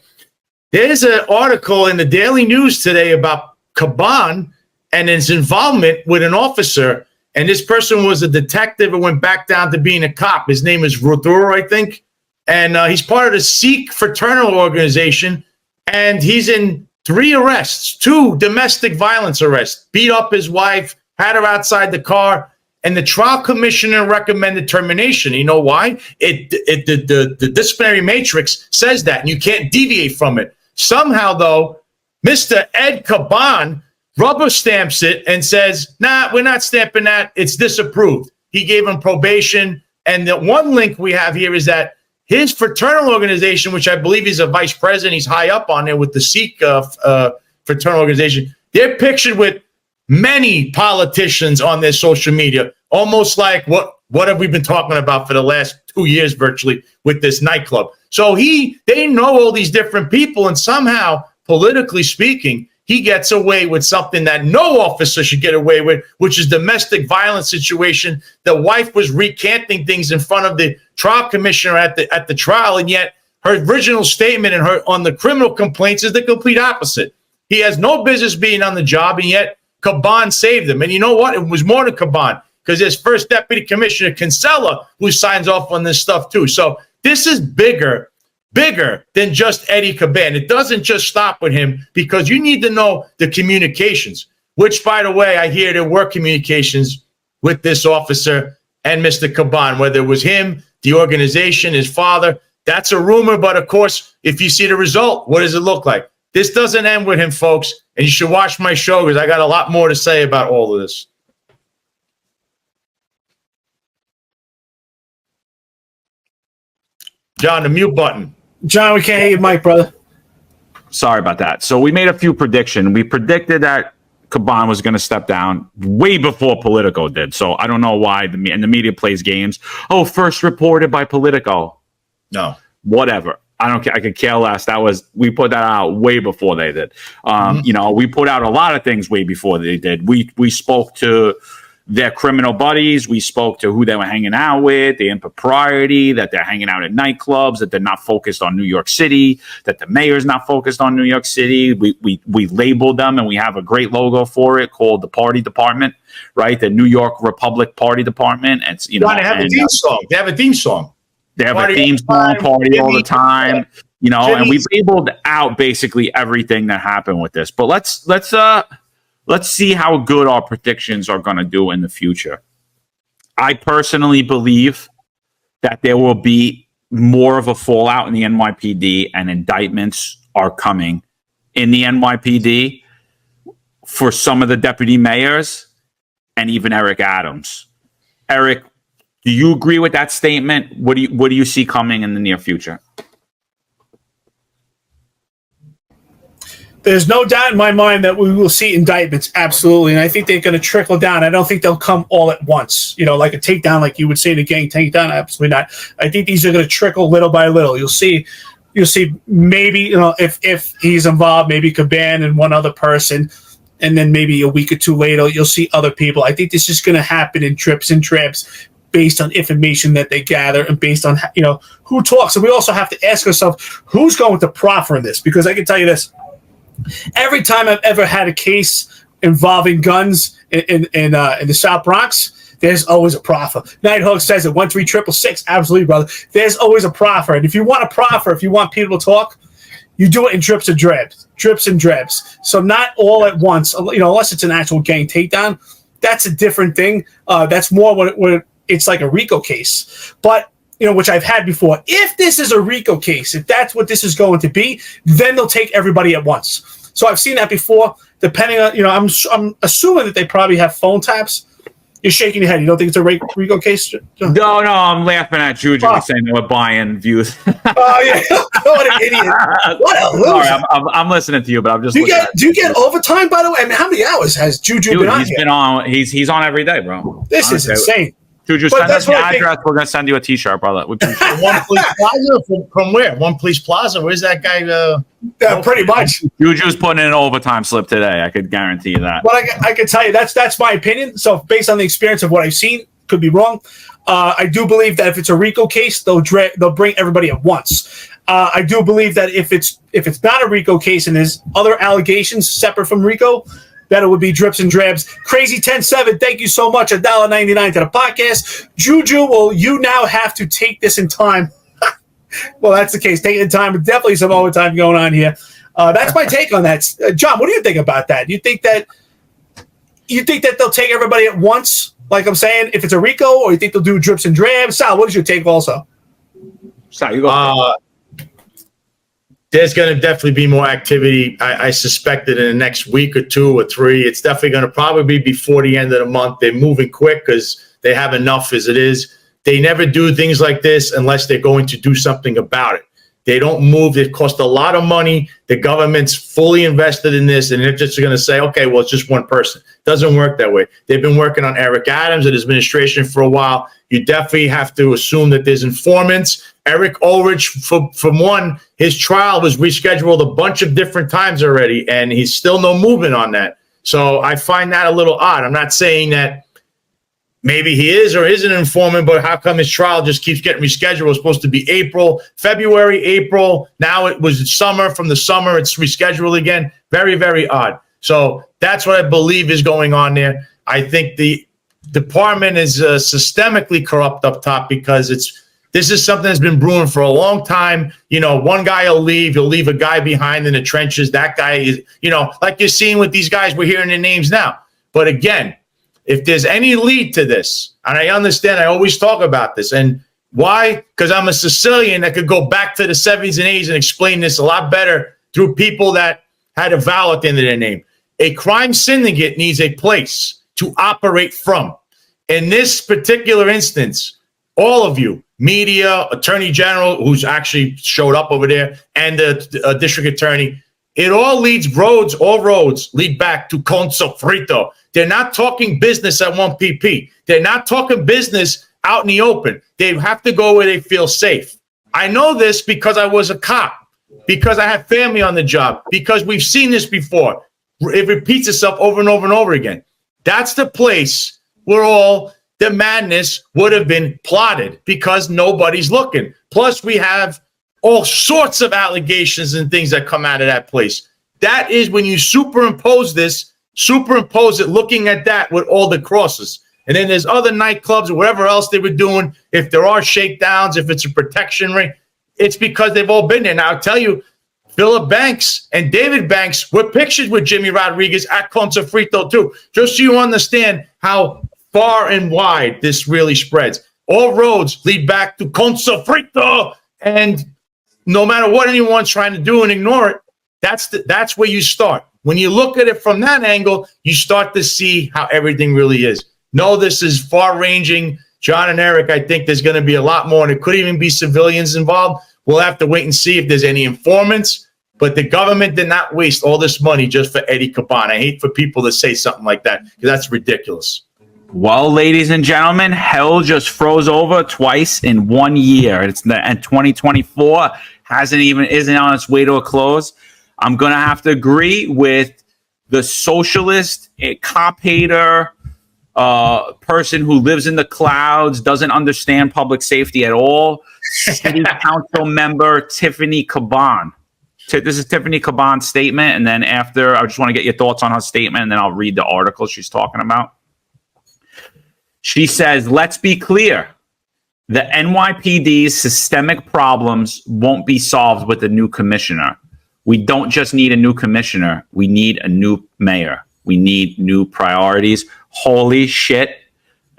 There's an article in the Daily News today about Kaban and his involvement with an officer, and this person was a detective and went back down to being a cop. His name is Rudur, I think, and he's part of the Sikh fraternal organization, and he's in 3 arrests, 2 domestic violence arrests, beat up his wife, had her outside the car, and the trial commissioner recommended termination. You know why? The disciplinary matrix says that, and you can't deviate from it. Somehow, though, Mr. Ed Kaban rubber stamps it and says, nah, we're not stamping that. It's disapproved. He gave him probation. And the one link we have here is that his fraternal organization, which I believe he's a vice president, he's high up on there with the Sikh fraternal organization, they're pictured with many politicians on their social media, almost like what have we been talking about for the last 2 years virtually with this nightclub. So they know all these different people, and somehow, politically speaking, he gets away with something that no officer should get away with, which is domestic violence situation. The wife was recanting things in front of the trial commissioner at the trial, and yet her original statement on the criminal complaints is the complete opposite. He has no business being on the job, and yet Kaban saved him. And you know what? It was more than Kaban, because there's First Deputy Commissioner Kinsella who signs off on this stuff too. So this is bigger than just Eddie Kaban. It doesn't just stop with him, because you need to know the communications, which, by the way, I hear there were communications with this officer and Mr. Kaban, whether it was him, the organization, his father. That's a rumor, but of course, if you see the result, what does it look like? This doesn't end with him, folks, and you should watch my show because I got a lot more to say about all of this. John, the mute button. John, we can't hear you, Mike, brother. Sorry about that. So we made a few predictions. We predicted that Kaban was going to step down way before Politico did. So I don't know why the media plays games. Oh, first reported by Politico. No. Whatever. I don't care. I could care less. We put that out way before they did. We put out a lot of things way before they did. We spoke to their criminal buddies. We spoke to who they were hanging out with, the impropriety, that they're hanging out at nightclubs, that they're not focused on New York City, that the mayor's not focused on New York City. We labeled them, and we have a great logo for it called the Party Department, right? The New York Republic Party Department. It's they have a theme song. They have a theme song. They have a theme song, party all the time, and we labeled out basically everything that happened with this. But let's see how good our predictions are going to do in the future. I personally believe that there will be more of a fallout in the NYPD, and indictments are coming in the NYPD for some of the deputy mayors and even Eric Adams. Eric, do you agree with that statement? What do you see coming in the near future? There's no doubt in my mind that we will see indictments, absolutely, and I think they're going to trickle down. I don't think they'll come all at once, like a takedown, like you would say in a gang takedown. Absolutely not. I think these are going to trickle little by little. You'll see maybe if he's involved, maybe Kaban and one other person, and then maybe a week or two later you'll see other people. I think this is going to happen in drips and drabs, based on information that they gather and based on who talks. And we also have to ask ourselves who's going to proffer in this, because I can tell you this. Every time I've ever had a case involving guns in the South Bronx, there's always a proffer. Nighthawk says it, 1-3-666. Absolutely, brother. There's always a proffer. And if you want a proffer, if you want people to talk, you do it in drips and drabs. So not all at once, unless it's an actual gang takedown. That's a different thing. That's more when it's like a RICO case. But which I've had before. If this is a RICO case, if that's what this is going to be, then they'll take everybody at once. So I've seen that before. Depending on, I'm assuming that they probably have phone taps. You're shaking your head. You don't think it's a RICO case? No, I'm laughing at Juju saying they were buying views. Oh yeah, what an idiot! What a loser! Sorry, I'm listening to you, but I'm just. Do you get overtime, by the way? I mean, how many hours has Juju been on? He's on every day, bro. This is insane. Juju, send us the address. We're gonna send you a T-shirt, brother. One Police Plaza from where? One Police Plaza. Where's that guy? Pretty much. Juju's putting in an overtime slip today. I could guarantee you that. But I can tell you that's my opinion. So based on the experience of what I've seen, could be wrong. I do believe that if it's a RICO case, they'll bring everybody at once. I do believe that if it's not a RICO case and there's other allegations separate from RICO, that it would be drips and drabs. Crazy 10-7, thank you so much. $1.99 to the podcast. Juju, well, you now have to take this in time. Well, that's the case. Take it in time, but definitely some overtime going on here. That's my take on that. John, what do you think about that? You think that they'll take everybody at once, like I'm saying, if it's a RICO, or you think they'll do drips and drabs? Sal, what is your take also? Sal, you go. There's going to definitely be more activity. I suspect that in the next week or 2 or 3, it's definitely going to probably be before the end of the month. They're moving quick because they have enough as it is. They never do things like this unless they're going to do something about it. They don't move. It costs a lot of money. The government's fully invested in this, and they're just going to say, okay, well, it's just one person. Doesn't work that way. They've been working on Eric Adams and his administration for a while. You definitely have to assume that there's informants. Eric Ulrich, from one, his trial was rescheduled a bunch of different times already, and he's still no movement on that. So I find that a little odd. I'm not saying that maybe he is or isn't an informant, but how come his trial just keeps getting rescheduled? It was supposed to be February, April. Now it was summer. From the summer, it's rescheduled again. Very, very odd. So that's what I believe is going on there. I think the department is systemically corrupt up top because this is something that's been brewing for a long time. One guy will leave. He'll leave a guy behind in the trenches. That guy is, like you're seeing with these guys, we're hearing their names now. But again, if there's any lead to this, and I understand, I always talk about this. And why? Because I'm a Sicilian that could go back to the 70s and 80s and explain this a lot better through people that had a vowel at the end of their name. A crime syndicate needs a place to operate from. In this particular instance, all of you, media, attorney general, who's actually showed up over there, and the district attorney, all roads lead back to Conso Frito. They're not talking business at 1PP. They're not talking business out in the open. They have to go where they feel safe. I know this because I was a cop, because I have family on the job, because we've seen this before. It repeats itself over and over and over again. That's the place where all the madness would have been plotted because nobody's looking. Plus, we have all sorts of allegations and things that come out of that place. That is when you superimpose it looking at that with all the crosses. And then there's other nightclubs or whatever else they were doing. If there are shakedowns, if it's a protection ring, it's because they've all been there. Now, I'll tell you, Philip Banks and David Banks were pictured with Jimmy Rodriguez at Conso Frito too, just so you understand how far and wide this really spreads. All roads lead back to Conso Frito, and no matter what anyone's trying to do and ignore it, that's where you start. When you look at it from that angle, you start to see how everything really is. No, this is far-ranging. John and Eric, I think there's going to be a lot more, and it could even be civilians involved. We'll have to wait and see if there's any informants. But the government did not waste all this money just for Eddie Kaban. I hate for people to say something like that because that's ridiculous. Well, ladies and gentlemen, hell just froze over twice in 1 year. And 2024 isn't on its way to a close. I'm going to have to agree with the socialist, cop hater, person who lives in the clouds, doesn't understand public safety at all. City Council member Tiffany Kaban. This is Tiffany Kaban's statement, and then after, I just want to get your thoughts on her statement, and then I'll read the article she's talking about. She says, let's be clear. The NYPD's systemic problems won't be solved with a new commissioner. We don't just need a new commissioner. We need a new mayor. We need new priorities. Holy shit.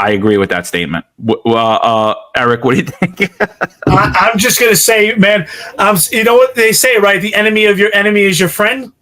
I agree with that statement. Eric, what do you think? I'm just gonna say, man. You know what they say, right? The enemy of your enemy is your friend.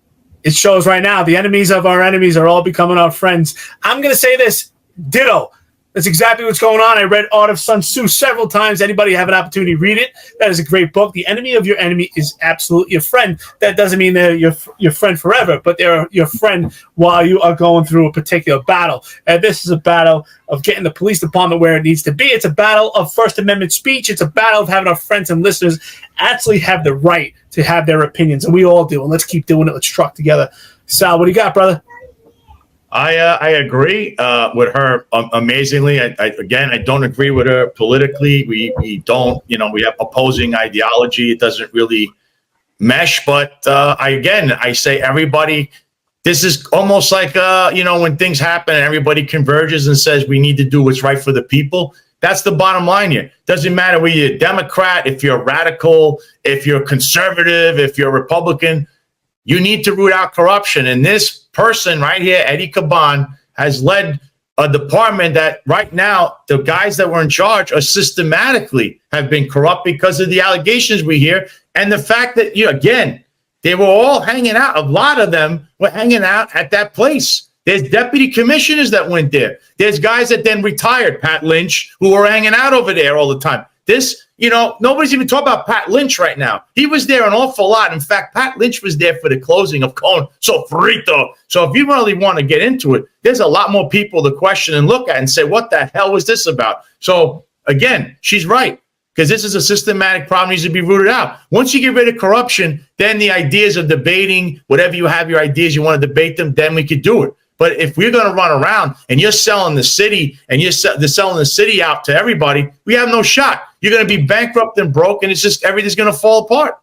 It shows right now. The enemies of our enemies are all becoming our friends. I'm gonna say this. Ditto. That's exactly what's going on. I read Art of Sun Tzu several times. Anybody have an opportunity to read it? That is a great book. The enemy of your enemy is absolutely your friend. That doesn't mean they're your friend forever, but they're your friend while you are going through a particular battle. And this is a battle of getting the police department where it needs to be. It's a battle of First Amendment speech. It's a battle of having our friends and listeners actually have the right to have their opinions, and we all do. And let's keep doing it. Let's truck together. Sal, what do you got, brother? I agree with her amazingly. I don't agree with her politically. We don't, we have opposing ideology. It doesn't really mesh. But I say everybody, this is almost like, when things happen and everybody converges and says we need to do what's right for the people. That's the bottom line here. Doesn't matter whether you're a Democrat, if you're a radical, if you're conservative, if you're a Republican. You need to root out corruption. And this person right here, Eddie Kaban, has led a department that right now, the guys that were in charge are systematically have been corrupt because of the allegations we hear. And the fact that, they were all hanging out. A lot of them were hanging out at that place. There's deputy commissioners that went there. There's guys that then retired, Pat Lynch, who were hanging out over there all the time. This, nobody's even talking about Pat Lynch right now. He was there an awful lot. In fact, Pat Lynch was there for the closing of Con Sofrito. So if you really want to get into it, there's a lot more people to question and look at and say, what the hell was this about? So again, she's right, because this is a systematic problem that needs to be rooted out. Once you get rid of corruption, then the ideas of debating, whatever you have your ideas, you want to debate them, then we could do it. But if we're going to run around and you're selling the city and you're selling the city out to everybody, we have no shot. You're going to be bankrupt and broke, and it's just everything's going to fall apart.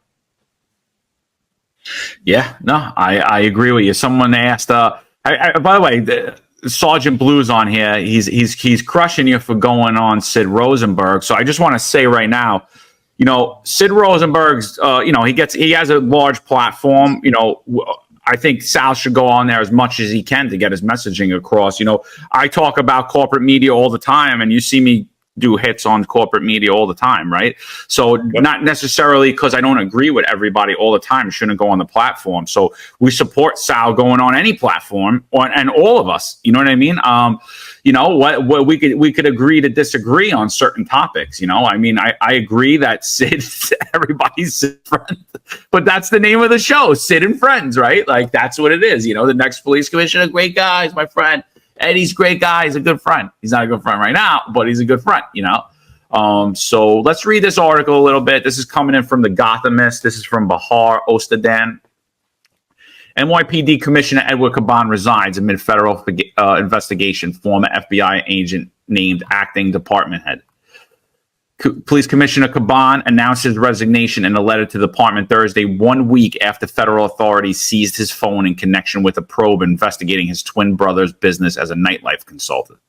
Yeah, no, I agree with you. Someone asked, by the way, Sergeant Blue's on here. He's crushing you for going on Sid Rosenberg. So I just want to say right now, Sid Rosenberg's, he has a large platform. I think Sal should go on there as much as he can to get his messaging across. I talk about corporate media all the time, and you see me do hits on corporate media all the time, right? So not necessarily because I don't agree with everybody all the time shouldn't go on the platform. So we support Sal going on any platform, and all of us. You know what I mean? What we could agree to disagree on certain topics. I agree that Sid, everybody's Sid friend, but that's the name of the show, Sid and Friends, right? Like that's what it is. The next police commissioner, great guy, is my friend. Eddie's a great guy. He's a good friend. He's not a good friend right now, but he's a good friend, So let's read this article a little bit. This is coming in from the Gothamist. This is from Bahar Ostadan. NYPD Commissioner Edward Kaban resigns amid federal investigation. Former FBI agent named acting department head. Police Commissioner Kaban announced his resignation in a letter to the department Thursday, 1 week after federal authorities seized his phone in connection with a probe investigating his twin brother's business as a nightlife consultant.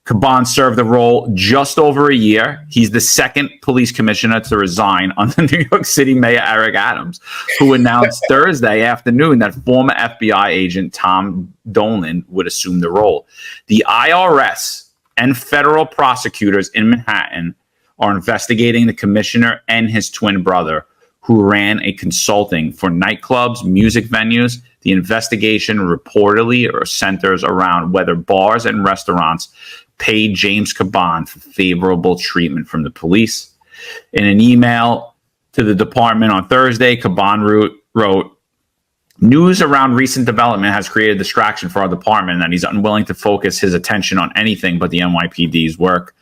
Kaban served the role just over a year. He's the second police commissioner to resign under New York City Mayor Eric Adams, who announced Thursday afternoon that former FBI agent Tom Dolan would assume the role. The IRS and federal prosecutors in Manhattan are investigating the commissioner and his twin brother, who ran a consulting for nightclubs, music venues. The investigation reportedly centers around whether bars and restaurants paid James Kaban for favorable treatment from the police. In an email to the department on Thursday, Kaban wrote, "News around recent development has created distraction for our department, and he's unwilling to focus his attention on anything but the NYPD's work.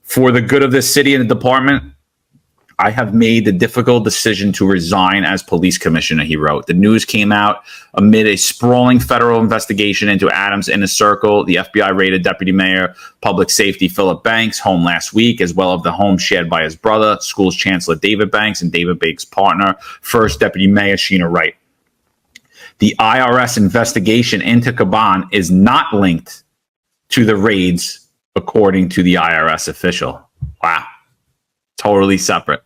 For the good of this city and the department, I have made the difficult decision to resign as police commissioner," he wrote. The news came out amid a sprawling federal investigation into Adams' inner circle. The FBI raided Deputy Mayor Public Safety Philip Banks' home last week, as well as the home shared by his brother, Schools Chancellor David Banks, and David Banks' partner, First Deputy Mayor Sheena Wright. The IRS investigation into Kaban is not linked to the raids, according to the IRS official. Wow. Totally separate.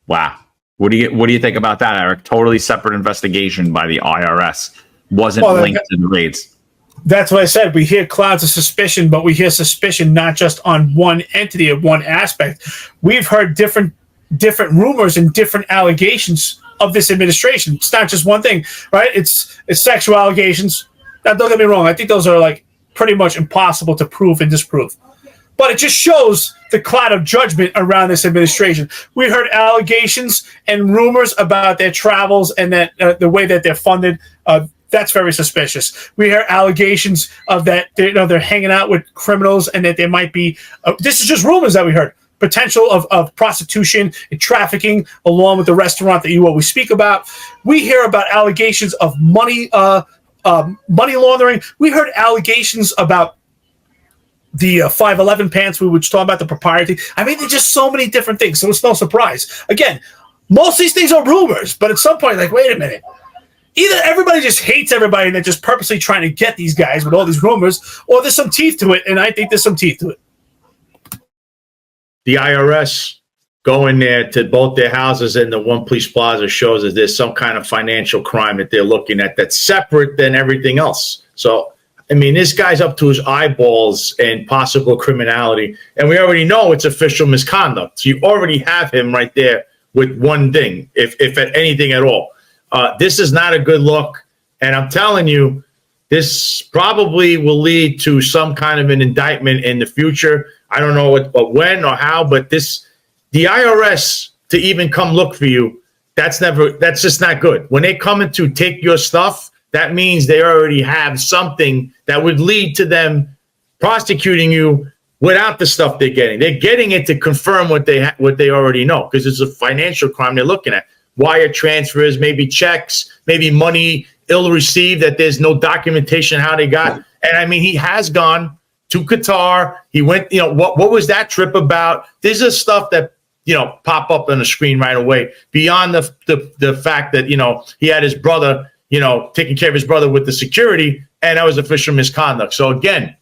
Wow. What do you think about that, Eric? Totally separate investigation by the IRS. Wasn't linked to the raids. That's what I said. We hear clouds of suspicion, but we hear suspicion not just on one entity or one aspect. We've heard different rumors and different allegations of this administration. It's not just one thing, right? It's sexual allegations. Now, don't get me wrong. I think those are like pretty much impossible to prove and disprove. But it just shows the cloud of judgment around this administration. We heard allegations and rumors about their travels and that the way that they're funded. That's very suspicious. We hear allegations of that they're hanging out with criminals and that there might be. This is just rumors that we heard. Potential of prostitution and trafficking, along with the restaurant that you always speak about. We hear about allegations of money laundering. We heard allegations about the 511 pants. We were talking about the propriety. I mean, there's just so many different things. So it's no surprise. Again, most of these things are rumors, but at some point, like, wait a minute. Either everybody just hates everybody and they're just purposely trying to get these guys with all these rumors, or there's some teeth to it, and I think there's some teeth to it. The IRS going there to both their houses and the One Police Plaza shows that there's some kind of financial crime that they're looking at that's separate than everything else. So, I mean, this guy's up to his eyeballs in possible criminality, and we already know it's official misconduct. So you already have him right there with one thing, if at anything at all. This is not a good look, and I'm telling you, this probably will lead to some kind of an indictment in the future. I don't know when or how, but the IRS to even come look for you, that's just not good. When they come in to take your stuff, that means they already have something that would lead to them prosecuting you without the stuff they're getting. They're getting it to confirm what they already know, because it's a financial crime they're looking at. Wire transfers, maybe checks, maybe money ill-received that there's no documentation how they got. And I mean, he has gone to Qatar. He went, what was that trip about? This is stuff that, pop up on the screen right away, beyond the fact that, he had his brother, taking care of his brother with the security, and that was official misconduct. So again,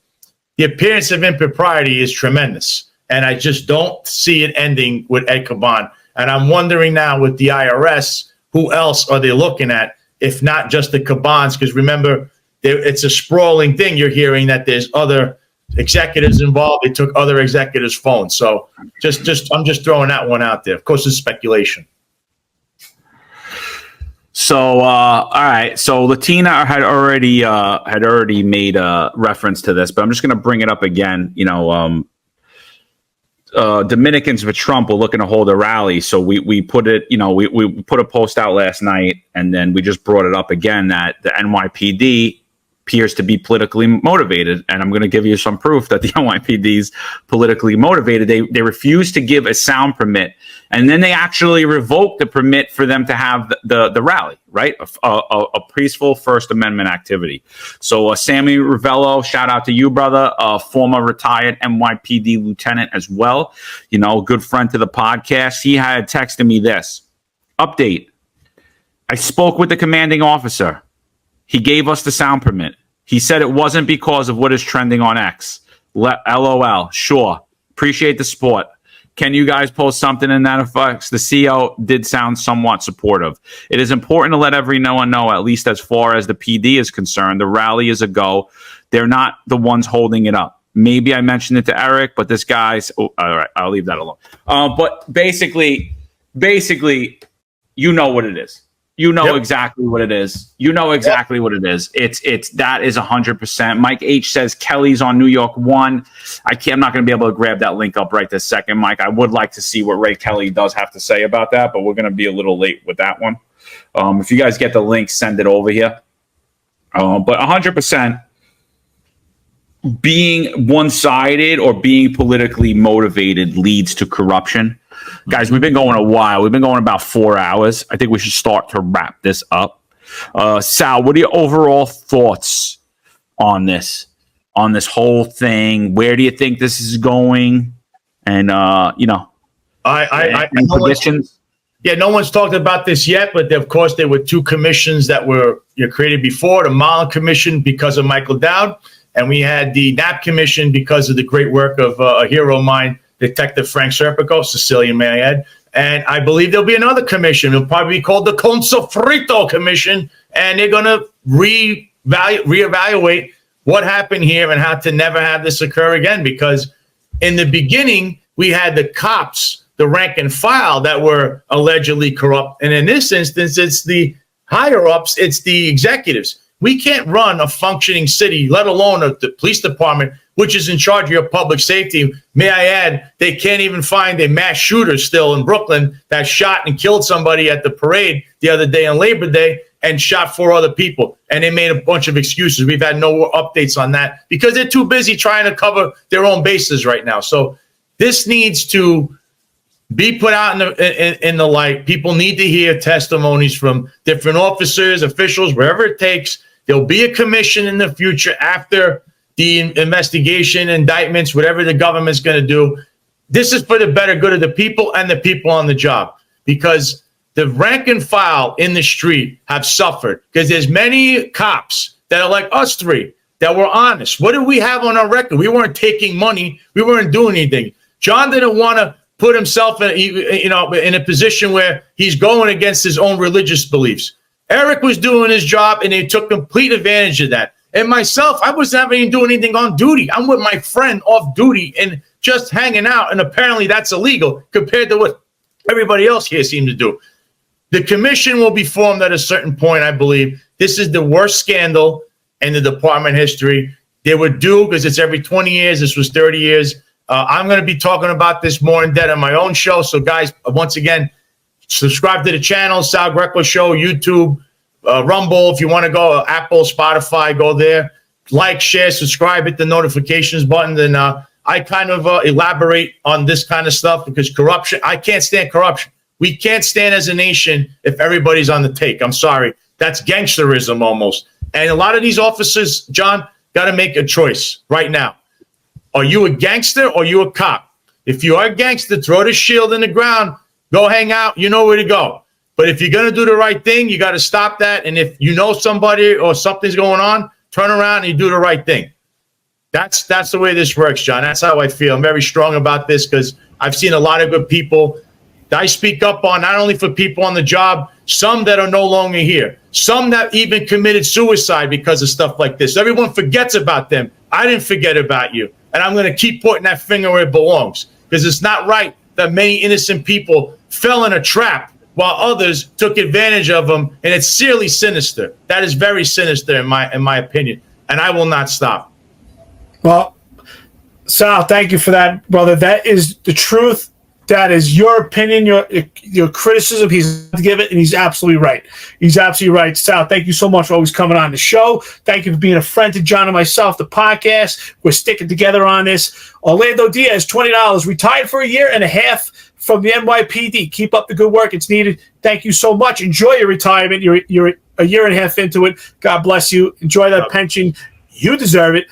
the appearance of impropriety is tremendous. And I just don't see it ending with Ed Kaban. And I'm wondering now with the IRS, who else are they looking at, if not just the Kabans? Because remember, it's a sprawling thing. You're hearing that there's other executives involved. They took other executives' phones. So I'm just throwing that one out there. Of course, it's speculation. So, all right. So Latina had already made a reference to this, but I'm just going to bring it up again. Dominicans for Trump were looking to hold a rally, so we put it. We put a post out last night, and then we just brought it up again that the NYPD appears to be politically motivated, and I'm going to give you some proof that the NYPD is politically motivated. They refused to give a sound permit, and then they actually revoked the permit for them to have the rally, right? A peaceful First Amendment activity. So Sammy Ravello, shout out to you, brother, former retired NYPD lieutenant as well, good friend to the podcast. He had texted me this update. I spoke with the commanding officer. He gave us the sound permit. He said it wasn't because of what is trending on X. LOL. Sure. Appreciate the support. Can you guys post something in that effect? The CO did sound somewhat supportive. It is important to let everyone know, at least as far as the PD is concerned, the rally is a go. They're not the ones holding it up. Maybe I mentioned it to Eric, but this guy's... all right, I'll leave that alone. But basically, you know what it is. You know exactly what it is. You know exactly what it is. It's that is 100%. Mike H says Kelly's on New York 1. I'm not going to be able to grab that link up right this second, Mike. I would like to see what Ray Kelly does have to say about that, but we're going to be a little late with that one. If you guys get the link, send it over here. But 100%. Being one-sided or being politically motivated leads to corruption. Guys, we've been going a while. We've been going about 4 hours. I think we should start to wrap this up. Sal, what are your overall thoughts on this whole thing? Where do you think this is going? And, predictions? No one's talked about this yet, but of course there were two commissions that were created before. The Mullen Commission because of Michael Dowd, and we had the Knapp Commission because of the great work of a hero of mine, Detective Frank Serpico, Sicilian, may I add. And I believe there'll be another commission. It'll probably be called the Consofrito Commission, and they're going to reevaluate what happened here and how to never have this occur again. Because in the beginning, we had the cops, the rank and file, that were allegedly corrupt. And in this instance, it's the higher ups, it's the executives. We can't run a functioning city, let alone the police department, which is in charge of your public safety. May I add, they can't even find a mass shooter still in Brooklyn that shot and killed somebody at the parade the other day on Labor Day and shot 4 other people. And they made a bunch of excuses. We've had no updates on that because they're too busy trying to cover their own bases right now. So this needs to be put out in the light. People need to hear testimonies from different officers, officials, wherever it takes. There'll be a commission in the future after the investigation, indictments, whatever the government's going to do. This is for the better good of the people and the people on the job, because the rank and file in the street have suffered, because there's many cops that are like us three that were honest. What did we have on our record? We weren't taking money. We weren't doing anything. John didn't want to put himself in a position where he's going against his own religious beliefs. Eric was doing his job, and they took complete advantage of that. And myself, I wasn't having to do anything on duty. I'm with my friend off duty and just hanging out, and apparently that's illegal compared to what everybody else here seemed to do. The commission will be formed at a certain point, I believe. This is the worst scandal in the department history. They were due, because it's every 20 years. This was 30 years. I'm going to be talking about this more in depth on my own show. So, guys, once again, subscribe to the channel, Sal Greco Show, YouTube, Rumble. If you want to go, Apple, Spotify, go there. Like, share, subscribe, hit the notifications button. And I kind of elaborate on this kind of stuff, because corruption, I can't stand corruption. We can't stand as a nation if everybody's on the take. I'm sorry. That's gangsterism almost. And a lot of these officers, John, got to make a choice right now. Are you a gangster or are you a cop? If you are a gangster, throw the shield in the ground, go hang out, you know where to go. But if you're going to do the right thing, you got to stop that. And if you know somebody or something's going on, turn around and you do the right thing. That's the way this works, John. That's how I feel. I'm very strong about this, because I've seen a lot of good people that I speak up on, not only for people on the job, some that are no longer here, some that even committed suicide because of stuff like this. Everyone forgets about them. I didn't forget about you. And I'm going to keep putting that finger where it belongs, because it's not right that many innocent people fell in a trap while others took advantage of them. And it's seriously sinister. That is very sinister in my opinion. And I will not stop. Well, Sal, thank you for that, brother. That is the truth. That is your opinion, your criticism. He's to give it, and he's absolutely right. He's absolutely right. Sal, thank you so much for always coming on the show. Thank you for being a friend to John and myself, the podcast. We're sticking together on this. Orlando Diaz, $20. Retired for 1.5 years from the NYPD. Keep up the good work. It's needed. Thank you so much. Enjoy your retirement. You're 1.5 years into it. God bless you. Enjoy that pension. You deserve it.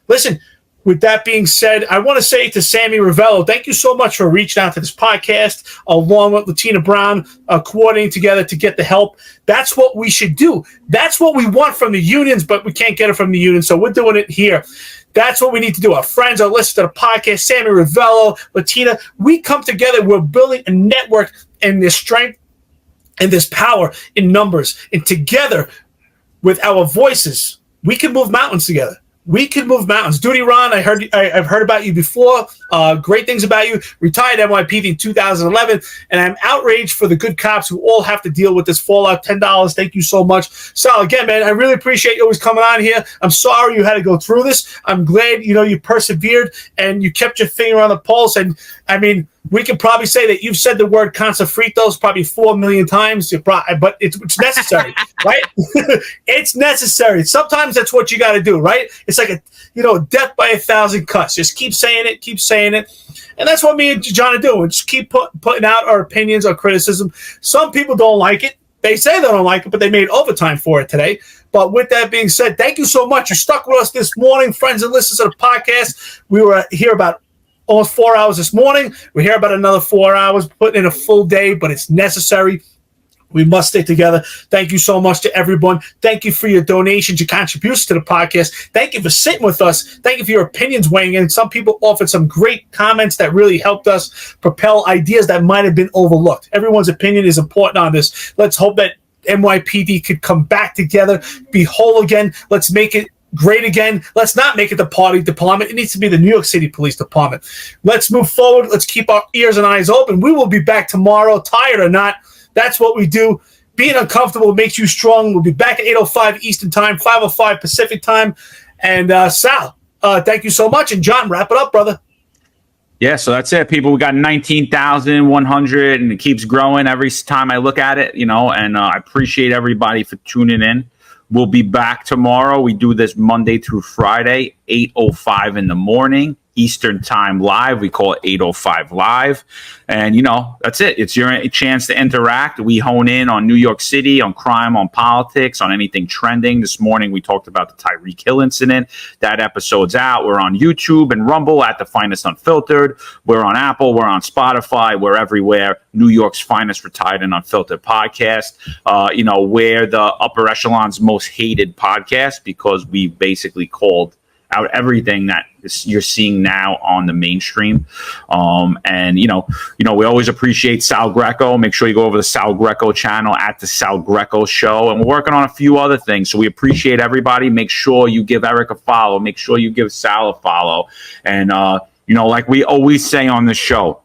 Listen, with that being said, I want to say to Sammy Ravello, thank you so much for reaching out to this podcast, along with Latina Brown, coordinating together to get the help. That's what we should do. That's what we want from the unions, but we can't get it from the unions, so we're doing it here. That's what we need to do. Our friends are listening to the podcast, Sammy Ravello, Latina. We come together. We're building a network, and there's strength and there's power in numbers. And together, with our voices, we can move mountains together. We can move mountains. Duty Ron, I've heard about you before. Great things about you. Retired NYPD in 2011, and I'm outraged for the good cops who all have to deal with this fallout. $10. Thank you so much. Sal, again, man, I really appreciate you always coming on here. I'm sorry you had to go through this. I'm glad you persevered and you kept your finger on the pulse. And I mean, we can probably say that you've said the word "consafritos" probably 4 million times, but it's necessary, right? It's necessary. Sometimes that's what you got to do, right? It's like death by 1,000 cuts. Just keep saying it, and that's what me and John are doing. Just keep putting out our opinions, our criticism. Some people don't like it. They say they don't like it, but they made overtime for it today. But with that being said, thank you so much. You stuck with us this morning, friends and listeners of the podcast. We were here about almost 4 hours this morning. We're here about another 4 hours, putting in a full day, but it's necessary. We must stay together. Thank you so much to everyone. Thank you for your donations, your contributions to the podcast. Thank you for sitting with us. Thank you for your opinions weighing in. Some people offered some great comments that really helped us propel ideas that might have been overlooked. Everyone's opinion is important on this. Let's hope that NYPD could come back together, be whole again. Let's make it great again. Let's not make it the party department. It needs to be the New York City Police Department. Let's move forward. Let's keep our ears and eyes open. We will be back tomorrow, tired or not. That's what we do. Being uncomfortable makes you strong. We'll be back at 8:05 Eastern Time, 5:05 Pacific Time. And Sal, thank you so much. And John, wrap it up, brother. Yeah, so that's it, people. We got 19,100, and it keeps growing every time I look at it, and I appreciate everybody for tuning in. We'll be back tomorrow. We do this Monday through Friday, 8:05 in the morning. Eastern Time live. We call it 8:05 Live. And, that's it. It's your chance to interact. We hone in on New York City, on crime, on politics, on anything trending. This morning, we talked about the Tyreek Hill incident. That episode's out. We're on YouTube and Rumble at The Finest Unfiltered. We're on Apple. We're on Spotify. We're everywhere. New York's finest retired and unfiltered podcast. We're the upper echelon's most hated podcast because we basically called out everything that you're seeing now on the mainstream. We always appreciate Sal Greco. Make sure you go over the Sal Greco channel at the Sal Greco Show. And we're working on a few other things. So we appreciate everybody. Make sure you give Eric a follow. Make sure you give Sal a follow. And, like we always say on the show,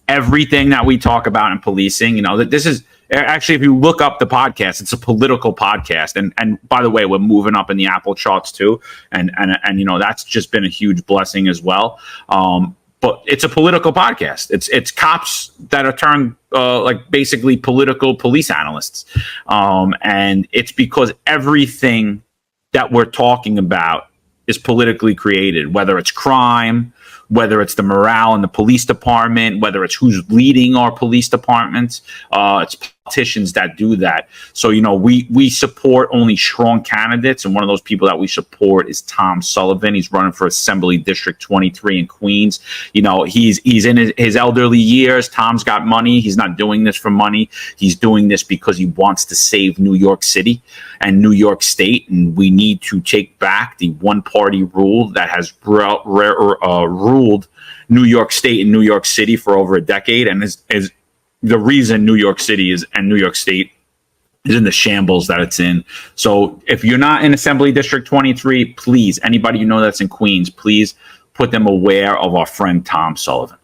everything that we talk about in policing, that this is actually, if you look up the podcast, it's a political podcast. And by the way, we're moving up in the Apple charts too. And that's just been a huge blessing as well. But it's a political podcast. It's cops that are turned basically political police analysts. And it's because everything that we're talking about is politically created, whether it's crime, whether it's the morale in the police department, whether it's who's leading our police departments. It's politicians that do that. So, we support only strong candidates. And one of those people that we support is Tom Sullivan. He's running for Assembly District 23 in Queens. He's in his elderly years. Tom's got money. He's not doing this for money. He's doing this because he wants to save New York City and New York State. And we need to take back the one-party rule that has ruled New York State and New York City for over a decade, and is the reason New York City and New York State is in the shambles that it's in. So if you're not in Assembly District 23, please, anybody that's in Queens, please put them aware of our friend Tom Sullivan.